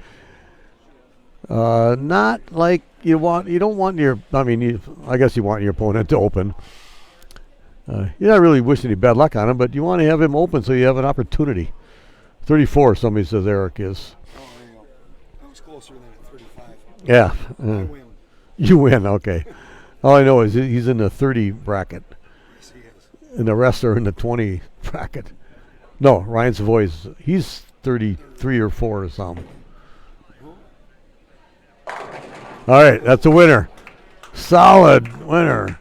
not like you want. You don't want your. I mean, I guess you want your opponent to open. You're not really wishing any bad luck on him, but you want to have him open so you have an opportunity. 34, somebody says Eric is. Oh, there you go. I was closer than at 35. Yeah. I win. You win, okay. All I know is he's in the 30 bracket, Yes, he is. and the rest are in the 20 bracket. No, Ryan Savoy he's 33 or 4 or something. All right, that's a winner. Solid winner.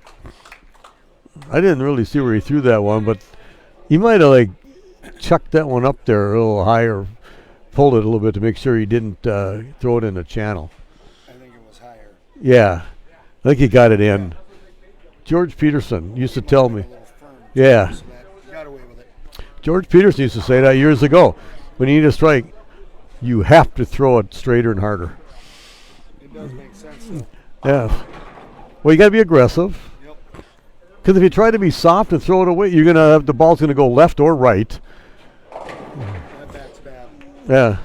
I didn't really see where he threw that one, but he might have like chucked that one up there a little higher, pulled it a little bit to make sure he didn't throw it in the channel. I think it was higher. Yeah, I think he got it in. George Peterson used to tell me. A little firm, Yeah. so that you got away with it. George Peterson used to say that years ago. When you need a strike, you have to throw it straighter and harder. It does make sense, though. Yeah. Well, you got to be aggressive. Yep. Because if you try to be soft and throw it away, you're gonna have the ball's gonna go left or right. That bat's bad. Yeah.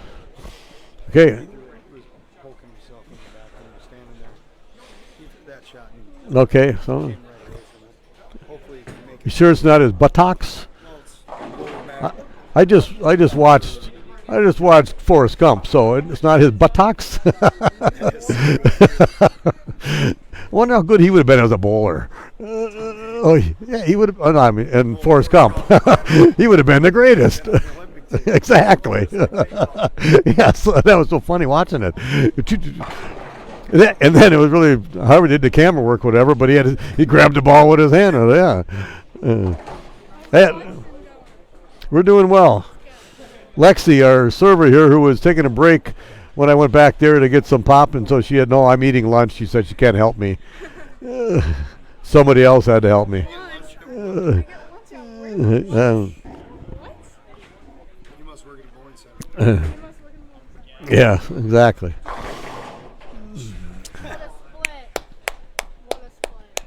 Okay. He was poking himself in the back when he was standing there. He threw that shot and he Okay. So came right away from it. Hopefully he can make you it. sure it's not his buttocks? No, it's lower back. I just watched Forrest Gump, so it's not his buttocks. Wonder how good he would have been as a bowler. Oh yeah, he would have. Oh, no, I mean, and Forrest Gump, he would have been the greatest. Olympic team. Exactly. Yes, that was so funny watching it. And then it was really however did the camera work, whatever. But he grabbed the ball with his hand. Yeah. We're doing well. Lexi, our server here, who was taking a break when I went back there to get some pop, and so she had no. I'm eating lunch. She said she can't help me. Somebody else had to help me. You must work at a bowling center. Yeah, exactly. What a split. What a split.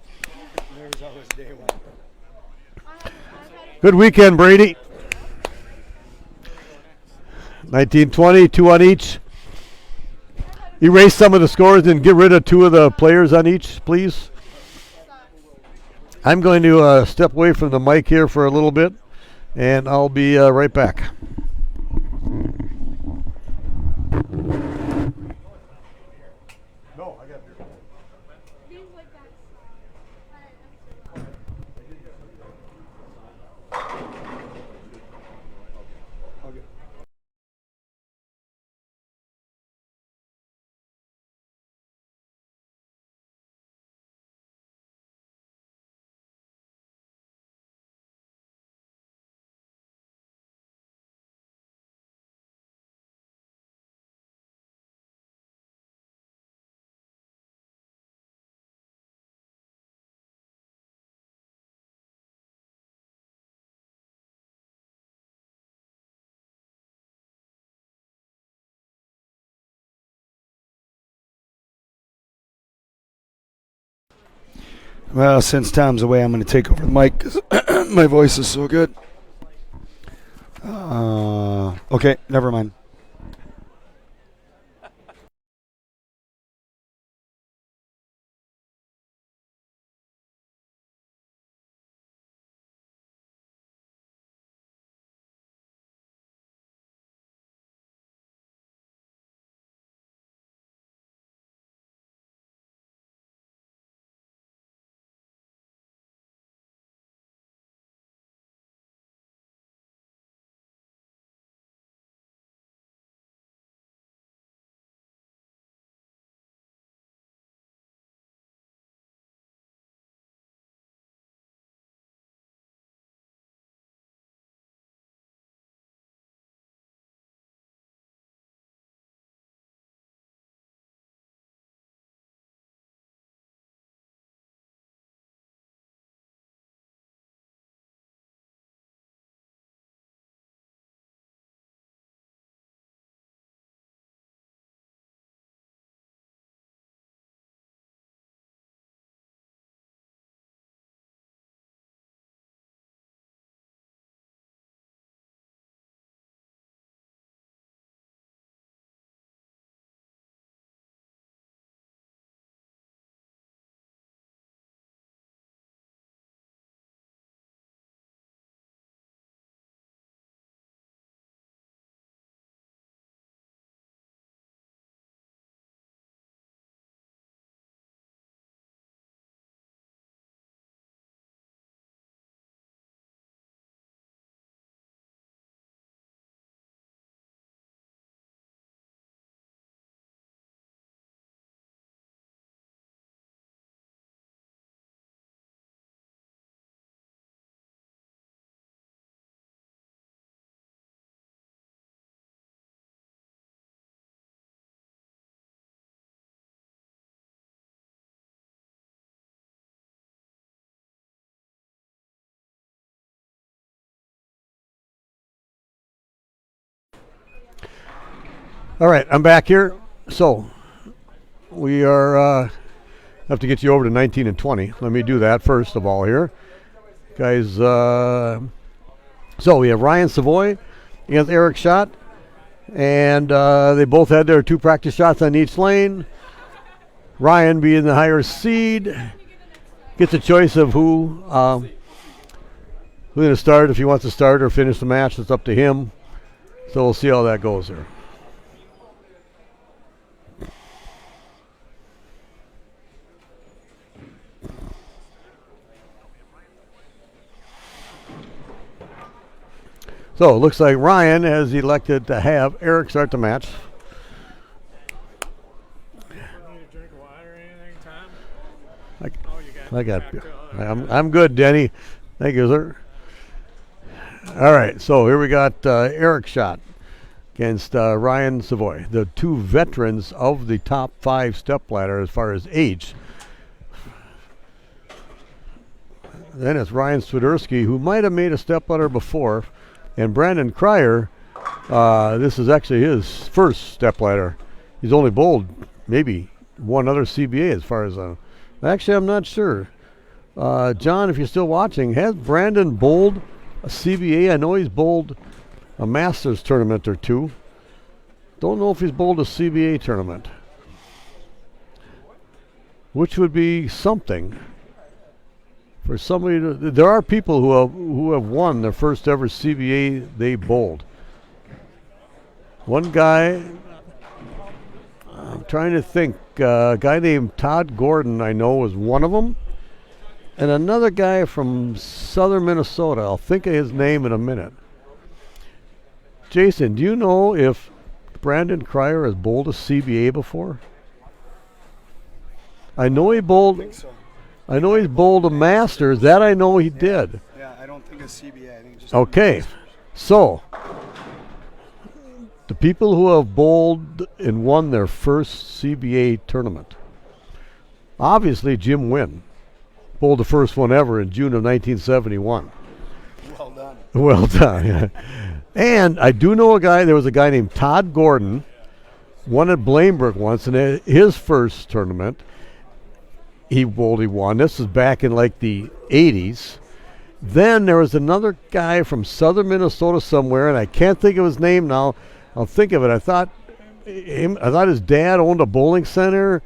There's always day one. I've had Good weekend, Brady. 1920, 2 on each. Erase some of the scores and get rid of 2 of the players on each, please. I'm going to step away from the mic here for a little bit, and I'll be right back. Well, since Tom's away, I'm going to take over the mic because my voice is so good. Okay, never mind. All right, I'm back here. So we are have to get you over to 19 and 20. Let me do that first of all here, guys. So we have Ryan Savoy against Eric Schacht, and they both had their 2 practice shots on each lane. Ryan, being the higher seed, gets a choice of who's going to start. If he wants to start or finish the match, it's up to him. So we'll see how that goes there. So it looks like Ryan has elected to have Eric start the match. Need a drink of water or anything, Tom? I got I'm good, Denny. Thank you, sir. All right, so here we got Eric Schacht against Ryan Savoy, the 2 veterans of the top 5 stepladder as far as age. Then it's Ryan Swiderski, who might have made a stepladder before, and Brandon Kreyer. This is actually his first stepladder. He's only bowled maybe one other CBA as far as actually, I'm not sure. John, if you're still watching, has Brandon bowled a CBA? I know he's bowled a Masters tournament or 2. Don't know if he's bowled a CBA tournament, which would be something for somebody to. There are people who have won their first ever CBA they bowled. One guy, I'm trying to think, a guy named Todd Gordon, I know, was one of them. And another guy from southern Minnesota. I'll think of his name in a minute. Jason, do you know if Brandon Kreyer has bowled a CBA before? I know he bowled. I think so. I know he's bowled a Masters. That I know he did. Yeah, I don't think a CBA. I think just Okay, so the people who have bowled and won their first CBA tournament. Obviously, Jim Wynn bowled the first one ever in June of 1971. Well done. Well done. And I do know there was a guy named Todd Gordon, won at Blainburg once, and his first tournament, he won. This is back in like the 80s. Then there was another guy from southern Minnesota somewhere, and I can't think of his name now. I'll think of it. I thought his dad owned a bowling center.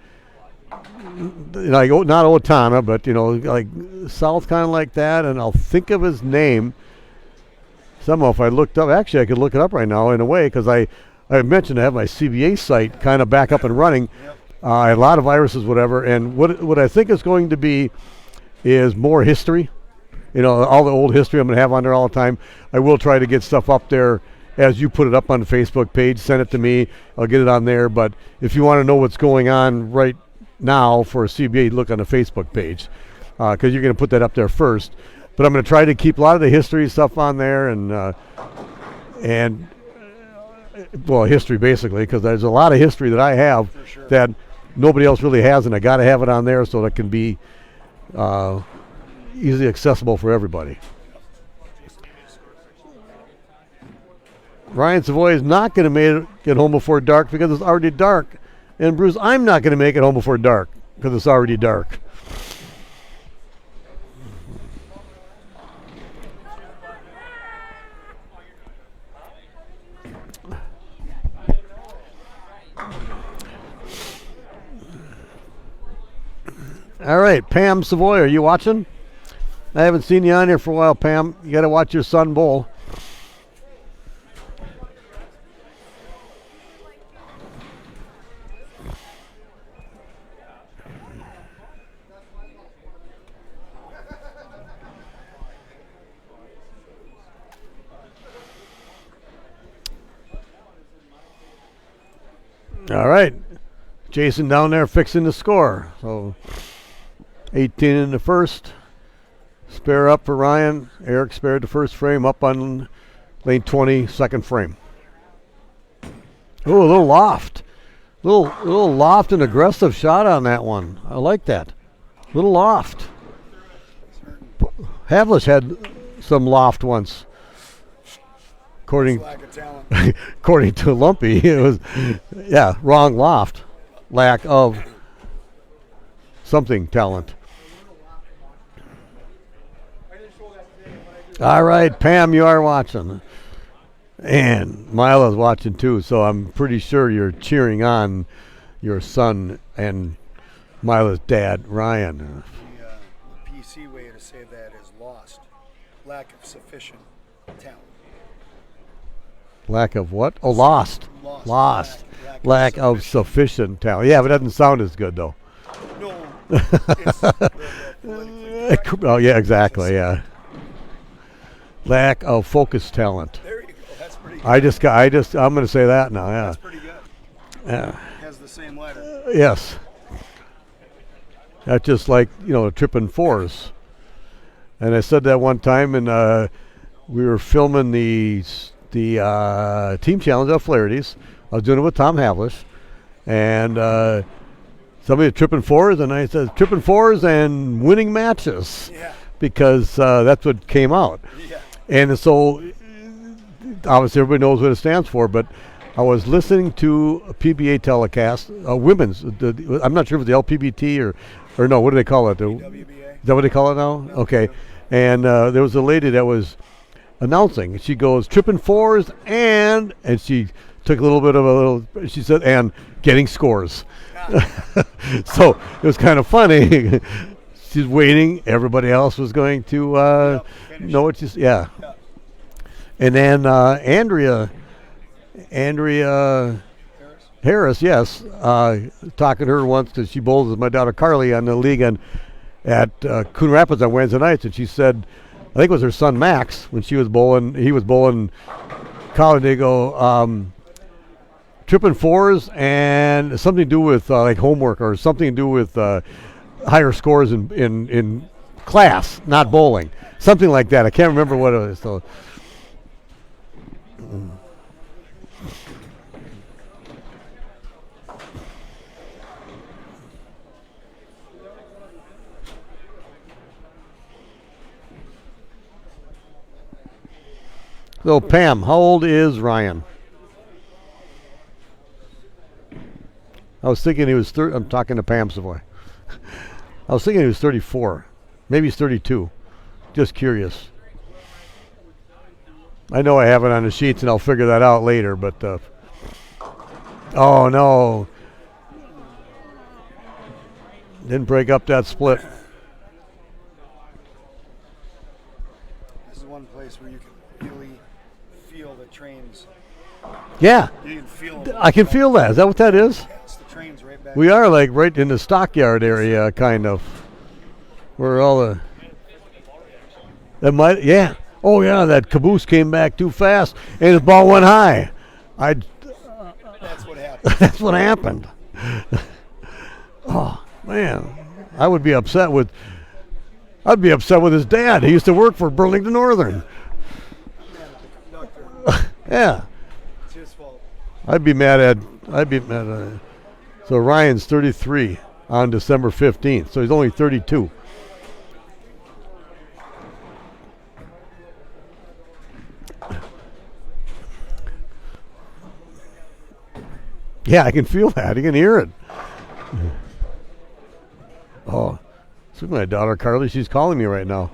Like, not Otana, but like south, kind of like that. And I'll think of his name. Somehow, if I looked up, actually, I could look it up right now in a way, because I mentioned I have my CBA site kind of back up and running. Yep. A lot of viruses, whatever. And what I think is going to be is more history. All the old history I'm going to have on there all the time. I will try to get stuff up there as you put it up on the Facebook page. Send it to me. I'll get it on there. But if you want to know what's going on right now for a CBA, look on the Facebook page, because you're going to put that up there first. But I'm going to try to keep a lot of the history stuff on there, and history basically, because there's a lot of history that I have that nobody else really has, and I got to have it on there so that it can be easily accessible for everybody. Ryan Savoy is not going to get home before dark because it's already dark. And Bruce, I'm not going to make it home before dark because it's already dark. All right, Pam Savoy, are you watching? I haven't seen you on here for a while, Pam. You got to watch your son bowl. All right, Jason down there fixing the score. So 18 in the first. Spare up for Ryan. Eric spared the first frame, up on lane 20, second frame. Oh, a little loft. Little loft and aggressive shot on that one. I like that. Little loft. Havlish had some loft once. according Lack of talent. according to Lumpy, it was wrong loft, lack of something talent. All right, Pam, you are watching. And Mila's watching too, so I'm pretty sure you're cheering on your son and Mila's dad, Ryan. The PC way to say that is lost. Lack of sufficient talent. Lack of what? Oh, lost. Lost. Lack of sufficient talent. Yeah, but it doesn't sound as good, though. No. It's politically correct. Oh, yeah, exactly, yeah. Lack of focus talent. There you go. That's pretty good. I'm going to say that now, yeah. That's pretty good. Yeah. Has the same letter. Yes. That's just like, tripping fours. And I said that one time, and we were filming the team challenge at Flaherty's. I was doing it with Tom Havlish, and somebody was tripping fours, and I said tripping fours and winning matches, because that's what came out. Yeah. And so obviously everybody knows what it stands for, but I was listening to a PBA telecast, women's. I'm not sure if it's the LPBT or no. What do they call it? WBA. Is that what they call it now? No, Okay. And there was a lady that was announcing. She goes tripping fours and she took a little bit of she said, and getting scores. So it was kind of funny. She's waiting. Everybody else was going to know what she's, And then Andrea Harris, yes, talking to her once because she bowls with my daughter Carly on the league at Coon Rapids on Wednesday nights, and she said, I think it was her son Max when she was bowling. He was bowling college. They go tripping fours and something to do with like homework or something to do with higher scores in class, not bowling, something like that. I can't remember what it was. So. So, Pam, how old is Ryan? I was thinking he was I'm talking to Pam Savoy. I was thinking he was 34. Maybe he's 32. Just curious. I know I have it on the sheets, and I'll figure that out later, but... oh, no. Didn't break up that split. This is one place where you can really feel the trains. Yeah. You can feel them. I can feel that. Is that what that is? Yeah, it's the trains right back. We are like right in the stockyard area, kind of. Where all the... That might... Yeah. Oh, yeah, that caboose came back too fast, and his ball went high. That's what happened. That's what happened. Oh, man. I'd be upset with his dad. He used to work for Burlington Northern. Yeah. It's his fault. I'd be mad at so Ryan's 33 on December 15th, so he's only 32. Yeah, I can feel that. You can hear it. Oh, this is my daughter Carly. She's calling me right now.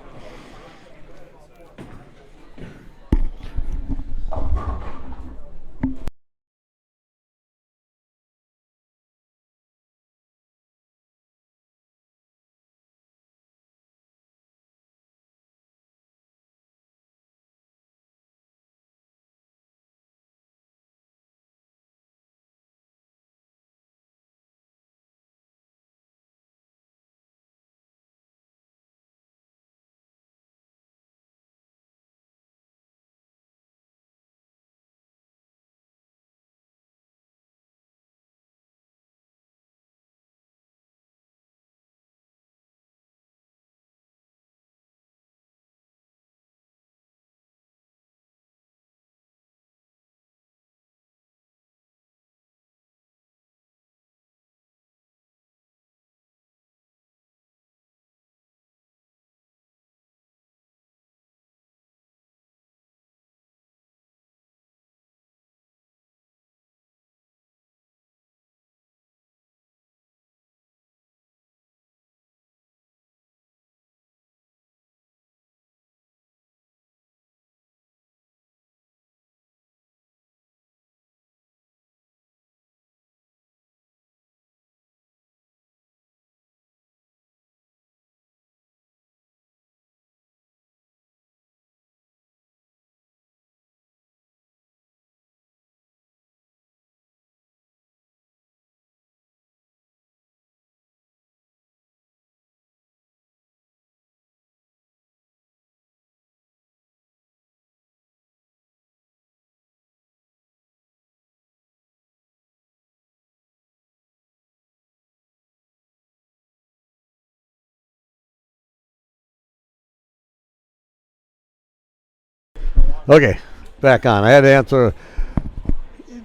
Okay, back on. I had to answer.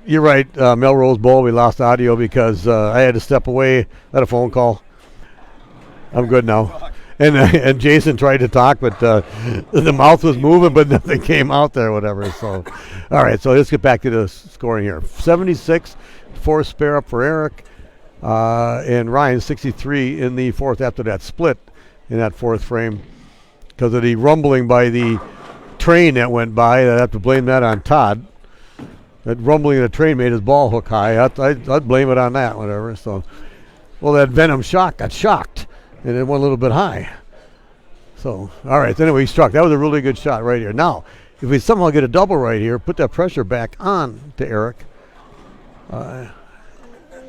You're right, Melrose Bowl. We lost audio because I had to step away. I had a phone call. I'm good now. And Jason tried to talk, but the mouth was moving, but nothing came out there, whatever. So, all right. So let's get back to the scoring here. 76, fourth spare up for Eric, and Ryan 63 in the fourth after that split in that fourth frame because of the rumbling by the train that went by. I'd have to blame that on Todd. That rumbling of the train made his ball hook high. I'd blame it on that, whatever. So, well, that Venom Schacht got shocked, and it went a little bit high. So, all right. Anyway, he struck. That was a really good shot right here. Now, if we somehow get a double right here, put that pressure back on to Eric.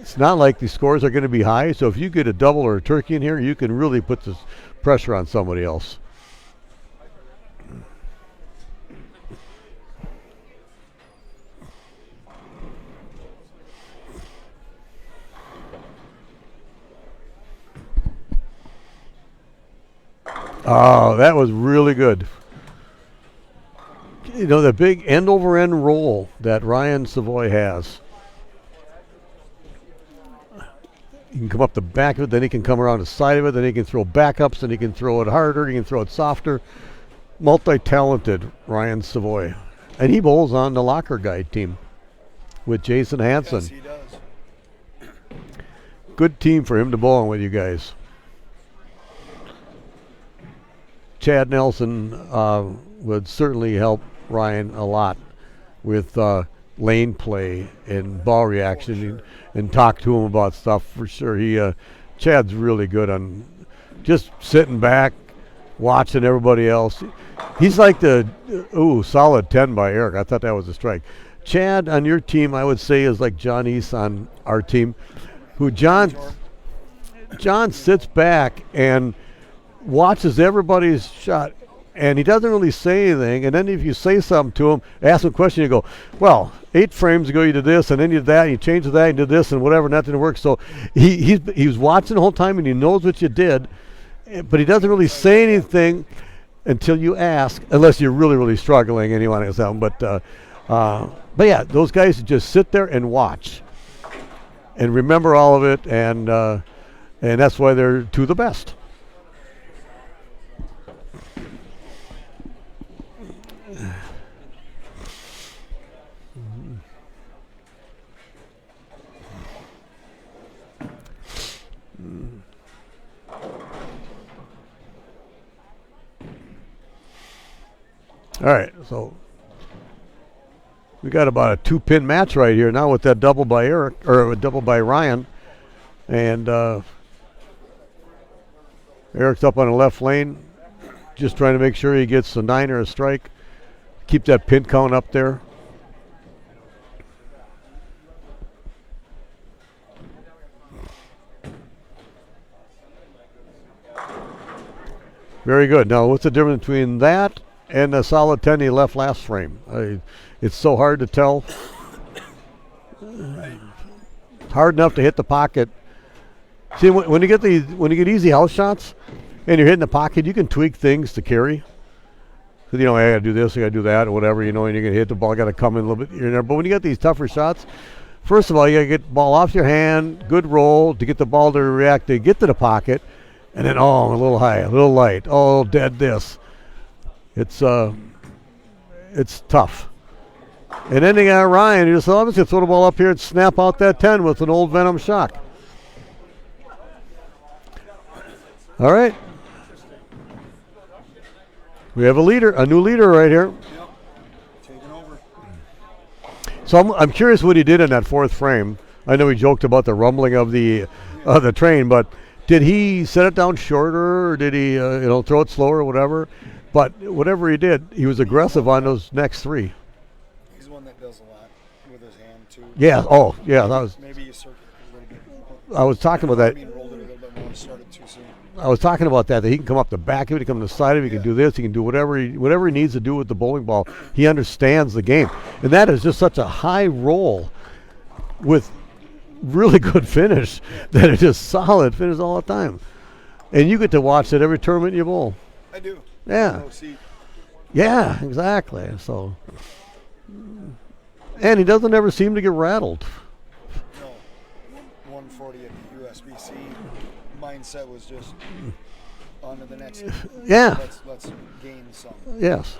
It's not like the scores are going to be high, so if you get a double or a turkey in here, you can really put this pressure on somebody else. Oh, that was really good. You know, the big end-over-end roll that Ryan Savoy has. He can come up the back of it, then he can come around the side of it, then he can throw backups, then he can throw it harder, he can throw it softer. Multi-talented Ryan Savoy. And he bowls on the Locker Guide team with Jason Hansen. Yes, he does. Good team for him to bowl on with you guys. Chad Nelson would certainly help Ryan a lot with lane play and ball reaction and talk to him about stuff for sure. Chad's really good on just sitting back, watching everybody else. He's like the solid 10 by Eric. I thought that was a strike. Chad on your team, I would say, is like John East on our team, who John sits back and watches everybody's shot, and he doesn't really say anything. And then if you say something to him, ask him a question, you go, well, 8 frames ago you did this, and then you did that, and you changed to that, and did this, and whatever, and that didn't work. So he was watching the whole time, and he knows what you did, but he doesn't really say anything until you ask, unless you're really, really struggling and you want to say something. But yeah, those guys just sit there and watch and remember all of it, and that's why they're two of the best. All right, so we got about a 2-pin match right here now with that double by Eric, or a double by Ryan, and Eric's up on the left lane, just trying to make sure he gets a 9 or a strike, keep that pin count up there. Very good. Now, what's the difference between that and a solid 10 he left last frame? It's so hard to tell. Hard enough to hit the pocket. See, when you get easy house shots and you're hitting the pocket, you can tweak things to carry. So, I got to do this, I got to do that, or whatever, and you're going to hit the ball, got to come in a little bit here and there. But when you get these tougher shots, first of all, you got to get the ball off your hand, good roll to get the ball to react, to get to the pocket, and then, a little high, a little light, dead this. It's tough. And then you got Ryan, who just obviously throw the ball up here and snap out that 10 with an old Venom Schacht. All right. We have a new leader right here. Yep. Taking over. So I'm curious what he did in that fourth frame. I know he joked about the rumbling of the train, but did he set it down shorter, or did he throw it slower or whatever? But whatever he did, he was aggressive on those next 3. He's one that does a lot with his hand too. Yeah. Oh, yeah. That was. Maybe you circuit a little bit. I was talking about that. Rolled it a little bit more. Started too soon. I was talking about that he can come up the back of it, he can come to the side of it, he can do this, he can do whatever he needs to do with the bowling ball. He understands the game. And that is just such a high roll with really good finish that it's just solid finish all the time. And you get to watch it every tournament you bowl. I do. Yeah. See, Yeah, exactly. So, and he doesn't ever seem to get rattled. No, 140 at the USBC mindset was just on to the next. Yeah. Let's gain some. Yes.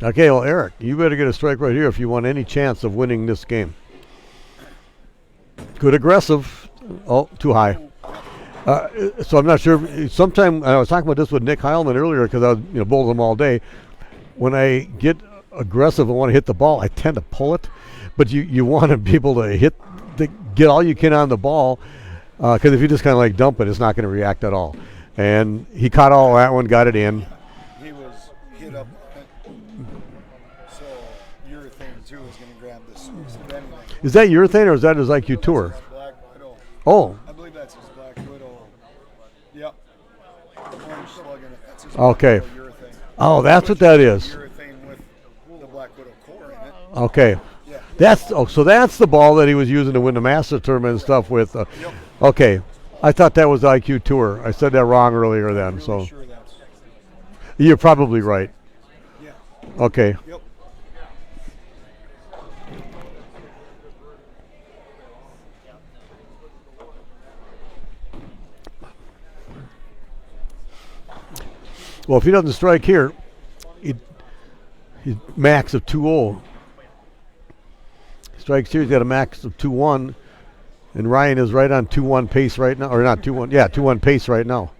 Okay, well, Eric, you better get a strike right here if you want any chance of winning this game. Good aggressive. Oh, too high. So I'm not sure. Sometime I was talking about this with Nick Heilman earlier because I was bowled him all day. When I get aggressive and want to hit the ball, I tend to pull it. But you want to be able to get all you can on the ball because if you just kind of like dump it, it's not going to react at all. And he caught all that one, got it in. He was hit up. So urethane too is going to grab this. Is that your thing or is that his IQ Tour? Black Widow. Oh. I believe that's his Black Widow. Yep. Orange slug in it. That's his Okay. Black Widow urethane. Oh, that's what that is. Urethane with the Black Widow core in it. Okay. Yeah. So that's the ball that he was using to win the Master Tournament and stuff with. Yep. Okay. I thought that was the IQ Tour. I said that wrong earlier then. Really So sure that's. you're probably right. Yeah. Okay. Yep. Well, if he doesn't strike here, he's max of 2-0. Strikes here, he's got a max of 2-1. And Ryan is right on 2-1 pace right now. Or not 2-1. Yeah, 2-1 pace right now.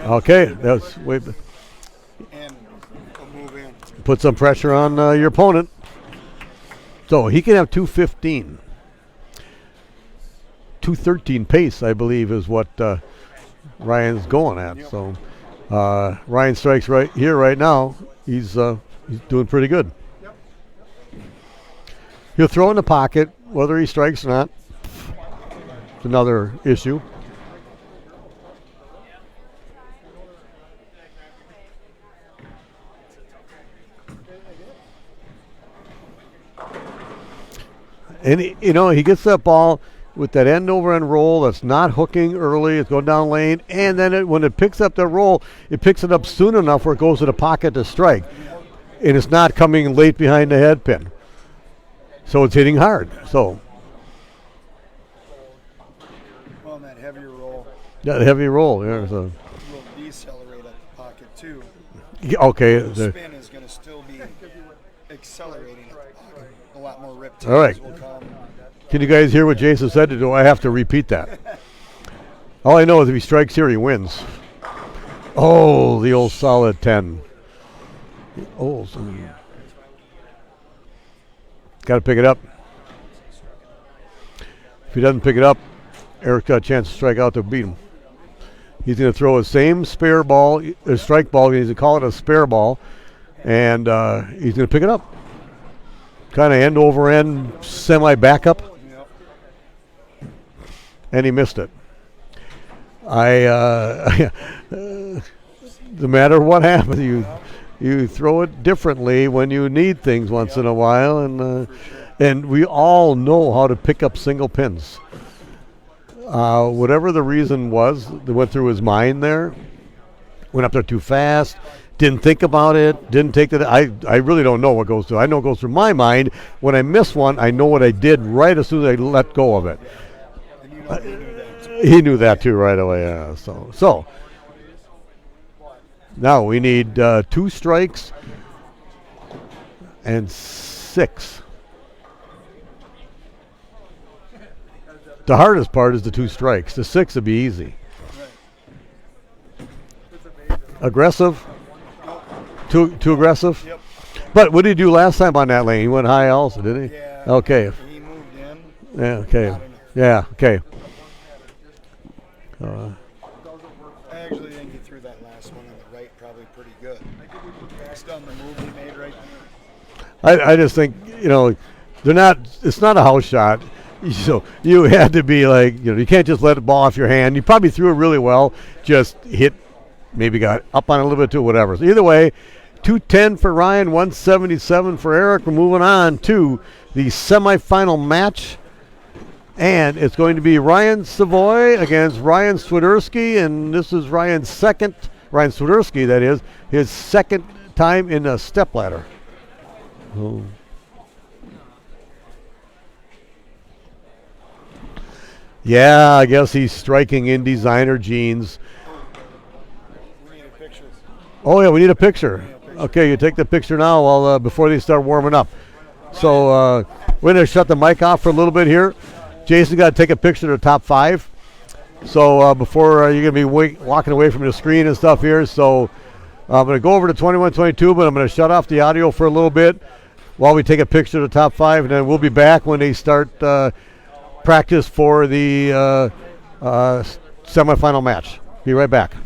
Okay. That's way. And a move in. Put some pressure on your opponent. So he can have 215. 213 pace, I believe, is what Ryan's going at. Yep. So Ryan strikes right here, right now. He's doing pretty good. Yep. He'll throw in the pocket, whether he strikes or not. It's another issue. And he gets that ball with that end over end roll that's not hooking early. It's going down lane, and then when it picks up that roll, it picks it up soon enough where it goes to the pocket to strike, and it's not coming late behind the head pin. So it's hitting hard. So On that heavier roll, that heavy roll. Yeah. So will decelerate at the pocket too. okay. The spin is going to still be accelerating at the pocket. A lot more rip All right. will come. Can you guys hear what Jason said? Or do I have to repeat that? All I know is if he strikes here, he wins. Oh, the old solid 10. Oh, got to pick it up. If he doesn't pick it up, Eric's got a chance to strike out to beat him. He's going to throw his same spare ball, a strike ball. He's going to call it a spare ball, and he's going to pick it up. Kind of end over end, semi backup. And he missed it. No matter what happens, you throw it differently when you need things once in a while, and we all know how to pick up single pins. Whatever the reason was that went through his mind there, went up there too fast, didn't think about it, didn't take the. I really don't know what goes through. I know it goes through my mind. When I miss one, I know what I did right as soon as I let go of it. He knew that too right away. Yeah. So now we need 2 strikes and 6. The hardest part is the 2 strikes. The 6 would be easy. Aggressive. Too aggressive. Yep. But what did he do last time on that lane? He went high also, didn't he? Yeah. Okay. He moved in. Yeah. Okay. Yeah. Okay. I actually think he threw that last one on the right probably pretty good. Based on the move he made right there. I just think they're not. It's not a house shot. So you had to be like you can't just let the ball off your hand. You probably threw it really well. Just hit, maybe got up on a little bit too, whatever. So either way, 210 for Ryan, 177 for Eric. We're moving on to the semifinal match. And it's going to be Ryan Savoy against Ryan Swiderski, and this is Ryan Swiderski, that is, his second time in a stepladder. Oh. Yeah, I guess he's striking in designer jeans. We need a picture. Oh, yeah, we need a picture. Okay, you take the picture now while before they start warming up. So we're going to shut the mic off for a little bit here. Jason's got to take a picture of the top 5. So before you're going to be walking away from the screen and stuff here. So I'm going to go over to 21-22, but I'm going to shut off the audio for a little bit while we take a picture of the top 5, and then we'll be back when they start practice for the semifinal match. Be right back.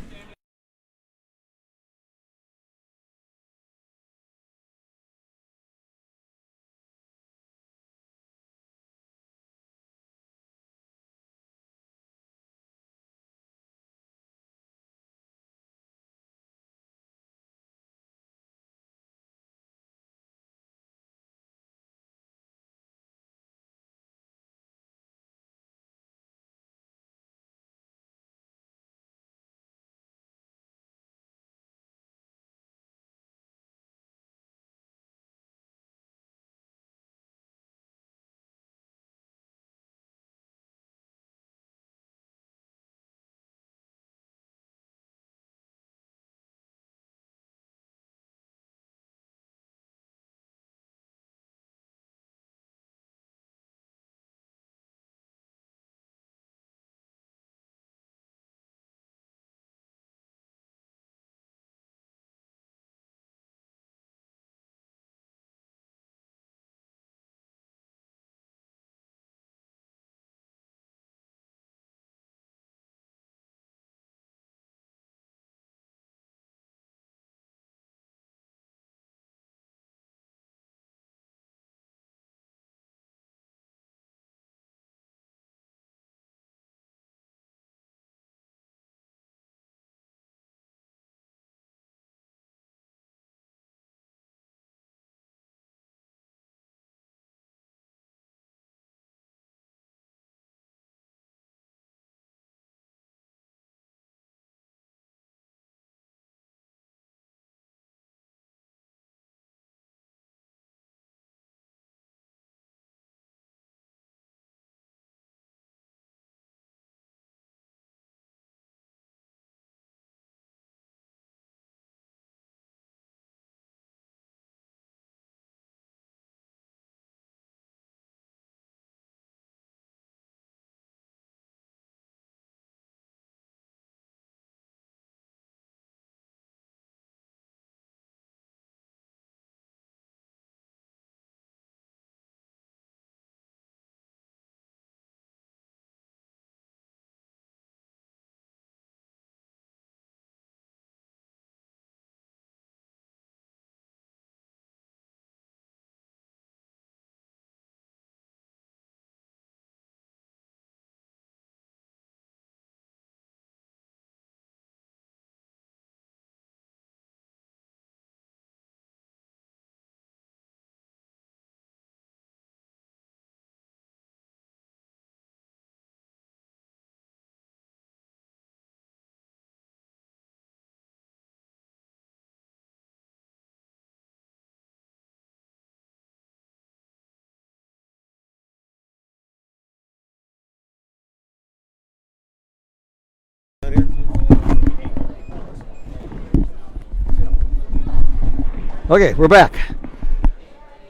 Okay, we're back.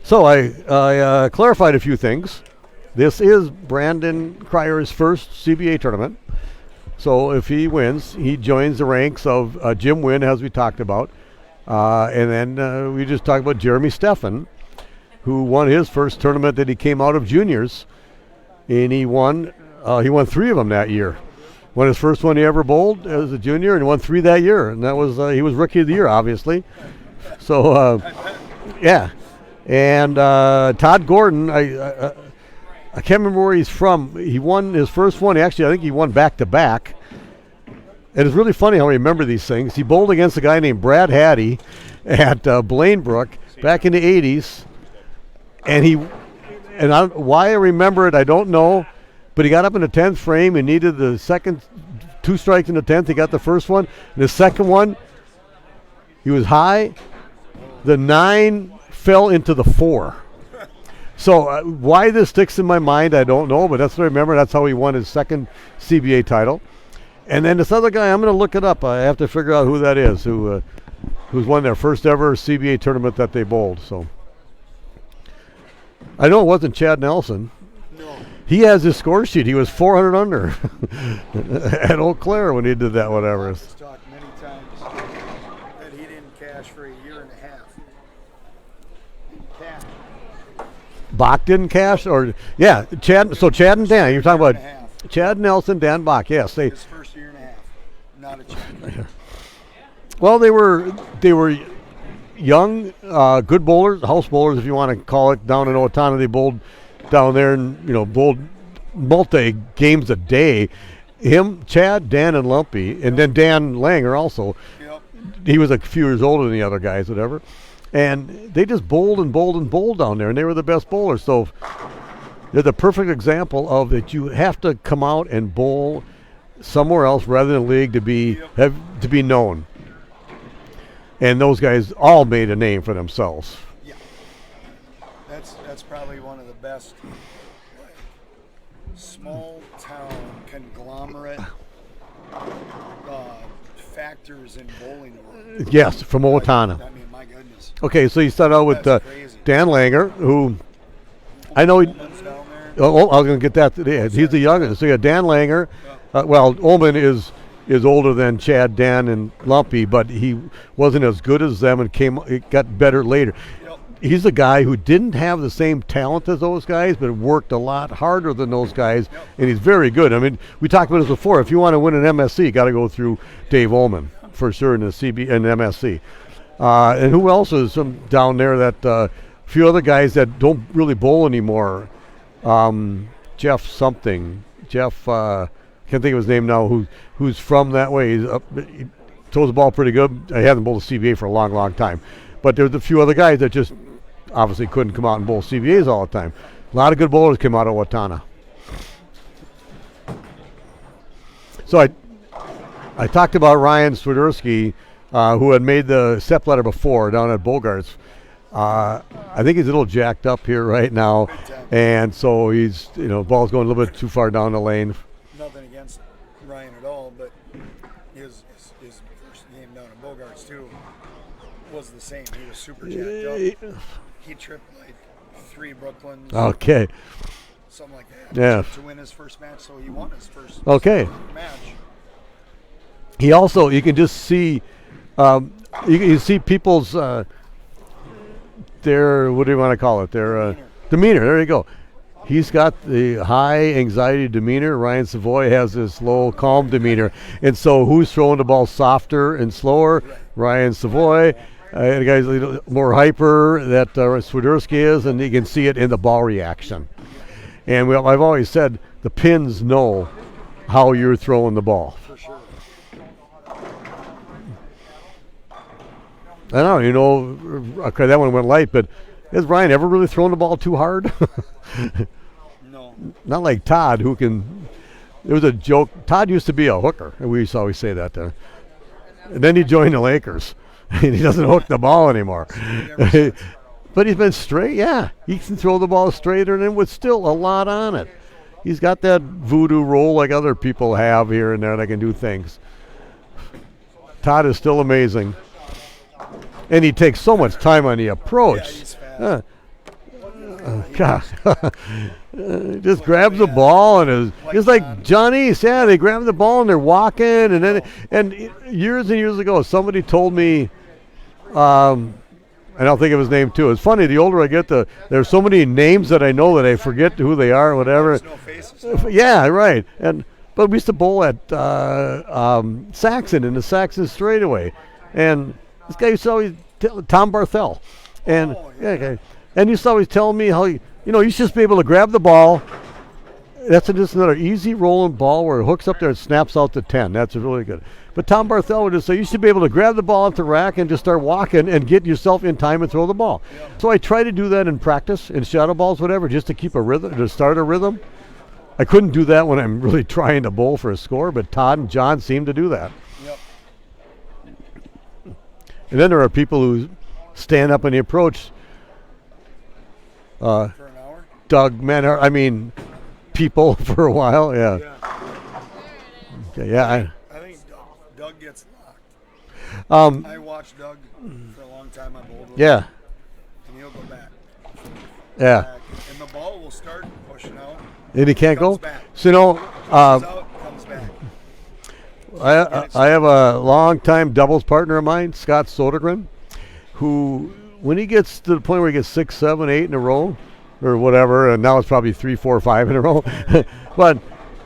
So I clarified a few things. This is Brandon Kreyer's first CBA tournament. So if he wins, he joins the ranks of Jim Wynn, as we talked about. And then we just talked about Jeremy Steffen, who won his first tournament that he came out of juniors. And he won 3 of them that year. Won his first one he ever bowled as a junior, and won 3 that year. And that was he was Rookie of the Year, obviously. So, yeah. And Todd Gordon, I can't remember where he's from. He won his first one. Actually, I think he won back-to-back. And it's really funny how I remember these things. He bowled against a guy named Brad Hattie at Blainebrook back in the 80s. And why I remember it, I don't know. but he got up in the 10th frame and needed the second 2 strikes in the 10th. He got the first one. And the second one, he was high. The 9 fell into the 4. So why this sticks in my mind, I don't know, but that's what I remember. That's how he won his second CBA title. And then this other guy, I'm going to look it up. I have to figure out who that is, who's won their first ever CBA tournament that they bowled. So I know it wasn't Chad Nelson. No. He has his score sheet. He was 400 under at Eau Claire when he did that, whatever. He's talked many times that he didn't cash for a year and a half. Cash. Bach didn't cash, or yeah, Chad. So Chad and Dan. You're talking Year and a about half. Chad Nelson, Dan Bach. Yes, they. His first year and a half. Not a chance. Well, they were young, good bowlers, house bowlers, if you want to call it. Down in Owatonna, they bowled down there, and bowled multi games a day. Him, Chad, Dan, and Lumpy, and then Dan Langer also. Yep. He was a few years older than the other guys, whatever. And they just bowled and bowled and bowled down there, and they were the best bowlers. So they're the perfect example of that you have to come out and bowl somewhere else rather than league to be known. And those guys all made a name for themselves. Yeah. That's probably one of the best small town conglomerate factors in bowling world. Yes, from Owatonna. I mean, my goodness. Okay, so you started out with That's crazy. Dan Langer, who I know. Ullman's down there. I was going to get that today. He's the youngest. So you got Dan Langer. Well, Ullman is older than Chad, Dan, and Lumpy, but he wasn't as good as them and it got better later. Yep. He's a guy who didn't have the same talent as those guys, but worked a lot harder than those guys, and he's very good. I mean, we talked about this before. If you want to win an MSC, you got to go through Dave Ullman for sure in the CB and MSC. And who else is from down there? That a few other guys that don't really bowl anymore. Jeff something. Jeff. Can't think of his name now. Who's from that way? He throws the ball pretty good. I haven't bowled a CBA for a long, long time. But there's a few other guys that just obviously couldn't come out and bowl CBAs all the time. A lot of good bowlers came out of Owatonna. So I talked about Ryan Swiderski, who had made the step ladder before down at Bogart's. I think he's a little jacked up here right now, and so he's ball's going a little bit too far down the lane. Nothing against Ryan at all, but his first game down at Bogart's too was the same. He was super jacked up. He tripped like 3 Brooklyns. Okay. Something like that. Yeah. To win his first match, so he won his first match. He also, you can just see, you see people's, their, what do you want to call it? Their demeanor. There you go. He's got the high anxiety demeanor. Ryan Savoy has this low, calm demeanor. And so who's throwing the ball softer and slower? Right. Ryan Savoy. The guy's a little more hyper that Swiderski is, and you can see it in the ball reaction. And I've always said the pins know how you're throwing the ball. For sure. I don't know, okay, that one went light, but has Ryan ever really thrown the ball too hard? No. Not like Todd, who can. There was a joke. Todd used to be a hooker, and we used to always say that there. And then he joined the Lakers, and he doesn't hook the ball anymore. But he's been straight, yeah. He can throw the ball straighter, and with still a lot on it. He's got that voodoo roll like other people have here and there that can do things. Todd is still amazing. And he takes so much time on the approach. Yeah, he's fast. God. Just grabs the ball and just like Johnny said, they grab the ball and they're walking, and then years and years ago somebody told me, and I'll think of his name too. It's funny, the older I get, there's so many names that I know that I forget who they are or whatever. There's no faces. Yeah, right. But we used to bowl at Saxon in the Saxon straightaway, and this guy used to always Tom Barthel, and and he used to always tell me how you should just be able to grab the ball. That's just another easy rolling ball where it hooks up there and snaps out to 10. That's really good. But Tom Barthel would just say you should be able to grab the ball off the rack and just start walking and get yourself in time and throw the ball. Yeah. So I try to do that in practice, in shadow balls, whatever, just to keep a rhythm, to start a rhythm. I couldn't do that when I'm really trying to bowl for a score, but Todd and John seem to do that. Yep. And then there are people who stand up in the approach. For an hour. Doug Menard, I mean, people for a while, yeah. Okay, yeah. I think Doug gets locked. I, I watched Doug for a long time. I bowled with yeah, him, and he'll go back. yeah. Back. And the ball will start pushing out. And he can't Comes go. back. So Comes out, comes back. I have a long-time doubles partner of mine, Scott Sodergren, who, when he gets to the point where he gets 6, 7, 8 in a row, or whatever, and now it's probably 3, 4, 5 in a row, but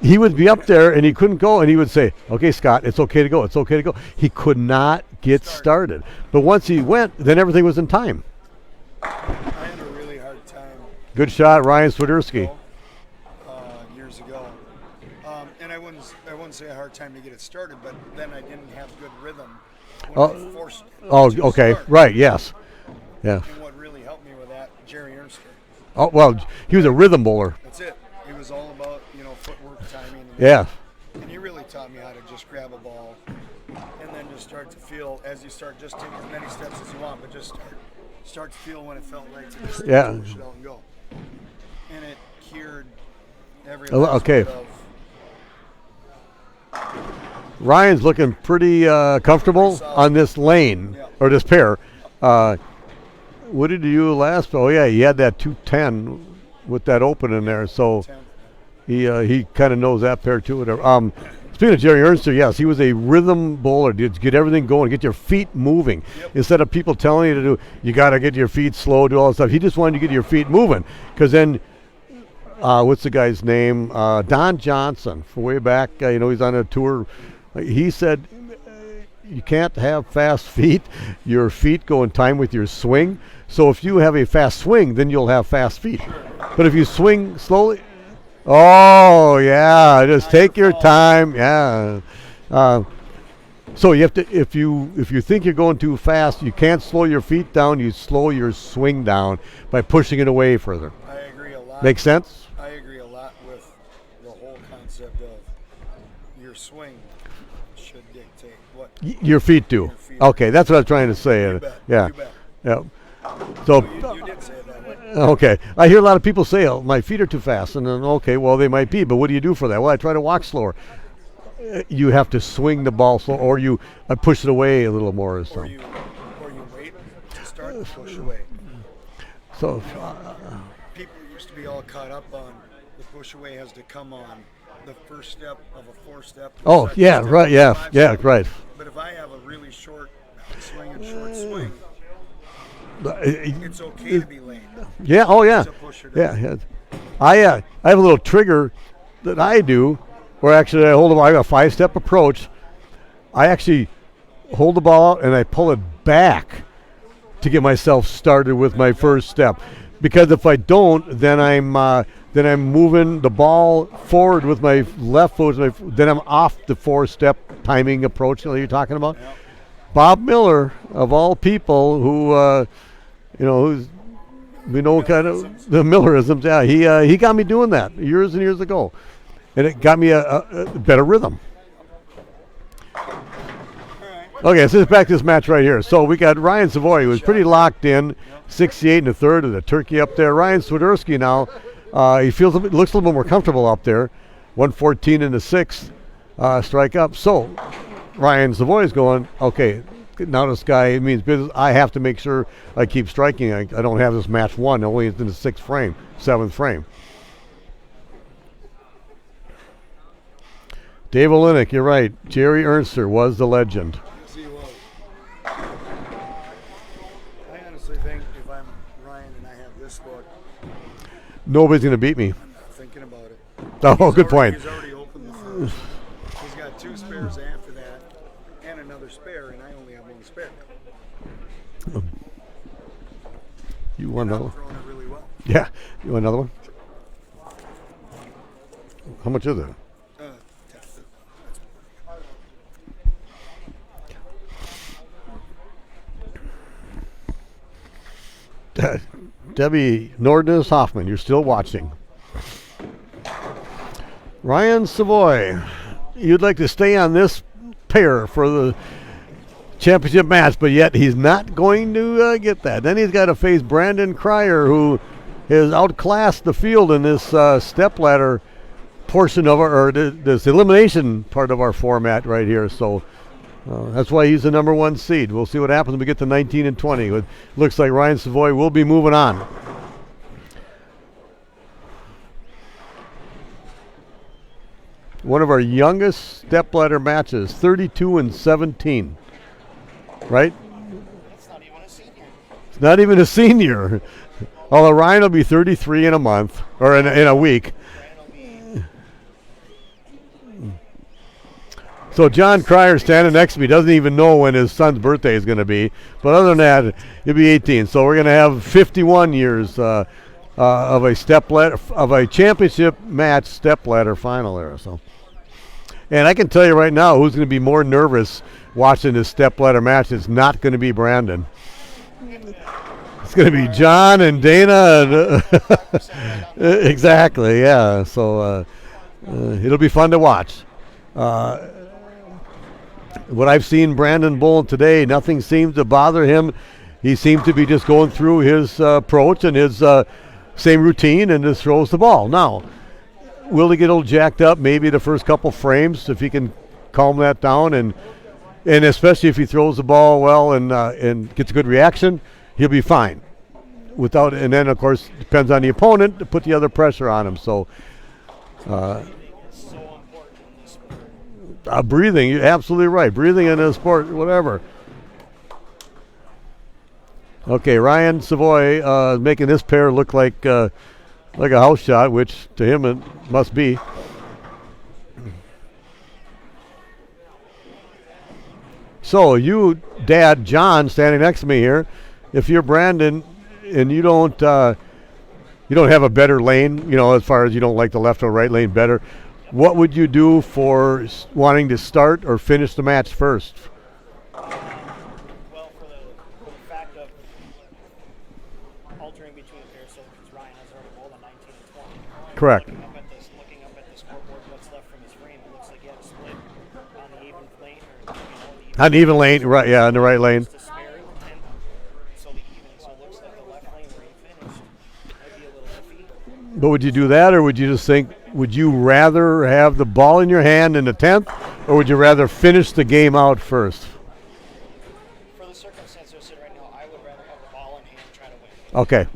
he would be up there and he couldn't go, and he would say, "Okay, Scott, it's okay to go. It's okay to go." He could not get started. But once he went, then everything was in time. I had a really hard time Good shot, Ryan Swiderski. years ago, and I wouldn't say a hard time to get it started, but then I didn't have good rhythm when I forced it Oh, to okay, start. right, yes, yeah. And what really helped me with that, Jerry Ernster. Oh well, he was a rhythm bowler. That's it. It was all about footwork, timing. Yeah, And he really taught me how to just grab a ball and then just start to feel as you start, just take as many steps as you want, but just start to feel when it felt right to just Yeah. push it out and go. And it cured every Okay. last bit of Ryan's looking pretty comfortable on this lane, Yeah. or this pair. What did you do last? Oh yeah, he had that 210 with that open in there, so 10. he kind of knows that pair too. Whatever. Speaking of Jerry Ernster, yes, he was a rhythm bowler. To get everything going, get your feet moving. Yep. Instead of people telling you to do, you got to get your feet slow, do all that stuff. He just wanted you to get your feet moving, because then. What's the guy's name? Don Johnson, from way back. He's on a tour. He said, you can't have fast feet. Your feet go in time with your swing. So if you have a fast swing, then you'll have fast feet. But if you swing slowly, oh yeah, just take your time. Yeah. So you have to. If you think you're going too fast, you can't slow your feet down. You slow your swing down by pushing it away further. I agree a lot. Make sense? I agree a lot with the whole concept of your swing should dictate what Your feet do. Your feet. Okay, that's what I was trying to say. You bet. Yeah. You bet. Yeah. So, You did say it that way. okay. I hear a lot of people say, "Oh, my feet are too fast." And then, okay, well, they might be, but what do you do for that? Well, I try to walk slower. You have to swing the ball slow, or you push it away a little more or Or something. you wait to start to push away. So, People used to be all caught up on the push away has to come on the first step of a 4-step. oh, second yeah, step right, of a yeah, 5-step. yeah, right. But if I have a really short swing and short swing, it's okay to be late. Yeah, oh, yeah. To push it Yeah, yeah. I have a little trigger that I do, where actually I hold the ball. I have a 5-step approach. I actually hold the ball out and I pull it back to get myself started with my first step. Because if I don't, then I'm moving the ball forward with my left foot. Then I'm off the 4-step timing approach that you're talking about. Yep. Bob Miller, of all people, who who's kind of the Millerisms. Yeah, he got me doing that years and years ago, and it got me a better rhythm. Okay, so let's back to this match right here. So we got Ryan Savoy, who was pretty locked in, 68 and a third of the turkey up there. Ryan Swiderski now, he looks a little bit more comfortable up there, 114 in the sixth strike up. So Ryan Savoy is going, okay, now this guy means business. I have to make sure I keep striking. I don't have this match won, only in the 7th frame. Dave Olenek, you're right. Jerry Ernster was the legend. Yes, he was. I honestly think if I'm Ryan and I have this look, Nobody's going to beat me. I'm not thinking about it. Oh, good point. He's already opened the first. He's got 2 spares after that and another spare, and I only have 1 spare. You want And another I'm one? throwing it really well. Yeah. You want another one? How much is it? That's Debbie Nordnes Hoffman, you're still watching. Ryan Savoy, you'd like to stay on this pair for the championship match, but yet he's not going to get that. Then he's got to face Brandon Kreyer, who has outclassed the field in this stepladder portion of our, or this elimination part of our format right here. So that's why he's the number 1 seed. We'll see what happens when we get to 19 and 20. It looks like Ryan Savoy will be moving on. One of our youngest stepladder matches, 32 and 17. Right? It's not even a senior. It's not even a senior. Although Ryan will be 33 in a month, or in a week. So John Kreyer standing next to me doesn't even know when his son's birthday is going to be. But other than that, he'll be 18. So we're going to have 51 years of a stepladder, of a championship match stepladder final there. So, and I can tell you right now, who's going to be more nervous watching this stepladder match? It's not going to be Brandon. It's going to be John and Dana. And exactly, yeah. So it'll be fun to watch. What I've seen Brandon bowl today, nothing seems to bother him. He seems to be just going through his approach and his same routine and just throws the ball. Now, will he get a little jacked up maybe the first couple frames if he can calm that down, and especially if he throws the ball well and gets a good reaction, he'll be fine. And then of course depends on the opponent to put the other pressure on him. So breathing, you're absolutely right. Breathing in a sport, whatever. Okay, Ryan Savoy making this pair look like a house shot, which to him it must be. So you, Dad, John, standing next to me here, if you're Brandon and you don't have a better lane, as far as you don't like the left or right lane better, what would you do for wanting to start or finish the match first? Well, for the fact of altering between pairs, so because Ryan has already bowled on 19 and 20. Correct. Looking up at the scoreboard, what's left from his frame, it looks like he had a split on the even lane, or on the even lane, right? Yeah, on the right lane. So the even, so it looks like the left lane where he finished might be a little iffy. But would you do that, or would you just think, would you rather have the ball in your hand in the 10th, or would you rather finish the game out first? For the circumstances right now, I would rather have the ball in hand and try to win. Okay.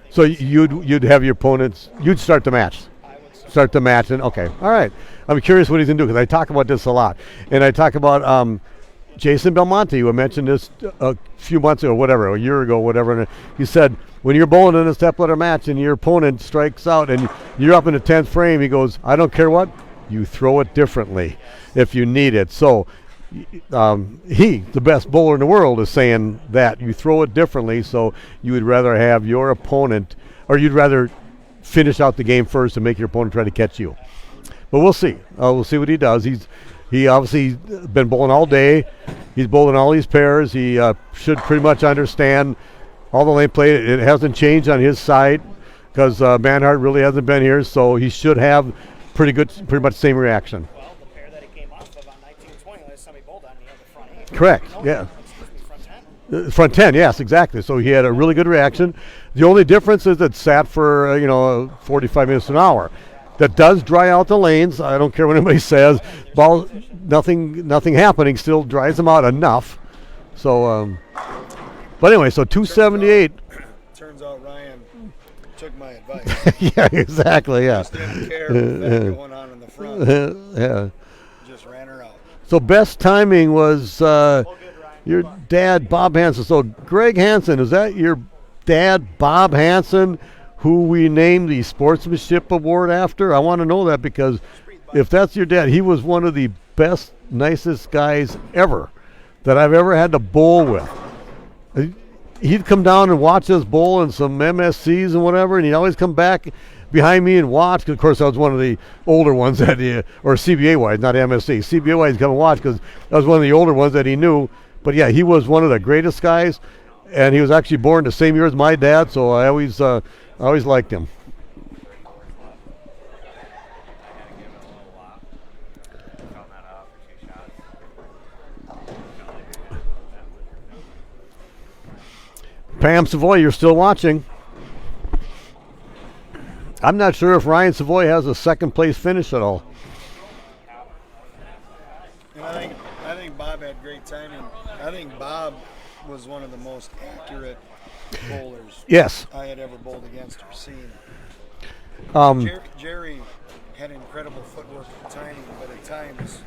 So you'd have your opponents, you'd start the match. I would Start the match, and okay, all right. I'm curious what he's going to do, because I talk about this a lot. And I talk about Jason Belmonte, who mentioned this a few months ago, whatever, a year ago, whatever. And he said, when you're bowling in a stepladder match and your opponent strikes out and you're up in the 10th frame, he goes, I don't care what, you throw it differently if you need it. So he, the best bowler in the world, is saying that you throw it differently, so you would rather have your opponent, or you'd rather finish out the game first and make your opponent try to catch you. But we'll see. We'll see what he does. He obviously been bowling all day. He's bowling all these pairs. He should pretty much understand all the lane play. It hasn't changed on his side because Manhart really hasn't been here, so he should have pretty much same reaction. Well, the pair that he came off of on 19-20 last time he bowled on, he had the front 8. Correct, No, yeah. excuse me, front 10. Front 10, yes, exactly. So he had a really good reaction. The only difference is it sat for 45 minutes to an hour. That does dry out the lanes. I don't care what anybody says. Ball, nothing happening. Still dries them out enough. So, but anyway, so 278. Turns out Ryan took my advice. Yeah, exactly. Yeah. Just didn't care what was going on in the front. Yeah. Just ran her out. So best timing was your dad, Bob Hansen. So Greg Hansen, is that your dad, Bob Hansen, who we named the Sportsmanship Award after? I want to know that, because if that's your dad, he was one of the best, nicest guys ever that I've ever had to bowl with. He'd come down and watch us bowl in some MSCs and whatever, and he'd always come back behind me and watch. 'Cause of course, I was one of the older ones that or CBA-wise, not MSC. CBA-wise, he'd come and watch because I was one of the older ones that he knew. But yeah, he was one of the greatest guys, and he was actually born the same year as my dad, so I always liked him. Pam Savoy, you're still watching. I'm not sure if Ryan Savoy has a second place finish at all. And I think Bob had great timing. I think Bob was one of the most accurate bowlers Yes. I had ever bowled against or seen. Um, Jerry had incredible footwork and timing, but at times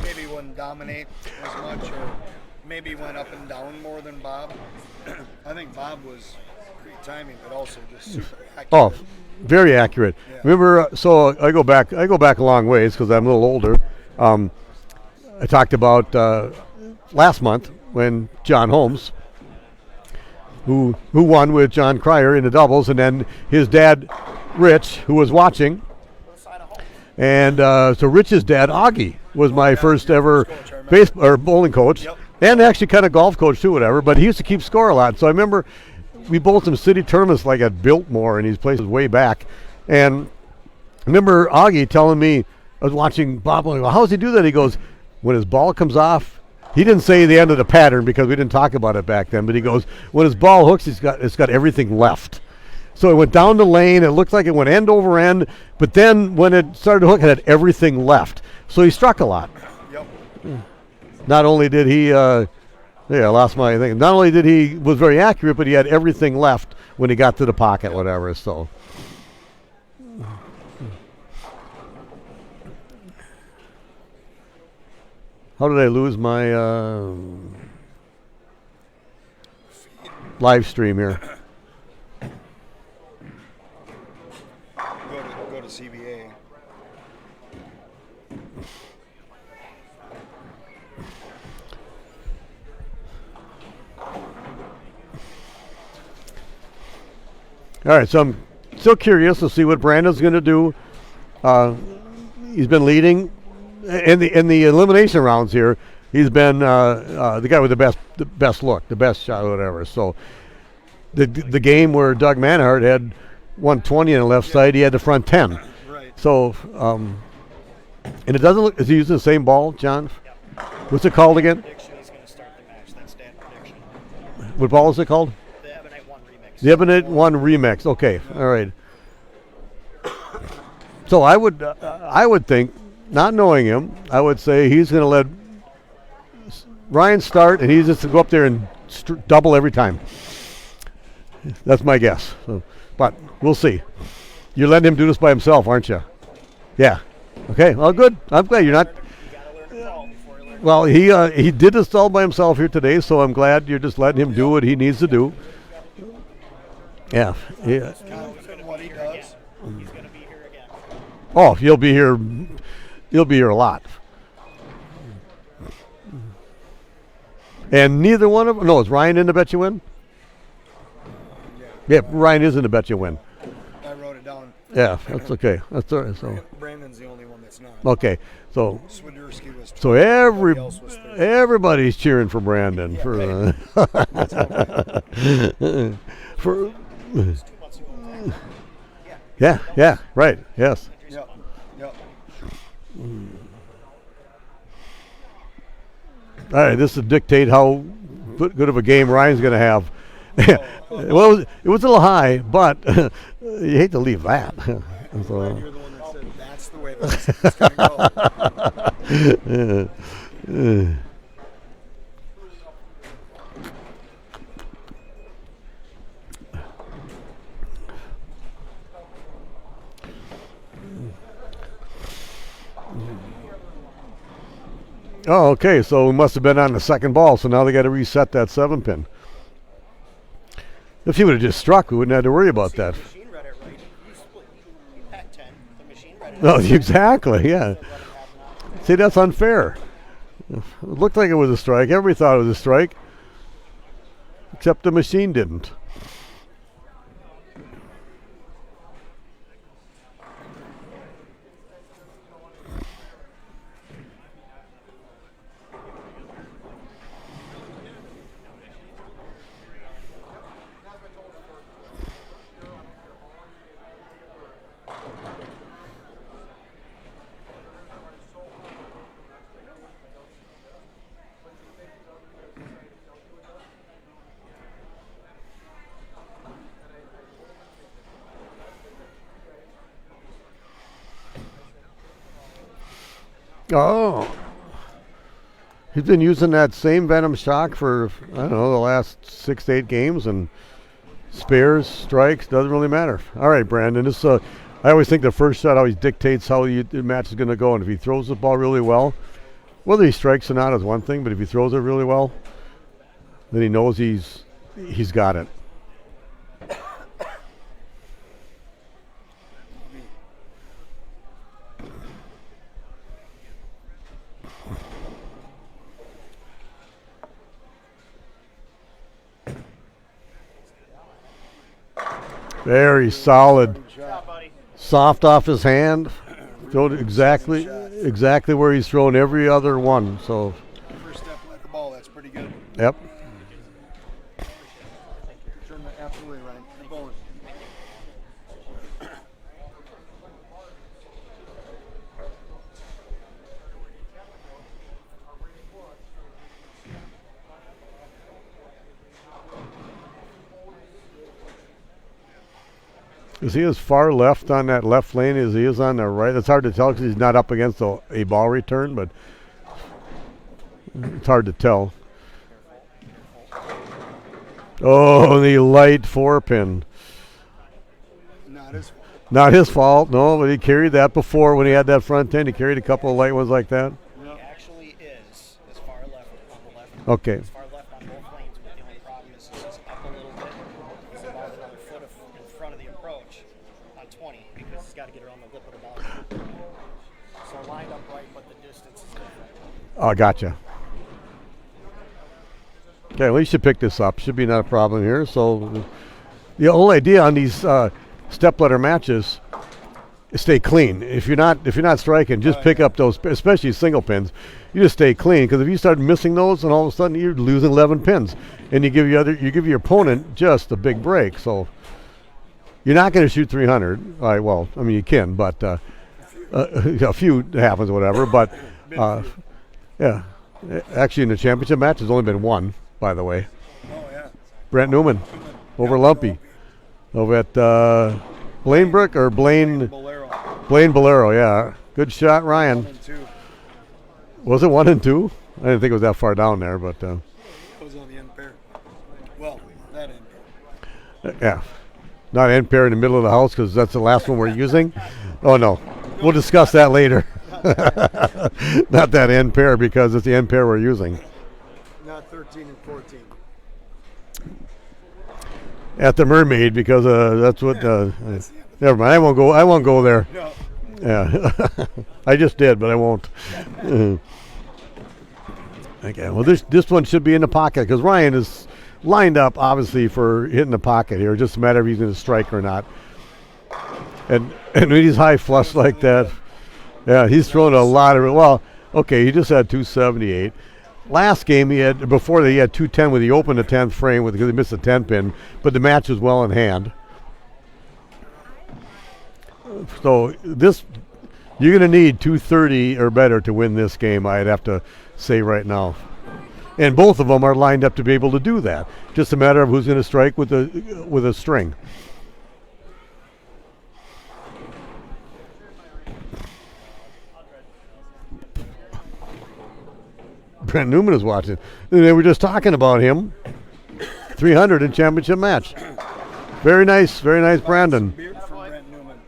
maybe wouldn't dominate as much, or maybe went up and down more than Bob. I think Bob was great timing, but also just super accurate. Oh, very accurate. Yeah. Remember, so I go back a long ways because I'm a little older. I talked about last month when John Holmes, who won with John Kreyer in the doubles, and then his dad, Rich, who was watching. And so Rich's dad, Augie, was my first ever bowling coach, Yep. and actually kind of golf coach too, whatever. But he used to keep score a lot. So I remember we bowled some city tournaments like at Biltmore and these places way back. And I remember Augie telling me, I was watching Bob, and I go, how does he do that? He goes, when his ball comes off, he didn't say the end of the pattern because we didn't talk about it back then, but he goes, when his ball hooks, it's got everything left. So it went down the lane, it looked like it went end over end, but then when it started to hook, it had everything left. So he struck a lot. Yep. Not only did he, I lost my thing. Not only did he was very accurate, but he had everything left when he got to the pocket, whatever. So. How did I lose my live stream here? Go to CBA. All right, so I'm still curious to see what Brandon's going to do. He's been leading in the elimination rounds here. He's been the guy with the best look, the best shot, whatever. So the game where Doug Manhart had 120 on the left side, he had the front 10. Right. So and it doesn't look. Is he using the same ball, John? Yep. What's it called again? Prediction is going to start the match. That's Dan prediction. What ball is it called? The Ebonite 1 remix. The Ebonite 1 remix. Okay, all right. So I would think, not knowing him, I would say he's going to let Ryan start, and he's just to go up there and double every time. That's my guess. So, but we'll see. You're letting him do this by himself, aren't you? Yeah. Okay. Well, good. I'm glad you're not. You got to learn to crawl before you learn. Well, he did this all by himself here today, so I'm glad you're just letting him do what he needs to do. Yeah. Yeah. What he does. He's going to be here again. Oh, he'll be here. He'll be here a lot. And neither one of them. No, is Ryan in the Bet You Win? Yeah, Ryan is in the Bet You Win. I wrote it down. Yeah, that's okay. That's all right. So Brandon's the only one that's not. okay. So Swiderski was. so everybody else was third. everybody's cheering for Brandon for for. Yeah, right. Yes. Yep. Yep. All right, this will dictate how good of a game Ryan's going to have. Well, it was a little high, but you hate to leave that. So, You're the one that said that's the way this is going to go. Oh, okay, so we must have been on the second ball, so now they got to reset that 7-pin. If he would have just struck, we wouldn't have to worry about that. The machine read it right. You split. You had 10. The machine read it No, right. exactly, yeah. See, that's unfair. It looked like it was a strike. Everybody thought it was a strike, except the machine didn't. Oh. He's been using that same Venom shock for, I don't know, the last 6 to 8 games, and spares, strikes, doesn't really matter. All right, Brandon. This I always think the first shot always dictates how the match is going to go, and if he throws the ball really well, whether he strikes or not is one thing, but if he throws it really well, then he knows he's got it. Very solid. Soft off his hand. Thrown exactly where he's thrown every other one. So. First step, let the ball. That's pretty good. Yep. Absolutely right. Keep going. Is he as far left on that left lane as he is on the right? It's hard to tell because he's not up against a ball return, but it's hard to tell. Oh, the light 4-pin. Not his fault. Not his fault, no, but he carried that before when he had that front end. He carried a couple of light ones like that. He actually is as far left on the left. Okay. As far left on both lanes, but the only problem is it's just up a little bit. It's about another foot in front of the approach on 20 because he's got to get around the lip of the ball. So lined up right, but the distance is different. Oh, gotcha. Okay, well, you should pick this up. Should be not a problem here. So the whole idea on these step-ladder matches is stay clean. If you're not striking, just pick up those, especially single pins. You just stay clean, because if you start missing those, and all of a sudden you're losing 11 pins, and you give your opponent just a big break. So you're not going to shoot 300. All right, well, I mean you can, but a few happens, whatever. But yeah, actually in the championship match, there's only been one. By the way, Brent Newman over Lumpy over at Blainebrook or Blaine Bolero. Yeah, good shot, Ryan. 1 and 2. Was it 1 and 2? I didn't think it was that far down there, but It was on the end pair. Well, that end pair. yeah, not end pair in the middle of the house because that's the last one we're using. Oh no, we'll discuss that later. Not that end pair because it's the end pair we're using. Not 13 and 14. At the Mermaid because that's what. Never mind. I won't go there. No. Yeah, I just did, but I won't. Okay. Well, this one should be in the pocket because Ryan is lined up obviously for hitting the pocket here. Just a matter of he's going to strike or not. And when he's high flush like that, yeah, he's thrown a lot of. Well, okay, he just had 278. Last game he had 210 when he opened the 10th frame because he missed the 10 pin, but the match was well in hand. So this, you're going to need 230 or better to win this game, I'd have to say right now. And both of them are lined up to be able to do that. Just a matter of who's going to strike with a string. Brent Newman is watching. They were just talking about him. 300 in championship match. Very nice, Brandon. Beer from Brent Newman.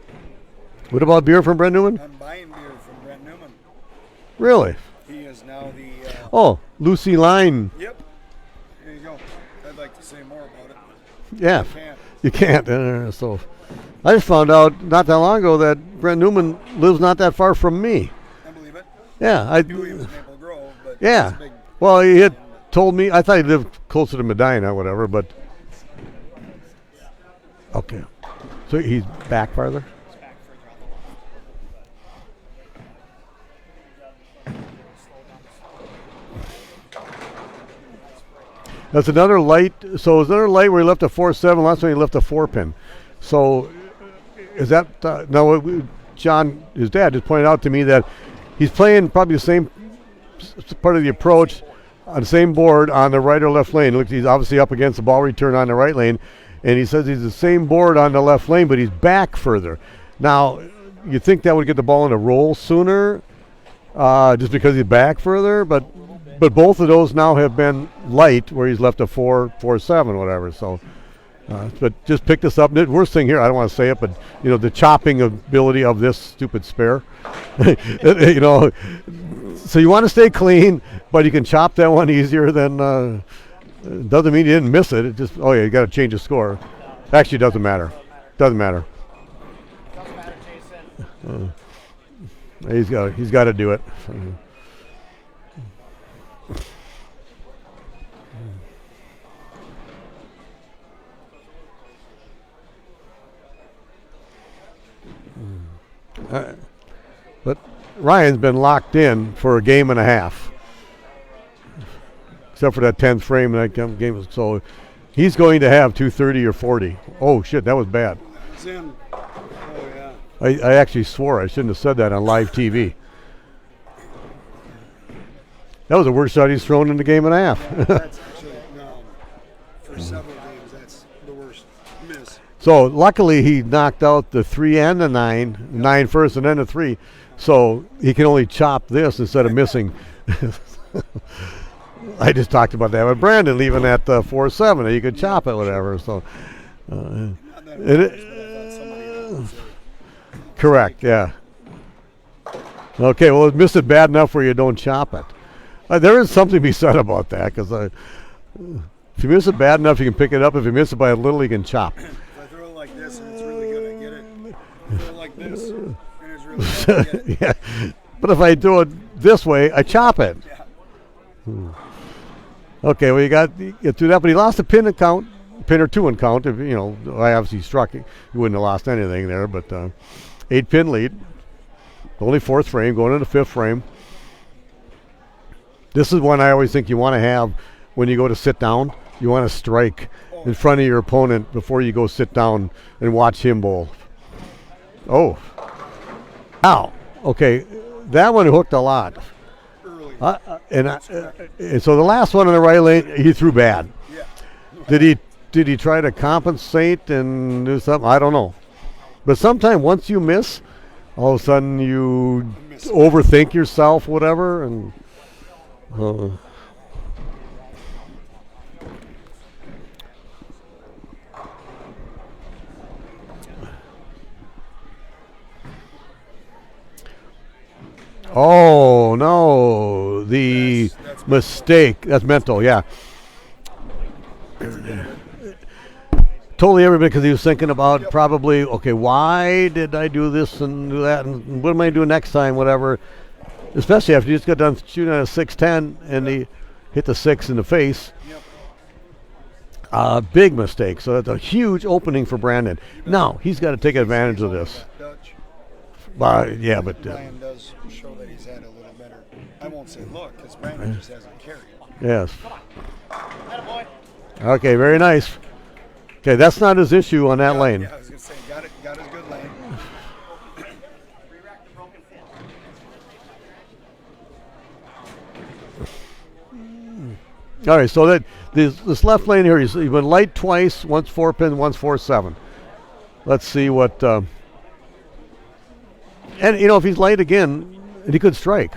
What about beer from Brent Newman? I'm buying beer from Brent Newman. Really? He is now the. Oh, Lucy Line. Yep. There you go. I'd like to say more about it. Yeah, Can't. you can't. So I just found out not that long ago that Brent Newman lives not that far from me. I believe it. Yeah, I knew he was in Maple Grove, but yeah. it's a big. Well, he had told me. I thought he lived closer to Medina or whatever, but okay. So he's back farther. That's another light. So is another light where he left a 4-7. Last time he left a 4-pin. So is that John, his dad, just pointed out to me that he's playing probably the same part of the approach on the same board on the right or left lane. Look, he's obviously up against the ball return on the right lane, and he says he's the same board on the left lane, but he's back further. Now, you think that would get the ball in a roll sooner? just because he's back further, but both of those now have been light, where he's left a 4.7, whatever. So, but just pick this up. The worst thing here, I don't want to say it, but the chopping ability of this stupid spare. So you want to stay clean, but you can chop that one easier than. Doesn't mean you didn't miss it. It just you got to change the score. Actually, it doesn't matter. Doesn't matter. Doesn't matter, Jason. He's got to do it. But Ryan's been locked in for a game and a half, except for that 10th frame in that game. So he's going to have 230 or 40. Oh shit, that was bad. Zim. Oh yeah. I actually swore. I shouldn't have said that on live TV. That was the worst shot he's thrown in the game and a half. That's actually for several games. That's the worst miss. So luckily he knocked out the 3 and the 9 first and then the 3. So he can only chop this instead of missing. I just talked about that with Brandon leaving at 4.7. You could chop it, whatever. So, correct, yeah. Okay, well, miss it bad enough where you don't chop it. There is something to be said about that, because if you miss it bad enough, you can pick it up. If you miss it by a little, you can chop. If I throw it like this and it's really good, I get it. If I throw it like this and it's really good, I get it. Yeah, but if I do it this way, I chop it. Yeah. Okay, well, you get through that, but he lost a pin or 2 in count. If I obviously struck, he wouldn't have lost anything there, but 8-pin lead. Only 4th frame, going into 5th frame. This is one I always think you want to have when you go to sit down. You want to strike in front of your opponent before you go sit down and watch him bowl. Oh. Ow. Okay, that one hooked a lot. And so the last one in the right lane, he threw bad. Yeah. Did he try to compensate and do something? I don't know. But sometimes once you miss, all of a sudden you overthink yourself, whatever, and oh no, the That's mistake. That's mental, yeah. Totally everybody, because he was thinking about probably, okay, why did I do this and do that, and what am I going to do next time, whatever. Especially after you just got done shooting at a 610 and he hit the 6 in the face. Yep. Big mistake. So that's a huge opening for Brandon. Now he's got to take advantage of this. Dutch. Yeah, but Ryan does show that he's had a little better. I won't say look, because Brandon just hasn't carried. yes. Attaboy. Okay, very nice. Okay, that's not his issue on that lane. Yeah, I was gonna say got his good lane. Re-rack the broken pin. All right, so that this left lane here, he's been light twice, once 4-pin, once 4.7. Let's see what. And if he's light again, he could strike.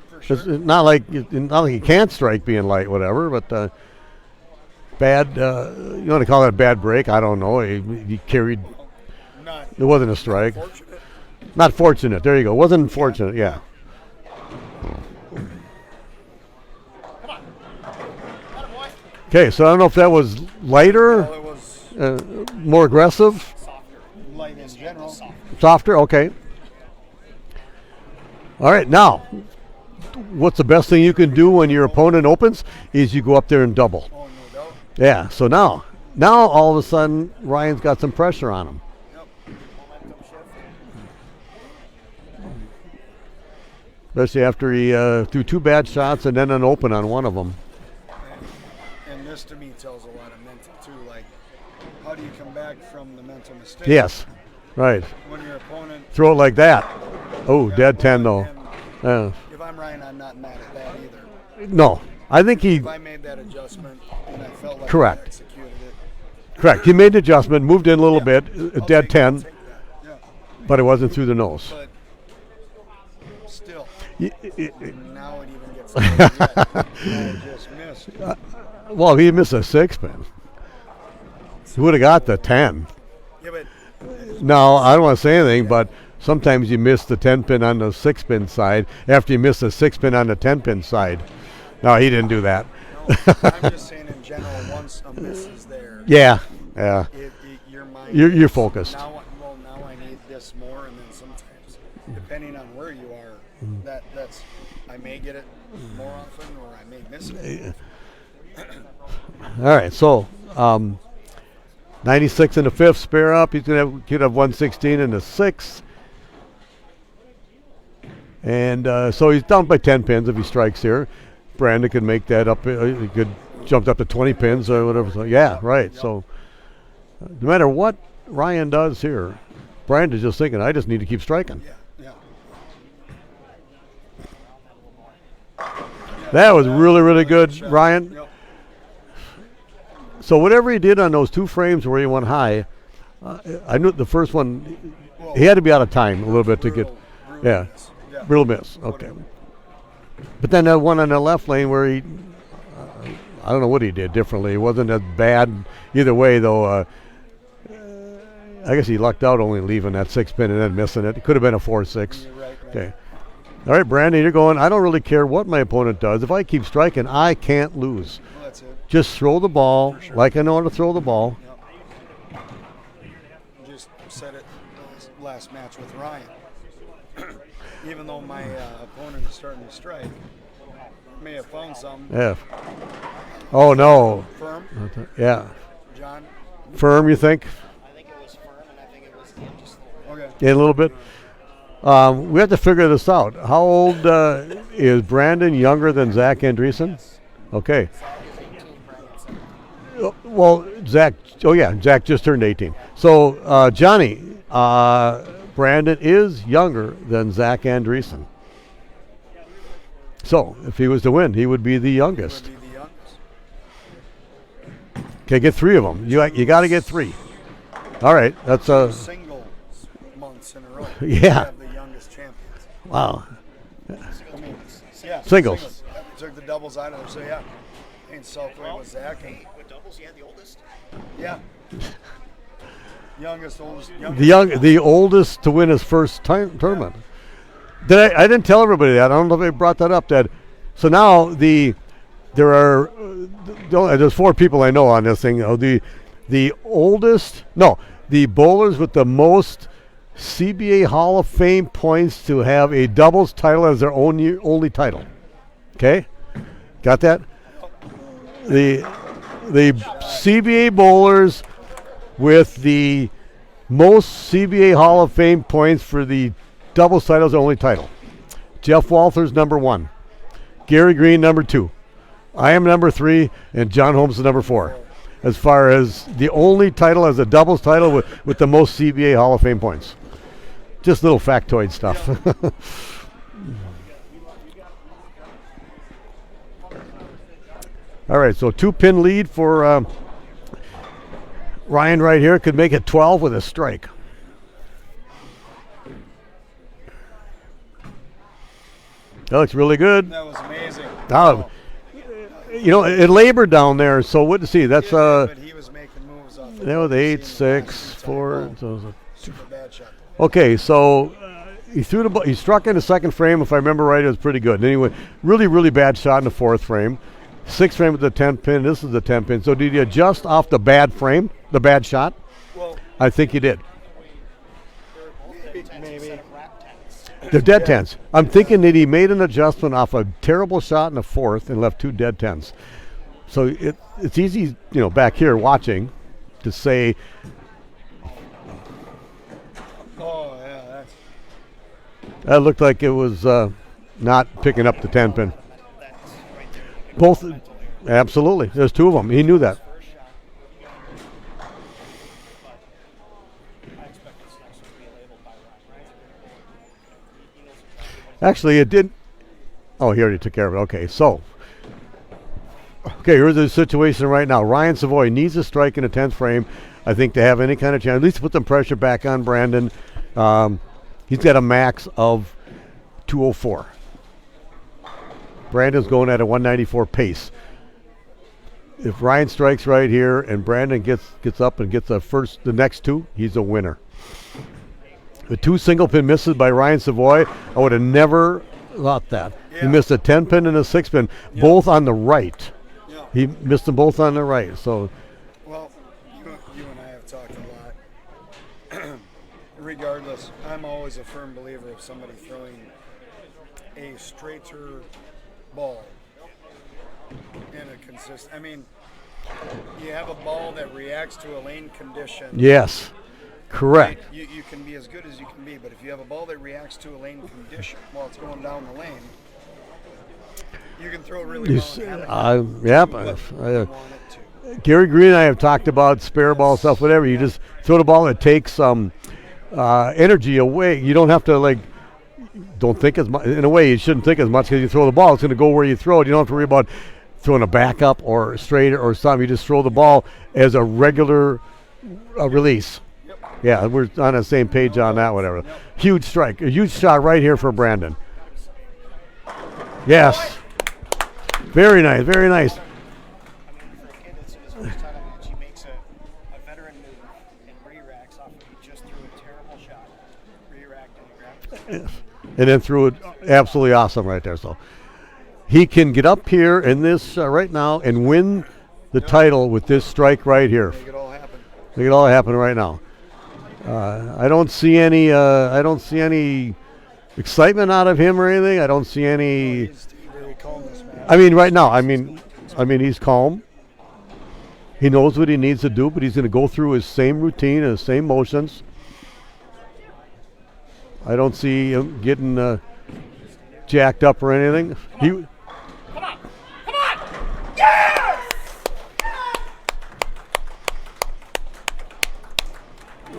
For sure. It's not like he can't strike being light, whatever. But bad. You want to call it a bad break? I don't know. He carried. Not It wasn't a strike. fortunate. Not fortunate. There you go. Wasn't fortunate. Yeah. Attaboy. Okay, so I don't know if that was lighter, Well, it was more aggressive, light in general. softer. Okay. All right, now, what's the best thing you can do when your opponent opens is you go up there and double. Oh, no doubt. Yeah, so now all of a sudden, Ryan's got some pressure on him. Yep. Momentum shift. Especially after he threw 2 bad shots and then an open on one of them. And this to me tells a lot of mental too. Like, how do you come back from the mental mistake? Yes, right. When your opponent. Throw it like that. Oh, got dead a 10 bullet, though. and If I'm Ryan, I'm not mad at that either. No, I think he, If I made that adjustment and I felt like Correct. I executed it. correct. He made the adjustment, moved in a little Yeah. bit, I'll dead take 10, that. Yeah. but it wasn't through the nose. But still. Now it even gets I just missed. Well, he missed a 6-pin. He would have got the 10. Yeah, but No, I don't want to say anything, but sometimes you miss the 10-pin on the 6-pin side after you miss the 6-pin on the 10-pin side. No, he didn't do that. I'm just saying in general, once a miss is there, Yeah. your mind You're is, focused. Now I need this more, and then sometimes, depending on where you are, that's I may get it more often, or I may miss it. All right, so 96 in the 5th, spare up. He's going to have 116 in the 6th. And so he's down by 10 pins if he strikes here. Brandon could make that up. He could jump up to 20 pins or whatever. So, yeah, right. So no matter what Ryan does here, Brandon's just thinking, I just need to keep striking. Yeah. That was really, really good, Ryan. Yep. So whatever he did on those 2 frames where he went high, I knew the first one, he had to be out of time a little bit to get, yeah, real miss. Okay. But then that one on the left lane where he, I don't know what he did differently. It wasn't as bad either way, though. I guess he lucked out only leaving that 6-pin and then missing it. It could have been a 4-6. Right. Okay. All right, Brandon, you're going, I don't really care what my opponent does. If I keep striking, I can't lose. Well, that's it. Just throw the ball like I know how to throw the ball. Yep. Just said it last match with Ryan. Even though my opponent is starting to strike, may have found some. Yeah. Oh, no. Firm, Yeah. John. Firm, you think? I think it was firm, and I think it was just Okay. Yeah, a little bit. We have to figure this out. How old is Brandon? Younger than Zach Andreessen? Okay. Well, Zach. Oh yeah, Zach just turned 18. So Johnny, Brandon is younger than Zach Andreessen. So if he was to win, he would be the youngest. Would be the youngest. Okay, get 3 of them. You got to get 3. All right, that's a Single months in a row. Yeah. We have the youngest champions. wow. I mean, yeah. Singles. Took the doubles out of there, so yeah. And Savoy was Zach. And, with doubles. Yeah, the oldest. yeah. Youngest, youngest. The oldest to win his first tournament. I didn't tell everybody that. I don't know if I brought that up. So now there's 4 people I know on this thing. The oldest, the bowlers with the most CBA Hall of Fame points to have a doubles title as their only title. Okay, got that? The CBA bowlers with the most CBA Hall of Fame points for the doubles title as their only title. Jeff Walther's number 1, Gary Green number 2, I am number 3, and John Holmes is number 4. As far as the only title as a doubles title with the most CBA Hall of Fame points. Just little factoid stuff. All right, so 2-pin lead for Ryan right here. Could make it 12 with a strike. That looks really good. That was amazing. It labored down there, so what to see? That's But he was making moves off. that was 8, 6, 4. So Super bad shot. okay, so he threw the ball. He struck in the 2nd frame, if I remember right. It was pretty good. And anyway, really, really bad shot in the 4th frame. 6th frame with the 10th pin. This is the 10th pin. So did you adjust off the bad frame, the bad shot? Well, I think you did. maybe. They're dead tens. I'm thinking that he made an adjustment off a terrible shot in the 4th and left 2 dead tens. So it's easy, back here watching to say. Oh yeah, that's. That looked like it was not picking up the 10 pin. Both, absolutely. There's 2 of them. He knew that. Actually, it did. Oh, he already took care of it. Okay, so. Okay, here's the situation right now. Ryan Savoy needs a strike in the 10th frame, I think, to have any kind of chance. At least put some pressure back on Brandon. He's got a max of 204. Brandon's going at a 194 pace. If Ryan strikes right here and Brandon gets up and gets the next two, he's a winner. The 2 single pin misses by Ryan Savoy, I would have never thought that. He missed a 10 pin and a 6 pin, both on the right. Yeah. He missed them both on the right. So, Well, you and I have talked a lot. Regardless, I'm always a firm believer of somebody throwing a straighter ball in a consistent. I mean, you have a ball that reacts to a lane condition. yes, correct. Right? You can be as good as you can be, but if you have a ball that reacts to a lane condition while it's going down the lane, you can throw it really well. Yep. Gary Green and I have talked about spare ball stuff, whatever. You just throw the ball and it takes some energy away. You don't have to don't think as much. In a way, you shouldn't think as much because you throw the ball. It's going to go where you throw it. You don't have to worry about throwing a backup or straight or something. You just throw the ball as a regular release. Yeah, we're on the same page on that, whatever. Huge strike. A huge shot right here for Brandon. Yes. Very nice, very nice. I mean, for a kid that's in his first title match, he makes a veteran move and re-racks off of he just threw a terrible shot. Re-racked and he grabbed it. And then threw it absolutely awesome right there. So he can get up here in this right now and win the title with this strike right here. Make it all happen. Make it all happen right now. I don't see any. I don't see any excitement out of him or anything. I don't see any. He's very calm this match. I mean, right now. I mean, he's calm. He knows what he needs to do, but he's going to go through his same routine and his same motions. I don't see him getting jacked up or anything. Come on! Yes!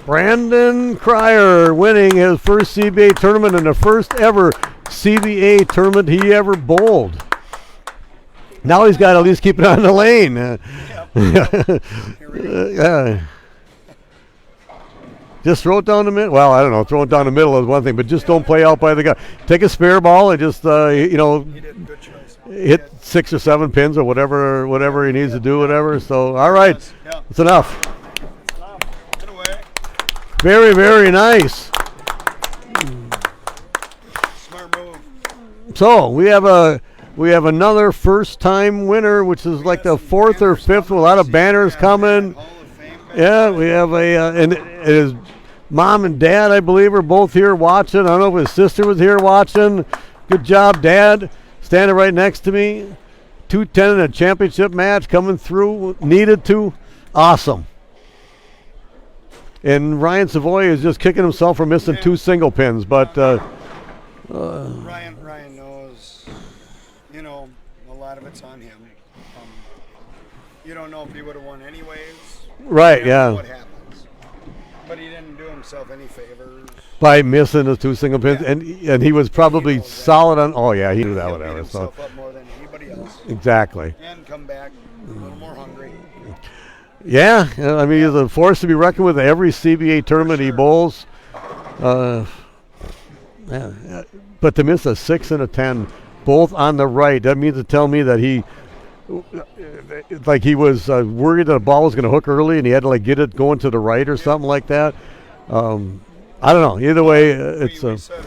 Brandon Kreyer winning his first CBA tournament and the first ever CBA tournament he ever bowled. Now he's got to at least keep it on the lane. Just throw it down the middle. Well, I don't know. Throw it down the middle is one thing, but just don't play out by the guy. Take a spare ball and just, He did a good choice. hit 6 or 7 pins or whatever he needs to do, whatever. So, all right. Yeah. That's enough. Get away. Very, very nice. Smart move. So we have another first-time winner, which is like the 4th or 5th. A lot of banners coming. Hall of Fame. Yeah, we have and his mom and dad, I believe, are both here watching. I don't know if his sister was here watching. Good job, Dad. Standing right next to me. 210 in a championship match coming through. Needed to. Awesome. And Ryan Savoy is just kicking himself for missing 2 single pins, but Ryan knows, a lot of it's on him. You don't know if he would have won anyways. right, You don't know yeah. what happens. But he didn't do himself any favors. By missing the 2 single pins, Yeah. and he was probably He knows that. solid on. Oh yeah, he knew that, He'll beat whatever. So himself up more than anybody else. exactly. And come back a little more hungry. Yeah, I mean he's a force to be reckoned with. Every CBA tournament he bowls. Yeah, but to miss a 6 and a 10, both on the right, that means to tell me that he was worried that the ball was going to hook early and he had to get it going to the right or something like that. I don't know. Either way, it's We a said it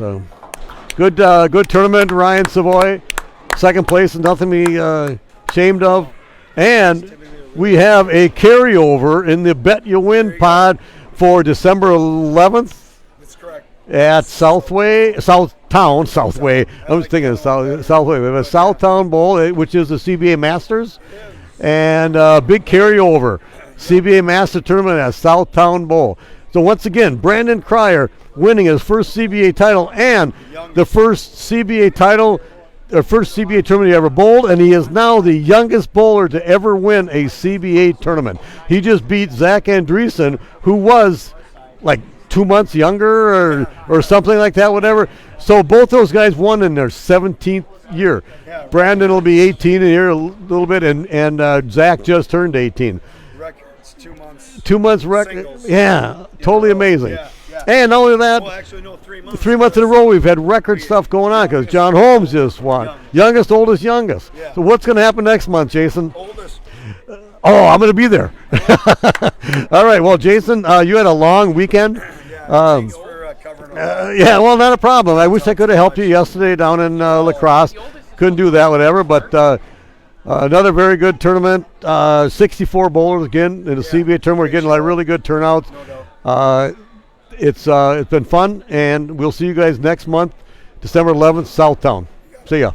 earlier. good tournament, Ryan Savoy. Second place is nothing to be ashamed of. And we have a carryover in the Bet You Win pod for December 11th. That's correct. At Southway. I was thinking of Southway. We have a Southtown Bowl, which is the CBA Masters, and big carryover. CBA Master Tournament at Southtown Bowl. So once again, Brandon Kreyer winning his first CBA title and the first CBA title, the first CBA tournament he ever bowled, and he is now the youngest bowler to ever win a CBA tournament. He just beat Zach Andreessen, who was like 2 months younger or something like that, whatever. So both those guys won in their 17th year. Brandon will be 18 in here a little bit, and Zach just turned 18. Records, 2 months. 2 months record. Singles. Yeah, totally amazing. Yeah, yeah. And not only that, Well, actually, no, 3 months. 3 months in a row we've had record stuff going on because John Holmes just won. Youngest, oldest, youngest. Yeah. So what's going to happen next month, Jason? Oldest. Oh, I'm going to be there. All right. Well, Jason, you had a long weekend. Thanks for covering all that. Yeah, well, not a problem. I wish I could have helped you yesterday down in lacrosse. Couldn't do that, whatever. But another very good tournament. 64 bowlers again in the CBA tournament. We're getting like really good turnouts. No doubt. It's been fun, and we'll see you guys next month, December 11th, Southtown. See ya.